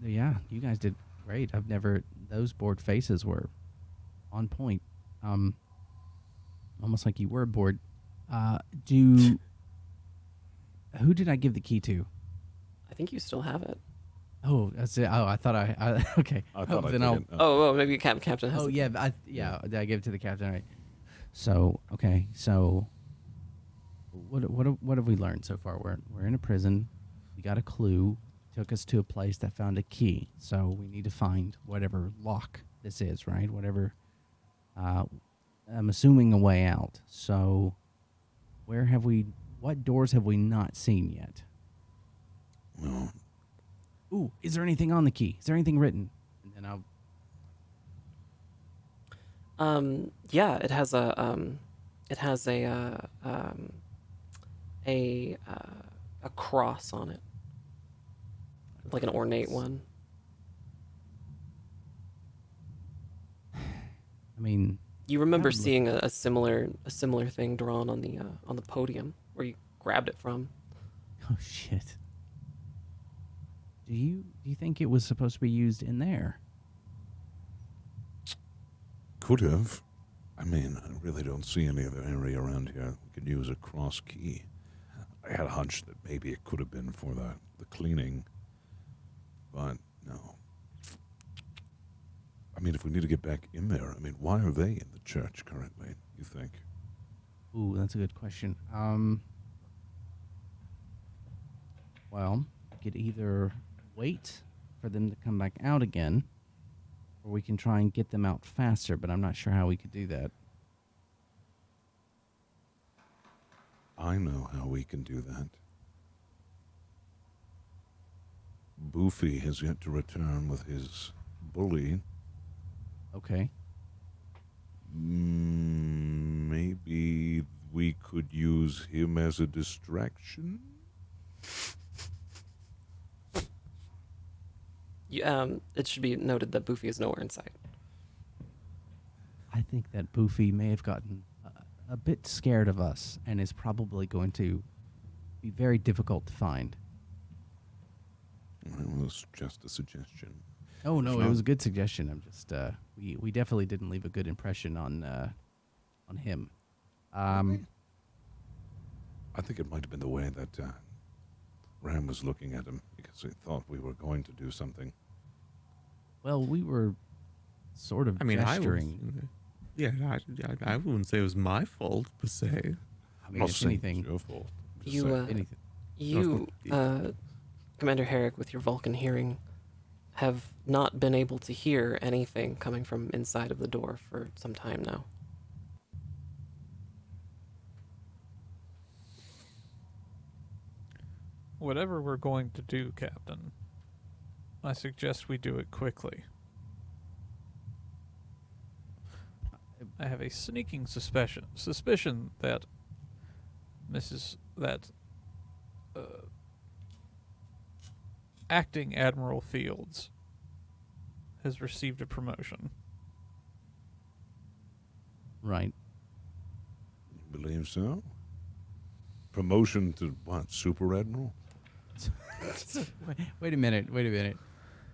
yeah, you guys did great. Those bored faces were on point. Almost like you were bored. Who did I give the key to? I think you still have it. Oh, that's it. Oh, I thought I okay. I thought I then took I'll. it. Oh, maybe Captain has Oh it. yeah, I gave it to the captain, right? So okay, so what have we learned so far? We're in a prison. We got a clue. Took us to a place that found a key. So we need to find whatever lock this is, right? Whatever. I'm assuming a way out. So what doors have we not seen yet? No. Ooh, is there anything on the key? Is there anything written? And then I'll. Yeah, it has a cross on it, like an ornate one. I mean, You remember would look- seeing a similar thing drawn on the podium where you grabbed it from. oh shit. Do you think it was supposed to be used in there? Could have. I mean, I really don't see any other area around here we could use a cross key. I had a hunch that maybe it could have been for the cleaning, but no. I mean, if we need to get back in there, I mean, why are they in the church currently, you think? Ooh, that's a good question. Well, we could either wait for them to come back out again, or we can try and get them out faster, but I'm not sure how we could do that. I know how we can do that. Boofy has yet to return with his bully. Okay. Maybe we could use him as a distraction? It should be noted that Boofy is nowhere in sight. I think that Boofy may have gotten a bit scared of us and is probably going to be very difficult to find. Well, it was just a suggestion. Oh no, it was a good suggestion. I'm just we definitely didn't leave a good impression on him. I think it might have been the way that Ram was looking at him because he thought we were going to do something. Well, we were sort of I mean, gesturing. I wouldn't say it was my fault per se. I mean, Not if saying anything, it's your fault. Just You, saying. anything. You, Commander Herrick, with your Vulcan hearing, have not been able to hear anything coming from inside of the door for some time now. Whatever we're going to do, Captain, I suggest we do it quickly. I have a sneaking suspicion that Acting Admiral Fields has received a promotion. Right. You believe so? Promotion to what? Super Admiral? Wait a minute.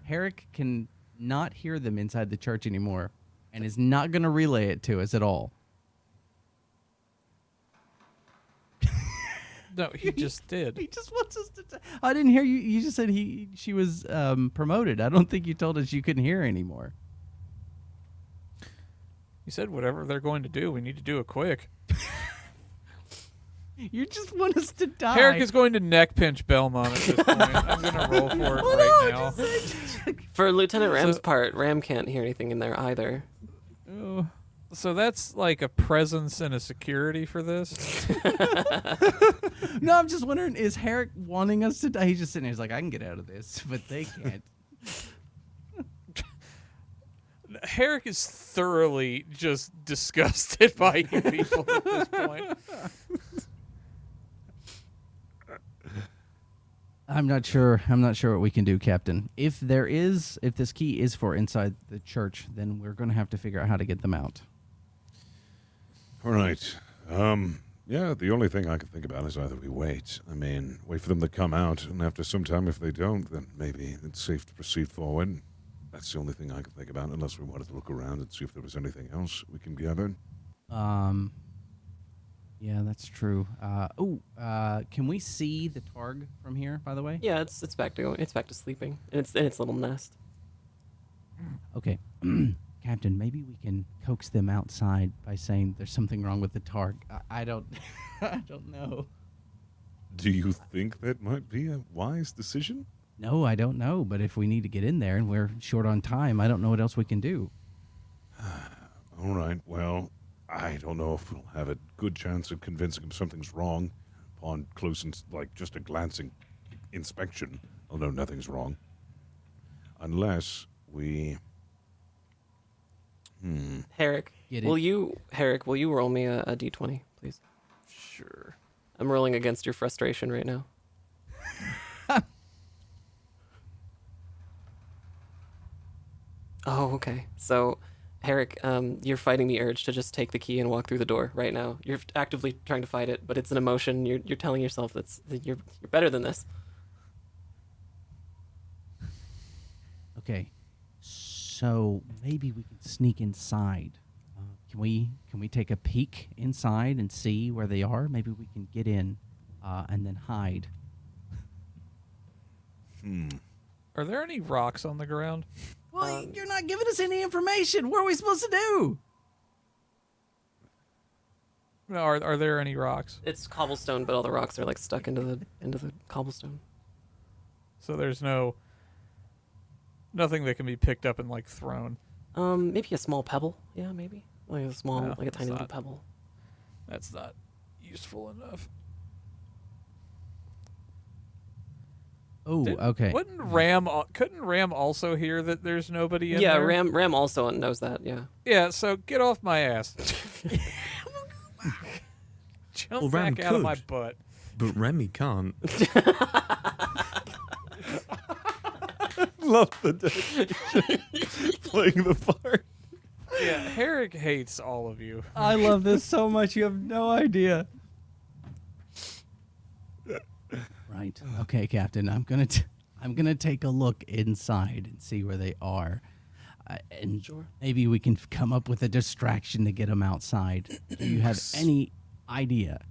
Herrick can not hear them inside the church anymore and is not going to relay it to us at all. No, he just did. He just wants us to. I didn't hear you. You just said she was promoted. I don't think you told us you couldn't hear anymore. He said whatever they're going to do, we need to do it quick. You just want us to die. Herrick is going to neck pinch Belmont at this point. I'm going to roll for it right now. For Lieutenant Ram's part, Ram can't hear anything in there either. Oh. So that's like a presence and a security for this? No, I'm just wondering, is Herrick wanting us to die? He's just sitting there, he's like, I can get out of this, but they can't. Herrick is thoroughly just disgusted by you people at this point. I'm not sure what we can do, Captain. If this key is for inside the church, then we're going to have to figure out how to get them out. All right. Yeah, the only thing I can think about is either we wait. I mean, wait for them to come out, and after some time, if they don't, then maybe it's safe to proceed forward. That's the only thing I can think about, unless we wanted to look around and see if there was anything else we can gather. Yeah, that's true. Can we see the targ from here, by the way? Yeah, it's back to sleeping in its little nest. Okay. Captain, maybe we can coax them outside by saying there's something wrong with the targ. I don't I don't know. Do you think that might be a wise decision? No, I don't know, but if we need to get in there and we're short on time, I don't know what else we can do. All right, well, I don't know if we'll have a good chance of convincing him something's wrong upon close just a glancing inspection. Although nothing's wrong. Unless we... Herrick, Get it? will you roll me a d20, please? Sure. I'm rolling against your frustration right now. Oh, okay. So, Herrick, you're fighting the urge to just take the key and walk through the door right now. You're actively trying to fight it, but it's an emotion. You're telling yourself that you're better than this. Okay. So maybe we can sneak inside. Can we take a peek inside and see where they are? Maybe we can get in and then hide. Are there any rocks on the ground? Well, you're not giving us any information. What are we supposed to do? No, are there any rocks? It's cobblestone, but all the rocks are like stuck into the cobblestone. So there's nothing that can be picked up and like thrown. Maybe a small pebble. Yeah, maybe like a small, No, like a tiny it's little not. pebble. That's not useful enough. Oh, okay. Couldn't Ram also hear that there's nobody in Yeah, there? Ram also knows that. Yeah. Yeah, so get off my ass. Jump Well, Ram back out of my could. butt. But Remy can't. Love the dedication. Playing the part. Yeah, Herrick hates all of you. I love this so much. You have no idea. Right. Okay, Captain. I'm gonna take a look inside and see where they are, and maybe we can come up with a distraction to get them outside. Do you have any idea?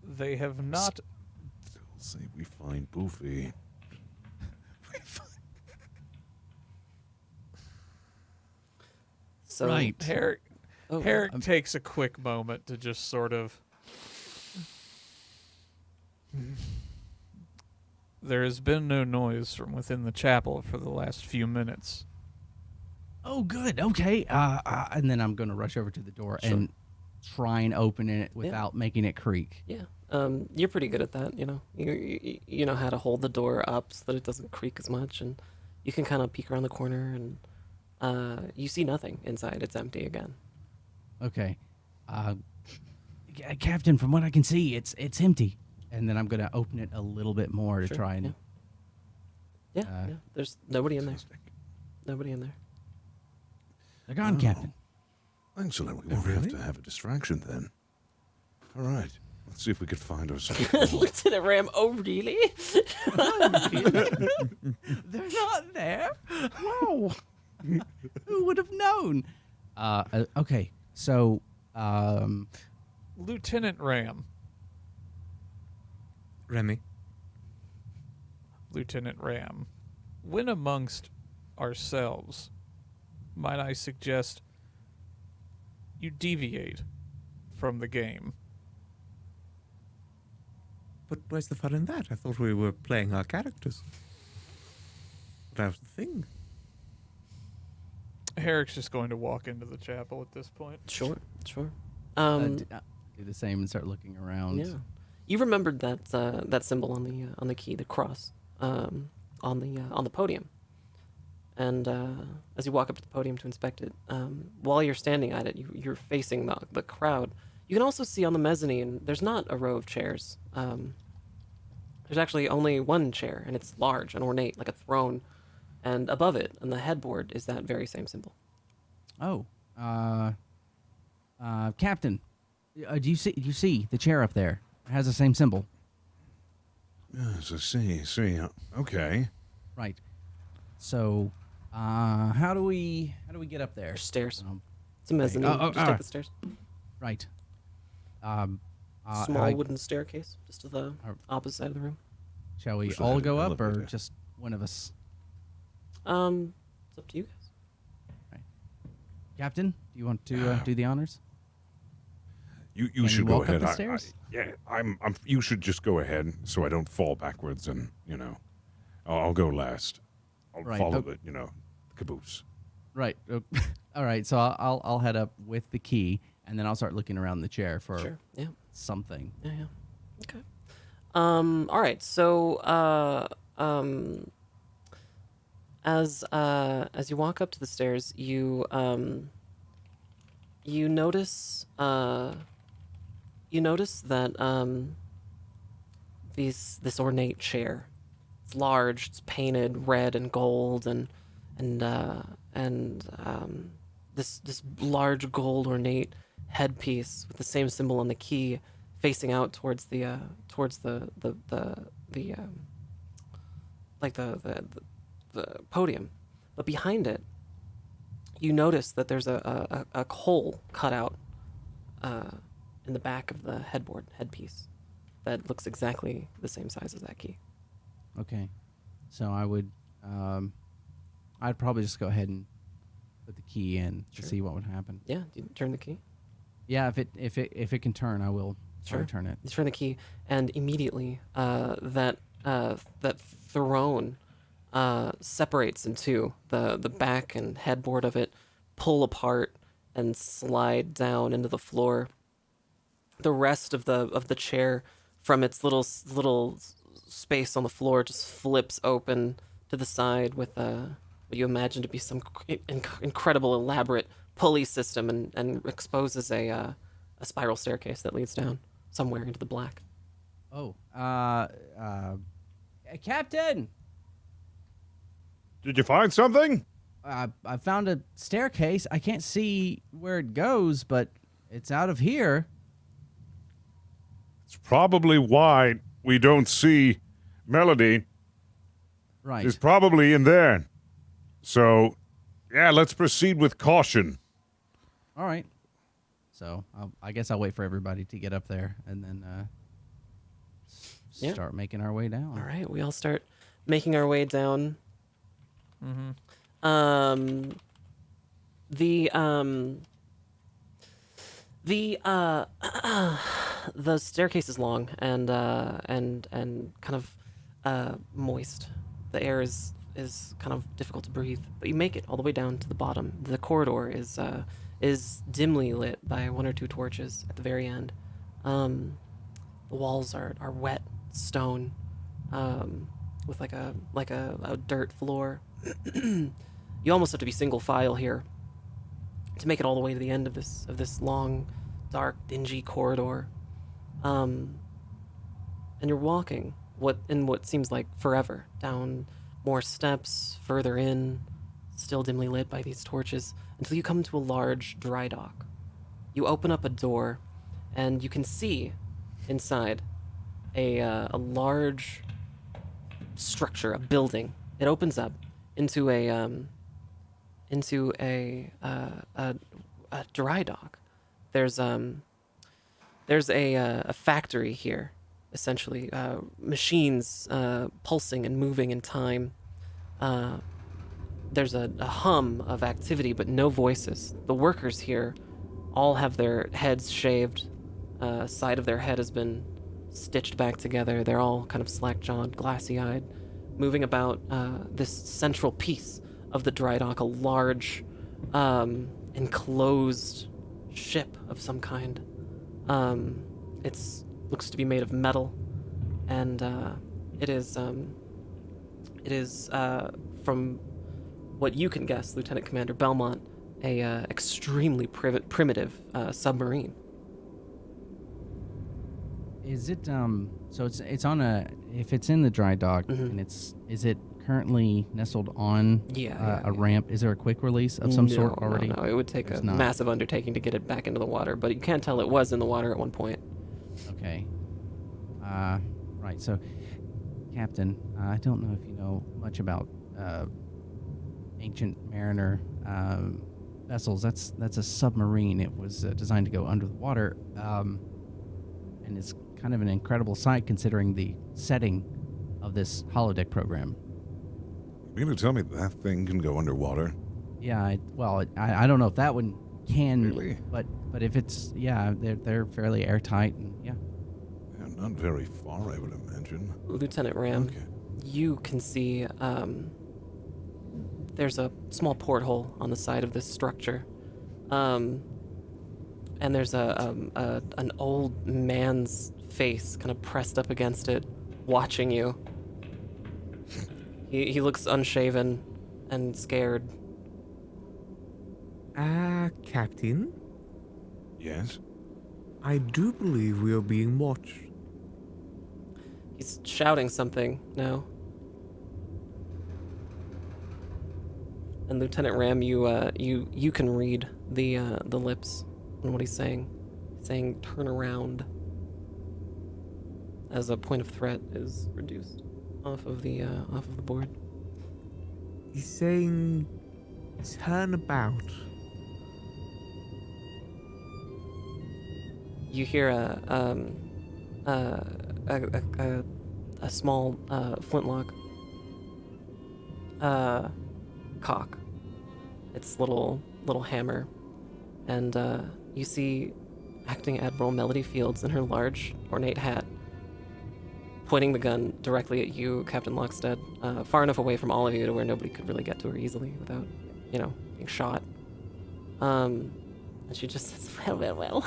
They have not. Say we find Boofy. So Right. Herrick Oh, takes a quick moment to just sort of. There has been no noise from within the chapel for the last few minutes. Oh, good. Okay. And then I'm gonna rush over to the door and try and open it without making it creak. Yeah. You're pretty good at that. You know, you know how to hold the door up so that it doesn't creak as much, and you can kind of peek around the corner, and you see nothing inside. It's empty again. Okay. Captain, from what I can see, it's empty. And then I'm gonna open it a little bit more to Sure, try and. Yeah. Yeah. There's nobody in there. Nobody in there. They're gone, Captain. Excellent. We won't Really? have to have a distraction then. All right. Let's see if we could find ourselves. Lieutenant Ram. Oh, really? They're not there. Wow. Who would have known? Okay. So, Lieutenant Ram, Remy. Lieutenant Ram, when amongst ourselves, might I suggest you deviate from the game? But where's the fun in that? I thought we were playing our characters. That was the thing. Herrick's just going to walk into the chapel at this point. Sure, sure. Do the same and start looking around. Yeah, you remembered that symbol on the key, the cross, on the podium. And as you walk up to the podium to inspect it, while you're standing at it, you're facing the crowd. You can also see on the mezzanine, there's not a row of chairs. There's actually only one chair, and it's large and ornate, like a throne. And above it, on the headboard, is that very same symbol. Oh, Captain, do you see the chair up there? It has the same symbol. Yes, I see. Okay. Right. So, how do we get up there? There's stairs. Um, It's a mezzanine. Oh, Just take the stairs. Right. Small wooden staircase, just to the opposite side of the room. Shall we Wish I all had an go up, or elevator. just one of us? It's up to you guys. Captain, do you want to do the honors? You Can should you go walk up ahead. the stairs? I'm. You should just go ahead, so I don't fall backwards, and I'll go last. I'll Right, follow okay. the caboose. Right. All right. So I'll head up with the key, and then I'll start looking around the chair for Sure. Yeah. something. Yeah. Okay. All right. So, as you walk up to the stairs, you notice that this ornate chair. It's large. It's painted red and gold, and this large gold ornate headpiece with the same symbol on the key, facing out towards the podium. But behind it, you notice that there's a hole cut out in the back of the headpiece that looks exactly the same size as that key. Okay. So I would, I'd probably just go ahead and put the key in to Sure. see what would happen. Yeah, do you turn the key? Yeah, if it can turn, I will Sure. turn it. You turn the key, and immediately that throne separates in two. The back and headboard of it pull apart and slide down into the floor. The rest of the chair, from its little space on the floor, just flips open to the side with what you imagine to be some incredible, elaborate pulley system, and exposes a spiral staircase that leads down somewhere into the black. Oh, Captain, Did you find something? I found a staircase. I can't see where it goes, but it's out of here. It's probably why we don't see Melody. Right. She's probably in there. So, yeah, let's proceed with caution. All right. So I guess I'll wait for everybody to get up there, and then Yeah. start making our way down. All right, we all start making our way down. Mm-hmm. The staircase is long and kind of moist. The air is kind of difficult to breathe, but you make it all the way down to the bottom. The corridor is dimly lit by one or two torches at the very end. The walls are wet stone, with like a dirt floor. You almost have to be single file here to make it all the way to the end of this long, dark, dingy corridor. And you're walking what seems like forever down more steps, further in, still dimly lit by these torches, until you come to a large dry dock. You open up a door, and you can see inside a large structure, a building. It opens up into a dry dock. There's a factory here, essentially machines pulsing and moving in time. There's a hum of activity, but no voices. The workers here all have their heads shaved. Side of their head has been stitched back together. They're all kind of slack-jawed, glassy-eyed, moving about this central piece of the dry dock, a large, enclosed ship of some kind. It's looks to be made of metal, and it is from what you can guess, Lieutenant Commander Belmont, a extremely primitive submarine. Is it so it's on a if it's in the dry dock and is it currently nestled on a ramp? Is there a quick release of some sort already? No, it would take a massive undertaking to get it back into the water, but you can tell it was in the water at one point. Okay. Right. So, Captain, I don't know if you know much about ancient mariner vessels. That's a submarine. It was designed to go under the water, and it's kind of an incredible sight considering the setting of this holodeck program. You're going to tell me that thing can go underwater? Yeah, I don't know if that one can, Really? but if it's, they're fairly airtight, and Yeah, not very far, I would imagine. Lieutenant Ram, Okay. you can see there's a small porthole on the side of this structure, and there's an old man's face kind of pressed up against it, watching you. He looks unshaven and scared. Captain, Yes? I do believe we are being watched. He's shouting something now. And Lieutenant Ram, you can read the lips and what he's saying. He's saying turn around, as a point of threat is reduced off of the board. He's saying, turn about. You hear a small flintlock cock its little hammer, and you see Acting Admiral Melody Fields in her large ornate hat, pointing the gun directly at you, Captain Lockstead, far enough away from all of you to where nobody could really get to her easily without, being shot. And she just says, well.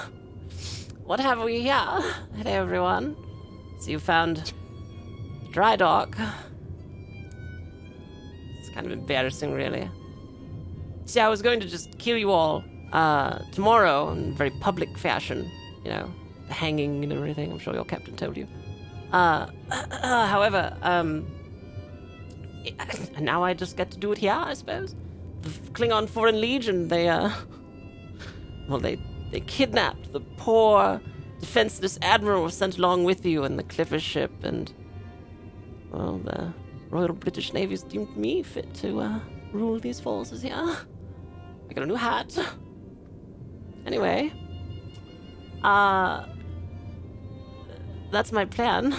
What have we here? Hello, everyone. So you found dry dock. It's kind of embarrassing, really. See, I was going to just kill you all tomorrow in very public fashion. The hanging and everything. I'm sure your captain told you. However, now I just get to do it here, I suppose. The Klingon Foreign Legion, they kidnapped the poor, defenseless admiral sent along with you in the Clipper ship, and, well, the Royal British Navy's deemed me fit to rule these forces here. I got a new hat. Anyway, that's my plan.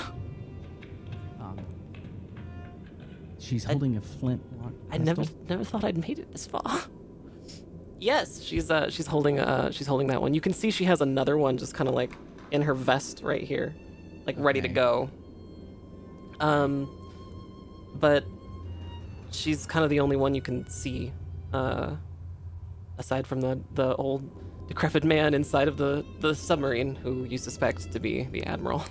She's holding a flintlock. I never thought I'd made it this far. Yes, she's holding that one. You can see she has another one just kind of like in her vest right here, like ready to go. But she's kind of the only one you can see, aside from the old decrepit man inside of the submarine who you suspect to be the admiral.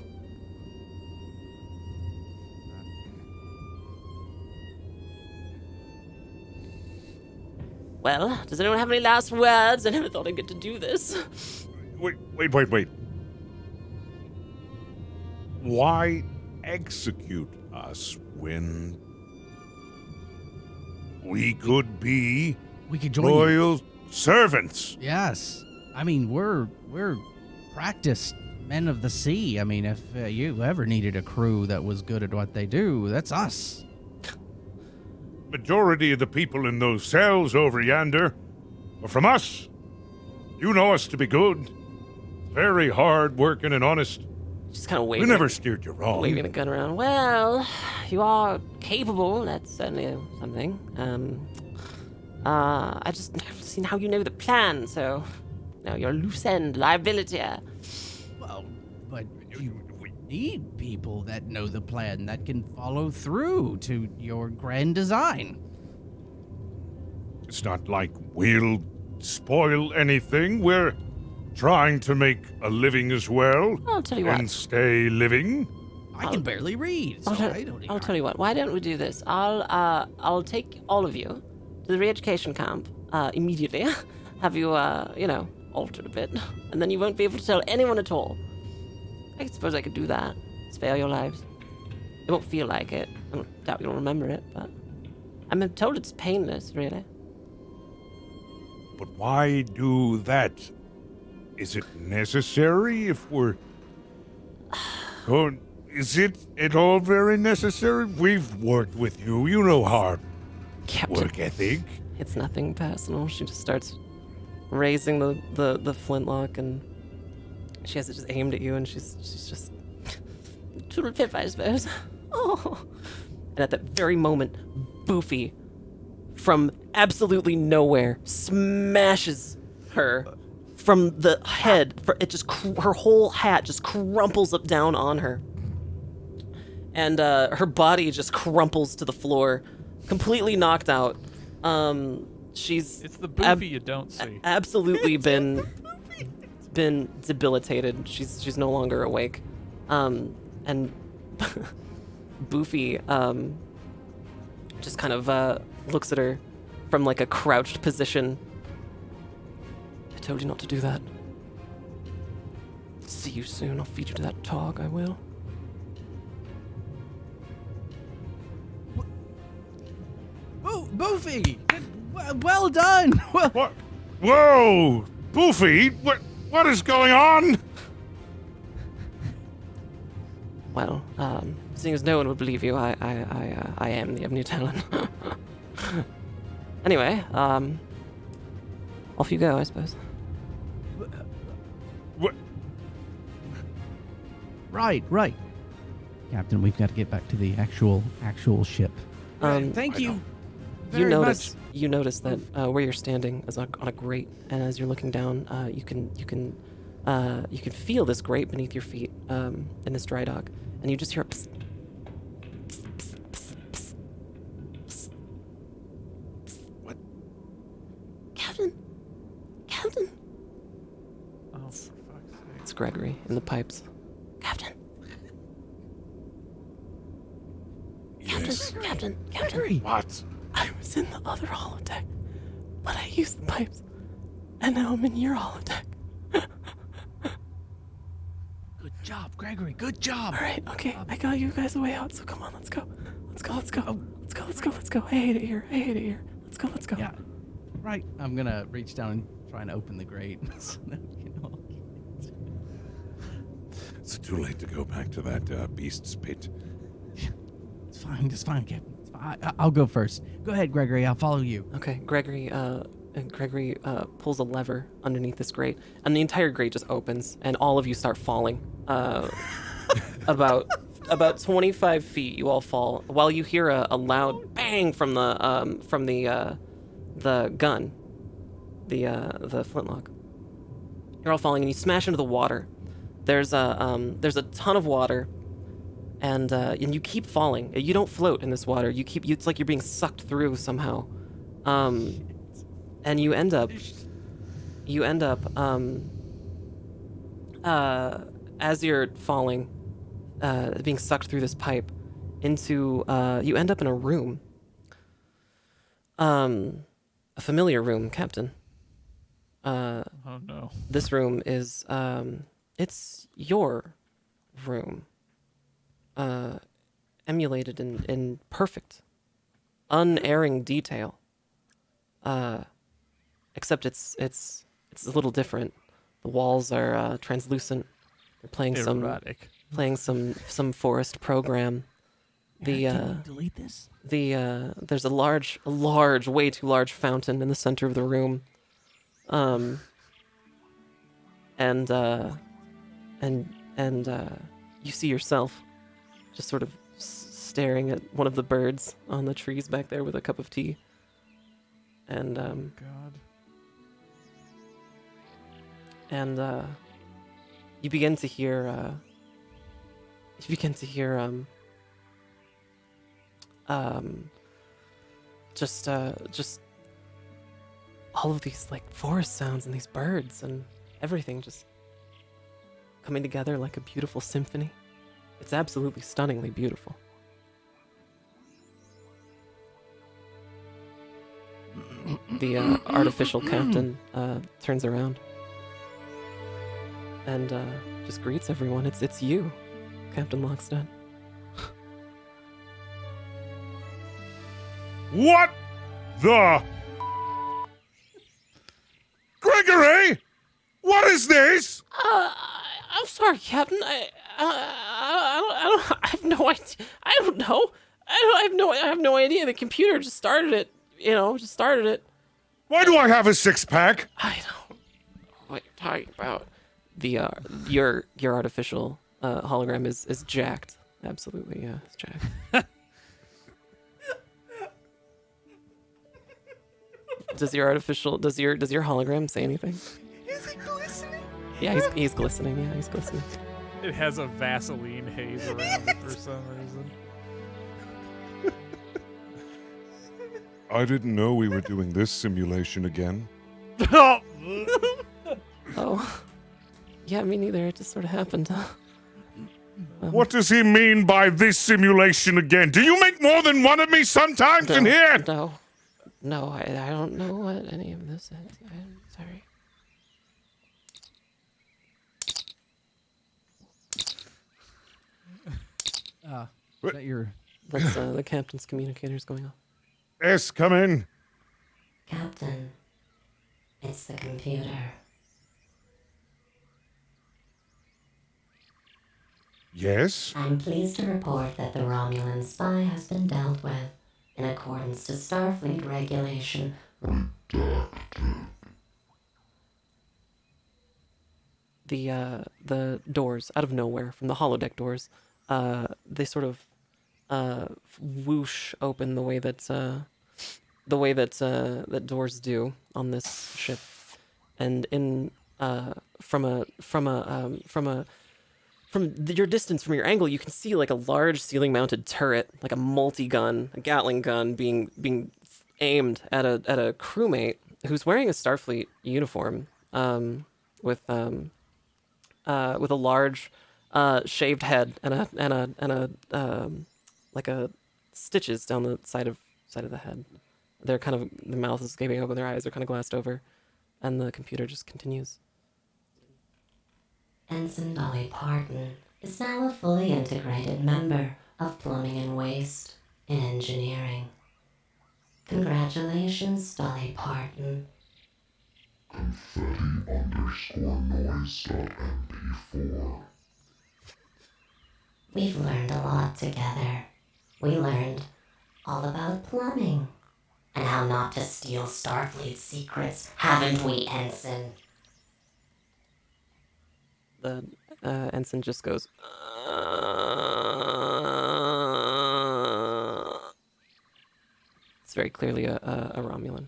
Well, does anyone have any last words? I never thought I'd get to do this. Wait. Why execute us when we could be We could join you. loyal servants? Yes. I mean, we're practiced men of the sea. I mean, if you ever needed a crew that was good at what they do, that's us. Majority of the people in those cells over yonder are from us. You know us to be good, very hard working and honest. She's kind of We waving. never steered you wrong. Waving a gun around. Well, you are capable. That's certainly something. I just never seen how you know the plan. So, no, you're a loose end liability. Well, but you need people that know the plan, that can follow through to your grand design. It's not like we'll spoil anything. We're trying to make a living as well. I'll tell you and what. stay living. I can barely read, so I don't I'll tell you what. Why don't we do this? I'll take all of you to the re-education camp immediately. Have you altered a bit, and then you won't be able to tell anyone at all. I suppose I could do that. Spare your lives. It won't feel like it. I doubt you'll remember it, but I'm told it's painless, really. But why do that? Is it necessary if we're going? Is it at all very necessary? We've worked with you. You know hard Captain, work ethic. it's nothing personal. She just starts raising the flintlock, and she has it just aimed at you, and she's just toodle pip, I suppose. Oh. And at that very moment, Boofy, from absolutely nowhere, smashes her from the head. Her whole hat just crumples up down on her, and her body just crumples to the floor, completely knocked out. She's It's the Boofy you don't see. absolutely been debilitated. She's no longer awake, and Boofy just kind of looks at her from like a crouched position. I told you not to do that. See you soon. I'll feed you to that dog. I will. Boofy! Well done! Well, What? Whoa, Boofy! What is going on? Well, seeing as no one would believe you, I am the Omnitellan. Anyway, off you go, I suppose. What? Right. Captain, we've got to get back to the actual ship. Thank you. You very notice that where you're standing is on a grate, and as you're looking down, you can feel this grate beneath your feet in this dry dock, and you just hear a psst, psst, psst, psst, psst, psst, psst. What? Captain. Oh, for fuck's sake. It's Gregory in the pipes. Captain. Yes. Captain. What? I was in the other holodeck, but I used the pipes, and now I'm in your holodeck. Good job, Gregory. Good job. All right, okay, I got you guys a way out, so come on, let's go. Let's go. I hate it here. Let's go. Yeah. Right. I'm gonna reach down and try and open the grate. So that we can all get It's too late to go back to that beast's pit. It's fine, Captain. It's fine. I'll go first. Go ahead, Gregory. I'll follow you. Okay, Gregory pulls a lever underneath this grate, and the entire grate just opens, and all of you start falling. About 25 feet, you all fall, while you hear a loud bang from the gun, the flintlock. You're all falling, and you smash into the water. There's a ton of water, and you keep falling. You don't float in this water. It's like you're being sucked through somehow. And you end up as you're falling, being sucked through this pipe into, you end up in a room. A familiar room, Captain. Oh no. This room is, it's your room. Emulated in perfect, unerring detail. Except it's a little different. The walls are translucent. They're playing Erotic. some forest program. Can we delete this? There's a large, way too large fountain in the center of the room. And you see yourself just sort of staring at one of the birds on the trees back there with a cup of tea. And God. and you begin to hear just all of these like forest sounds and these birds and everything just coming together like a beautiful symphony. It's absolutely stunningly beautiful. The artificial captain turns around and just greets everyone. It's you, Captain Lockstead. What the? Gregory! What is this? I'm sorry, Captain. I have no idea. I don't know. I have no idea. The computer just started it. Just started it. Why do I have a six-pack? I don't know what you're talking about. The your artificial hologram is jacked. Absolutely, yeah, it's jacked. Does your hologram say anything? Is he glistening? Yeah, he's glistening. Yeah, he's glistening. It has a Vaseline haze around it for some reason. I didn't know we were doing this simulation again. Oh, yeah, me neither. It just sort of happened. What does he mean by this simulation again? Do you make more than one of me sometimes in here? No, I don't know what any of this is. I'm sorry. Is that your... That's the captain's communicators going off. S, come in. Captain, it's the computer. Yes? I'm pleased to report that the Romulan spy has been dealt with in accordance to Starfleet regulation. The doors out of nowhere from the holodeck doors, they sort of whoosh open the way that that doors do on this ship, and from your distance, from your angle, you can see like a large ceiling-mounted turret, like a multi-gun, a Gatling gun, being aimed at a crewmate who's wearing a Starfleet uniform, with a large shaved head and a like a stitches down the side of the head. They're kind of, the mouth is gaping open, their eyes are kind of glassed over, and the computer just continues. Ensign Dolly Parton is now a fully integrated member of Plumbing and Waste in Engineering. Congratulations, Dolly Parton. Confetti_noise.mp4. We've learned a lot together. We learned all about plumbing and how not to steal Starfleet secrets, haven't we, Ensign? The ensign just goes, It's very clearly a Romulan.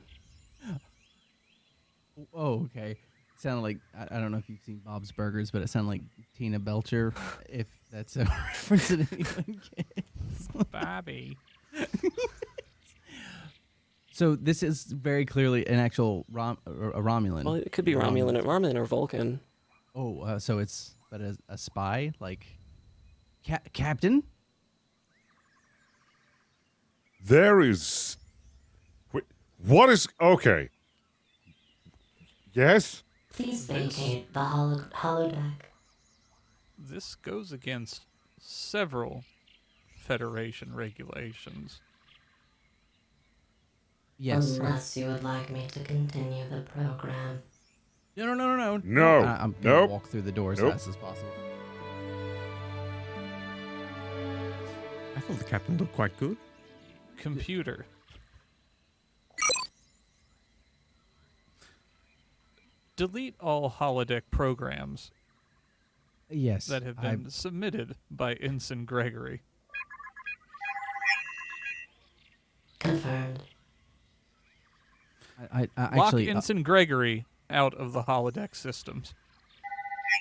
Oh, okay. Sounded like, I don't know if you've seen Bob's Burgers, but it sounded like Tina Belcher, if that's a reference that anyone gets. Bobby. So this is very clearly an actual a Romulan. Well, it could be Romulan or Vulcan. Oh, so it's a spy, like Captain? There is... Wait, what is... Okay. Yes? Please vacate the holodeck. This goes against several Federation regulations. Yes. Unless you would like me to continue the program. No. No. I'm gonna Nope. walk through the door as Nope. fast as possible. I thought the captain looked quite good. Computer. Delete all holodeck programs. Yes. that have been submitted by Ensign Gregory. Confirmed. I Lock actually. Ensign Gregory out of the holodeck systems.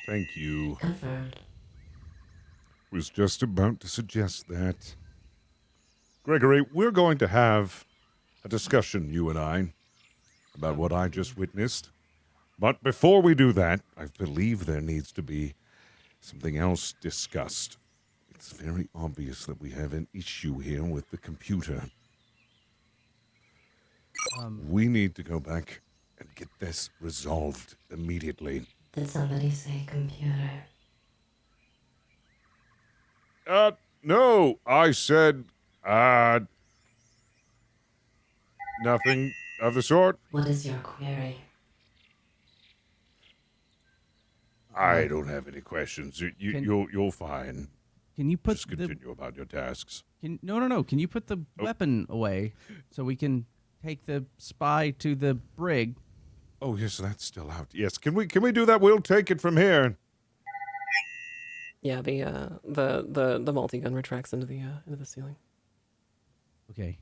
Thank you. Confirmed. Was just about to suggest that. Gregory, we're going to have a discussion, you and I, about what I just witnessed. But before we do that, I believe there needs to be something else discussed. It's very obvious that we have an issue here with the computer. We need to go back and get this resolved immediately. Did somebody say computer? No, I said, nothing of the sort. What is your query? I don't have any questions. You're fine. Can you put Just continue about your tasks. No. Can you put the weapon away so we can take the spy to the brig? Oh, yes, that's still out. Yes, can we do that? We'll take it from here. Yeah, the multi-gun retracts into the ceiling. Okay,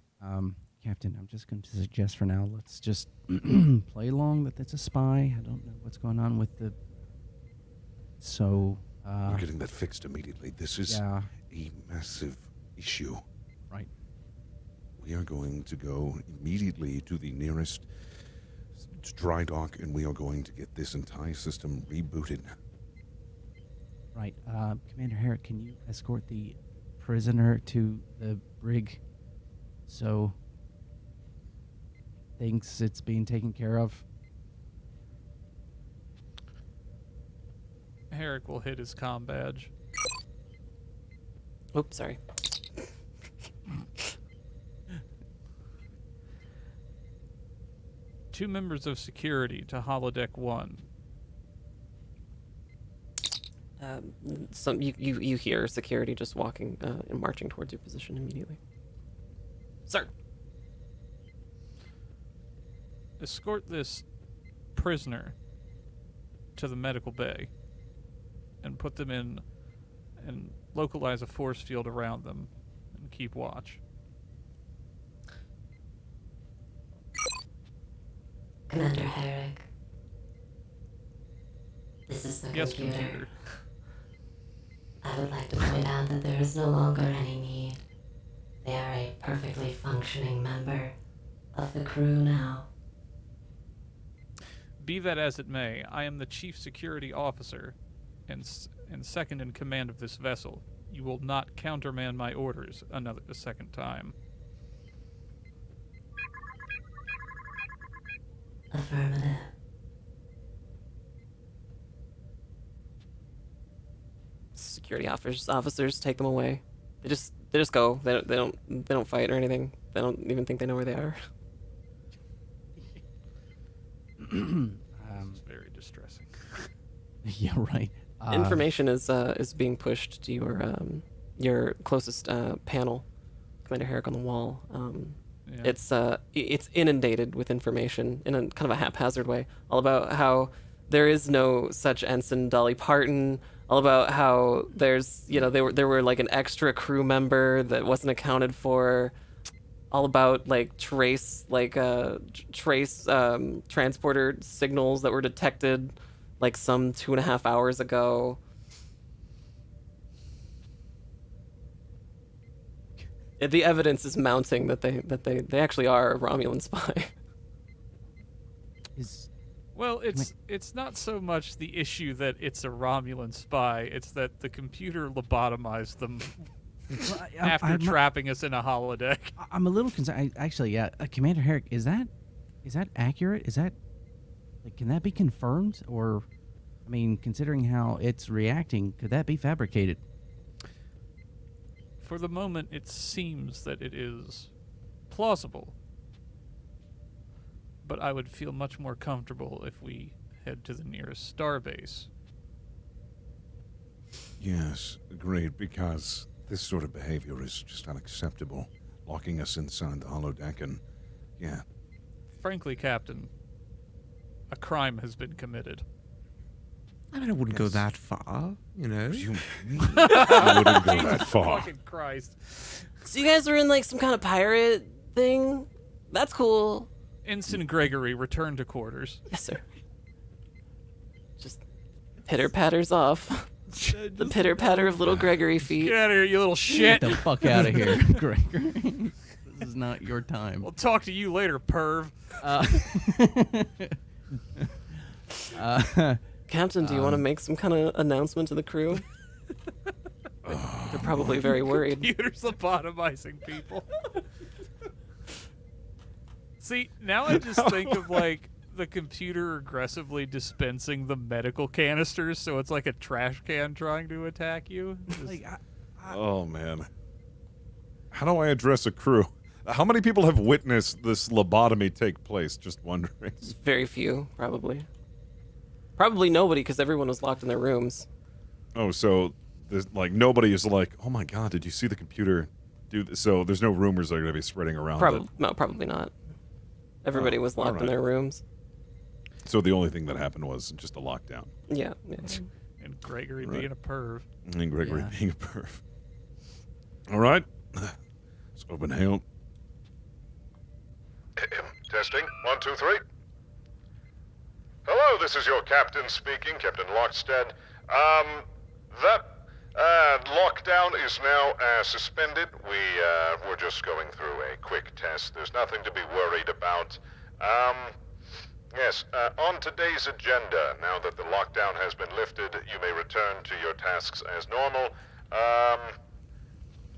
Captain, I'm just going to suggest for now, let's just play along that it's a spy. I don't know what's going on with the... So, We're getting that fixed immediately. This is yeah, a massive issue. right. We are going to go immediately to the nearest dry dock, and we are going to get this entire system rebooted. Right. Commander Herrick, can you escort the prisoner to the brig so thinks it's being taken care of? Herrick will hit his comm badge. Oops, sorry. Two members of security to holodeck 1. You hear security just walking and marching towards your position immediately. Sir. Escort this prisoner to the medical bay and put them in and localize a force field around them and keep watch. Commander Herrick. This is the Yes, computer. computer. I would like to point out that there is no longer any need. They are a perfectly functioning member of the crew now. Be that as it may, I am the chief security officer and second in command of this vessel. You will not countermand my orders a second time. Affirmative. Security officers take them away. They just go. They don't fight or anything. They don't even think they know where they are. It's very distressing. Yeah, right. Information is being pushed to your closest panel, Commander Herrick on the wall. Yeah. It's inundated with information in a kind of a haphazard way, all about how there is no such Ensign Dolly Parton, all about how there's there were like an extra crew member that wasn't accounted for, all about like trace transporter signals that were detected like some 2.5 hours ago. The evidence is mounting that they actually are a Romulan spy. Well, it's not so much the issue that it's a Romulan spy, it's that the computer lobotomized them after trapping us in a holodeck. I'm a little concerned. Actually, yeah, Commander Herrick, is that accurate? Is that can that be confirmed? Or, I mean, considering how it's reacting, could that be fabricated? For the moment, it seems that it is plausible. But I would feel much more comfortable if we head to the nearest starbase. Yes, agreed, because this sort of behavior is just unacceptable. Locking us inside the holodeck and, yeah. Frankly, Captain, a crime has been committed. I mean, I wouldn't go that far, you know. You wouldn't go that far. Fucking Christ. So you guys were in like some kind of pirate thing? That's cool. Ensign Gregory, return to quarters. Yes, sir. Just pitter patters off. The pitter patter of little Gregory feet. Get out of here, you little shit. Get the fuck out of here, Gregory. This is not your time. We'll talk to you later, perv. Captain, do you want to make some kind of announcement to the crew? They're probably very worried. Computers lobotomizing people. See, now I just think of like the computer aggressively dispensing the medical canisters, so it's like a trash can trying to attack you. Just- Oh, man. How do I address a crew? How many people have witnessed this lobotomy take place? Just wondering. Just very few, probably. Probably nobody, because everyone was locked in their rooms. Oh, so there's like nobody is like, oh my god, did you see the computer do this? So there's no rumors that are going to be spreading around. Probably not. Everybody was locked in alright. their rooms. So the only thing that happened was just a lockdown. Yeah. and Gregory Right. being a perv. And Gregory Yeah. being a perv. All right. Let's open hail. Testing. 1, 2, 3. Hello, this is your captain speaking, Captain Lockstead. That lockdown is now suspended. We're just going through a quick test. There's nothing to be worried about. Yes, on today's agenda, now that the lockdown has been lifted, you may return to your tasks as normal.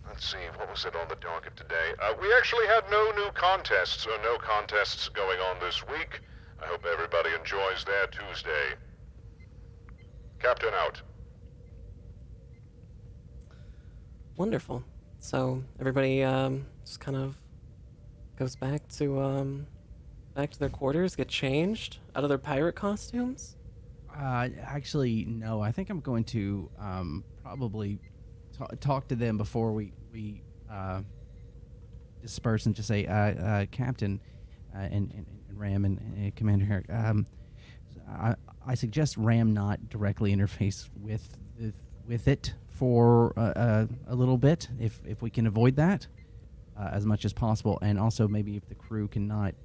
Let's see, what was it on the docket today? We actually had no new contests, or no contests going on this week. I hope everybody enjoys their Tuesday. Captain out. Wonderful. So everybody just kind of goes back to their quarters, get changed out of their pirate costumes. Actually, no. I think I'm going to probably talk to them before we disperse and just say, Captain and Ram and Commander Herrick, I suggest Ram not directly interface with it for a little bit, if we can avoid that as much as possible, and also maybe if the crew cannot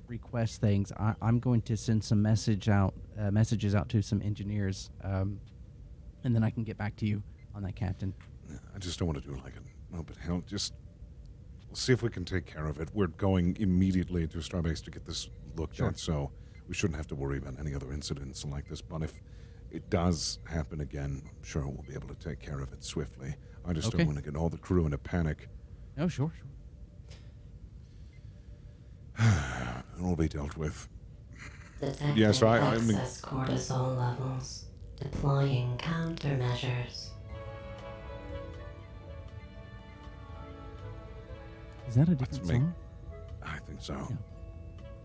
request things, I'm going to send some messages out to some engineers, and then I can get back to you on that, Captain. I just don't want to do like no, but hell, just we'll see if we can take care of it. We're going immediately to Starbase to get this looked at, so we shouldn't have to worry about any other incidents like this. But if it does happen again, I'm sure we'll be able to take care of it swiftly. I just don't want to get all the crew in a panic. Oh, sure. It will be dealt with. Detecting Yes, I mean- excess cortisol levels. Deploying countermeasures. Is that a different make- song? I think so.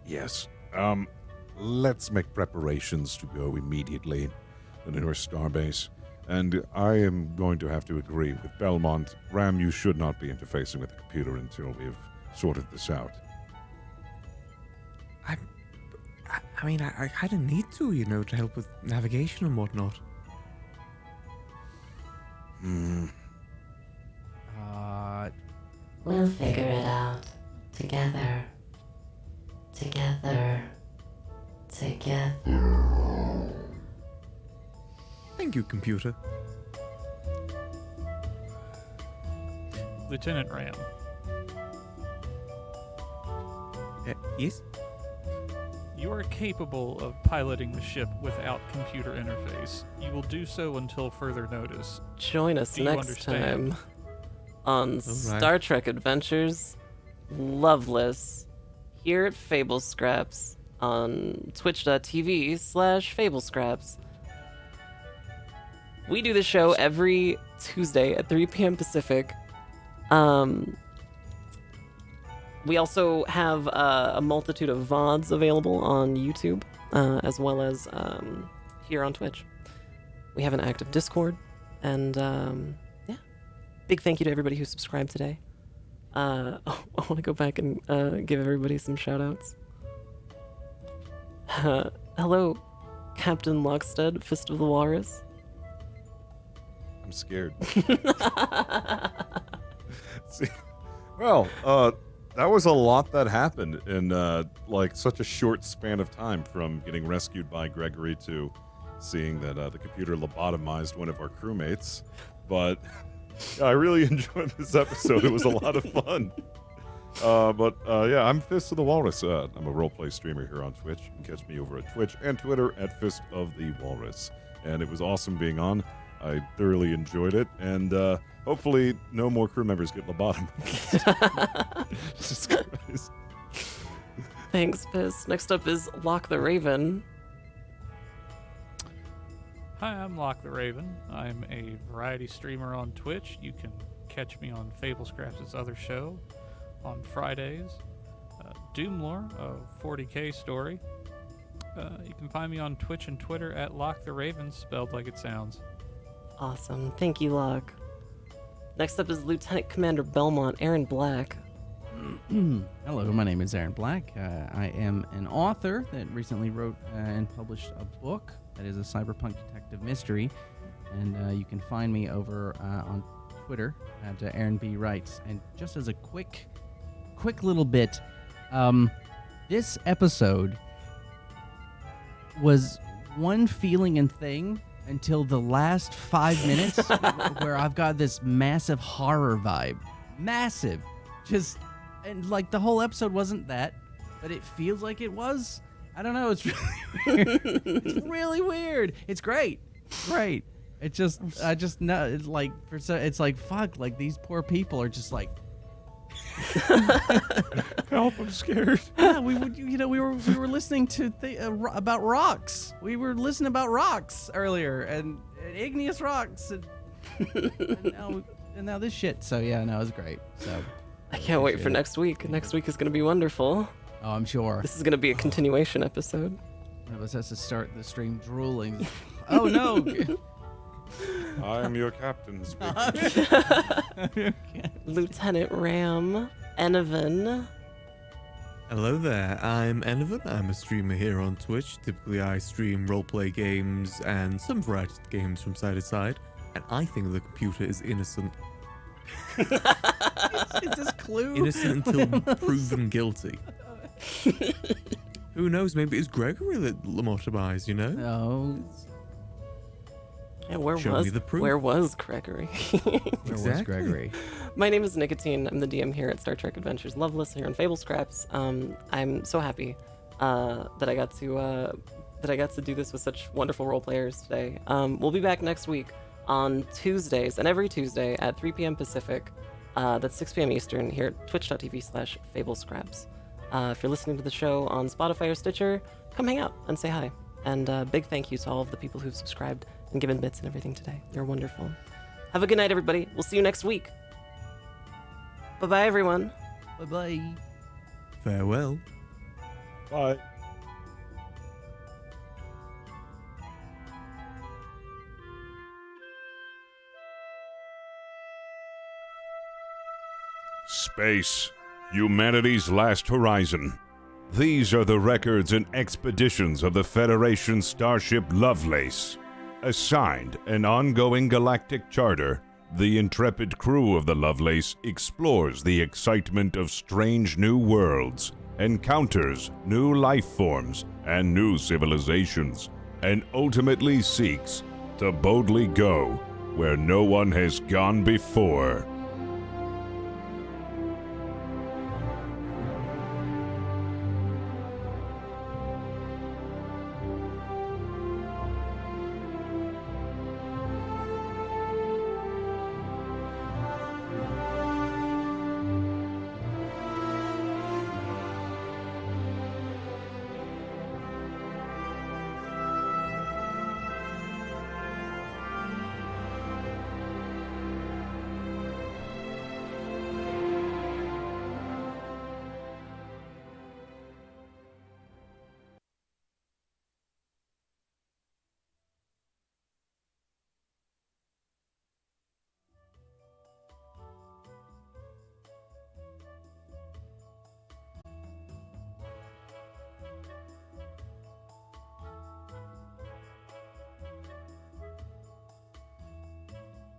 Yeah. Yes. Let's make preparations to go immediately to the nearest starbase. And I am going to have to agree with Belmont. Ram, you should not be interfacing with the computer until we've sorted this out. I mean, I kind of need to, you know, to help with navigation and whatnot. We'll figure it out. Together. Together. Thank you, computer. Lieutenant Ram, Yes? you are capable of piloting the ship without computer interface. You will do so until further notice. Join us Do you next understand? time on Star Trek Adventures Lovelace here at Fable Scraps on twitch.tv/Fable Scraps. We do the show every Tuesday at 3 p.m. Pacific. We also have a multitude of VODs available on YouTube, as well as here on Twitch. We have an active Discord, and yeah. Big thank you to everybody who subscribed today. I want to go back and give everybody some shout-outs. Hello, Captain Lockstead, Fist of the Walrus. I'm scared. See, well, that was a lot that happened in like such a short span of time, from getting rescued by Gregory to seeing that the computer lobotomized one of our crewmates. But yeah, I really enjoyed this episode. It was a lot of fun. Yeah, I'm Fist of the Walrus. I'm a roleplay streamer here on Twitch. You can catch me over at Twitch and Twitter at Fist of the Walrus. And it was awesome being on. I thoroughly enjoyed it, and hopefully no more crew members get lobotomized. Jesus Christ. Thanks, Fist. Next up is Lock the Raven. Hi, I'm Lock the Raven. I'm a variety streamer on Twitch. You can catch me on Fable Scraps' other show on Fridays. Doomlore, a 40k story. You can find me on Twitch and Twitter at Lock the Raven, spelled like it sounds. Awesome. Thank you, Locke. Next up is Lieutenant Commander Belmont, Aaron Black. Hello, my name is Aaron Black. I am an author that recently wrote and published a book that is a cyberpunk detective mystery, and you can find me over on Twitter at Aaron B. Writes. And just as a quick little bit, this episode was one feeling and thing until the last 5 minutes where I've got this massive horror vibe. Massive. And like the whole episode wasn't that, but it feels like it was. I don't know. It's really weird. It's really weird. It's great. Great. I just know. It's like, it's like, fuck, like these poor people are just like, Help, I'm scared. yeah, we were listening to about rocks. We were listening about rocks earlier, and igneous rocks, and now this shit. So yeah, no, it was great. So I can't wait for next week. Next week is going to be wonderful. Oh, I'm sure. This is going to be a continuation episode. One of us has to start the stream drooling. Oh no. I am your captain speaking. Lieutenant Ram, Enovan. Hello there, I'm Enovan. I'm a streamer here on Twitch. Typically I stream roleplay games and some variety games from side to side. And I think the computer is innocent. Is this Clue? Innocent until proven guilty. Who knows, maybe it's Gregory that lobotomized, you know? Oh. Yeah, Show me the proof. where was Gregory? Where was Exactly. Gregory? My name is Nicotine. I'm the DM here at Star Trek Adventures Lovelace here in Fable Scraps. I'm so happy that I got to do this with such wonderful role players today. We'll be back next week on Tuesdays, and every Tuesday at 3 p.m. Pacific. That's 6 p.m. Eastern here at twitch.tv/FableScraps. If you're listening to the show on Spotify or Stitcher, come hang out and say hi. And big thank you to all of the people who've subscribed and given bits and everything today. You're wonderful. Have a good night, everybody. We'll see you next week. Bye-bye, everyone. Bye-bye. Farewell. Bye. Space, humanity's last horizon. These are the records and expeditions of the Federation starship Lovelace. Assigned an ongoing galactic charter, the intrepid crew of the Lovelace explores the excitement of strange new worlds, encounters new life forms and new civilizations, and ultimately seeks to boldly go where no one has gone before.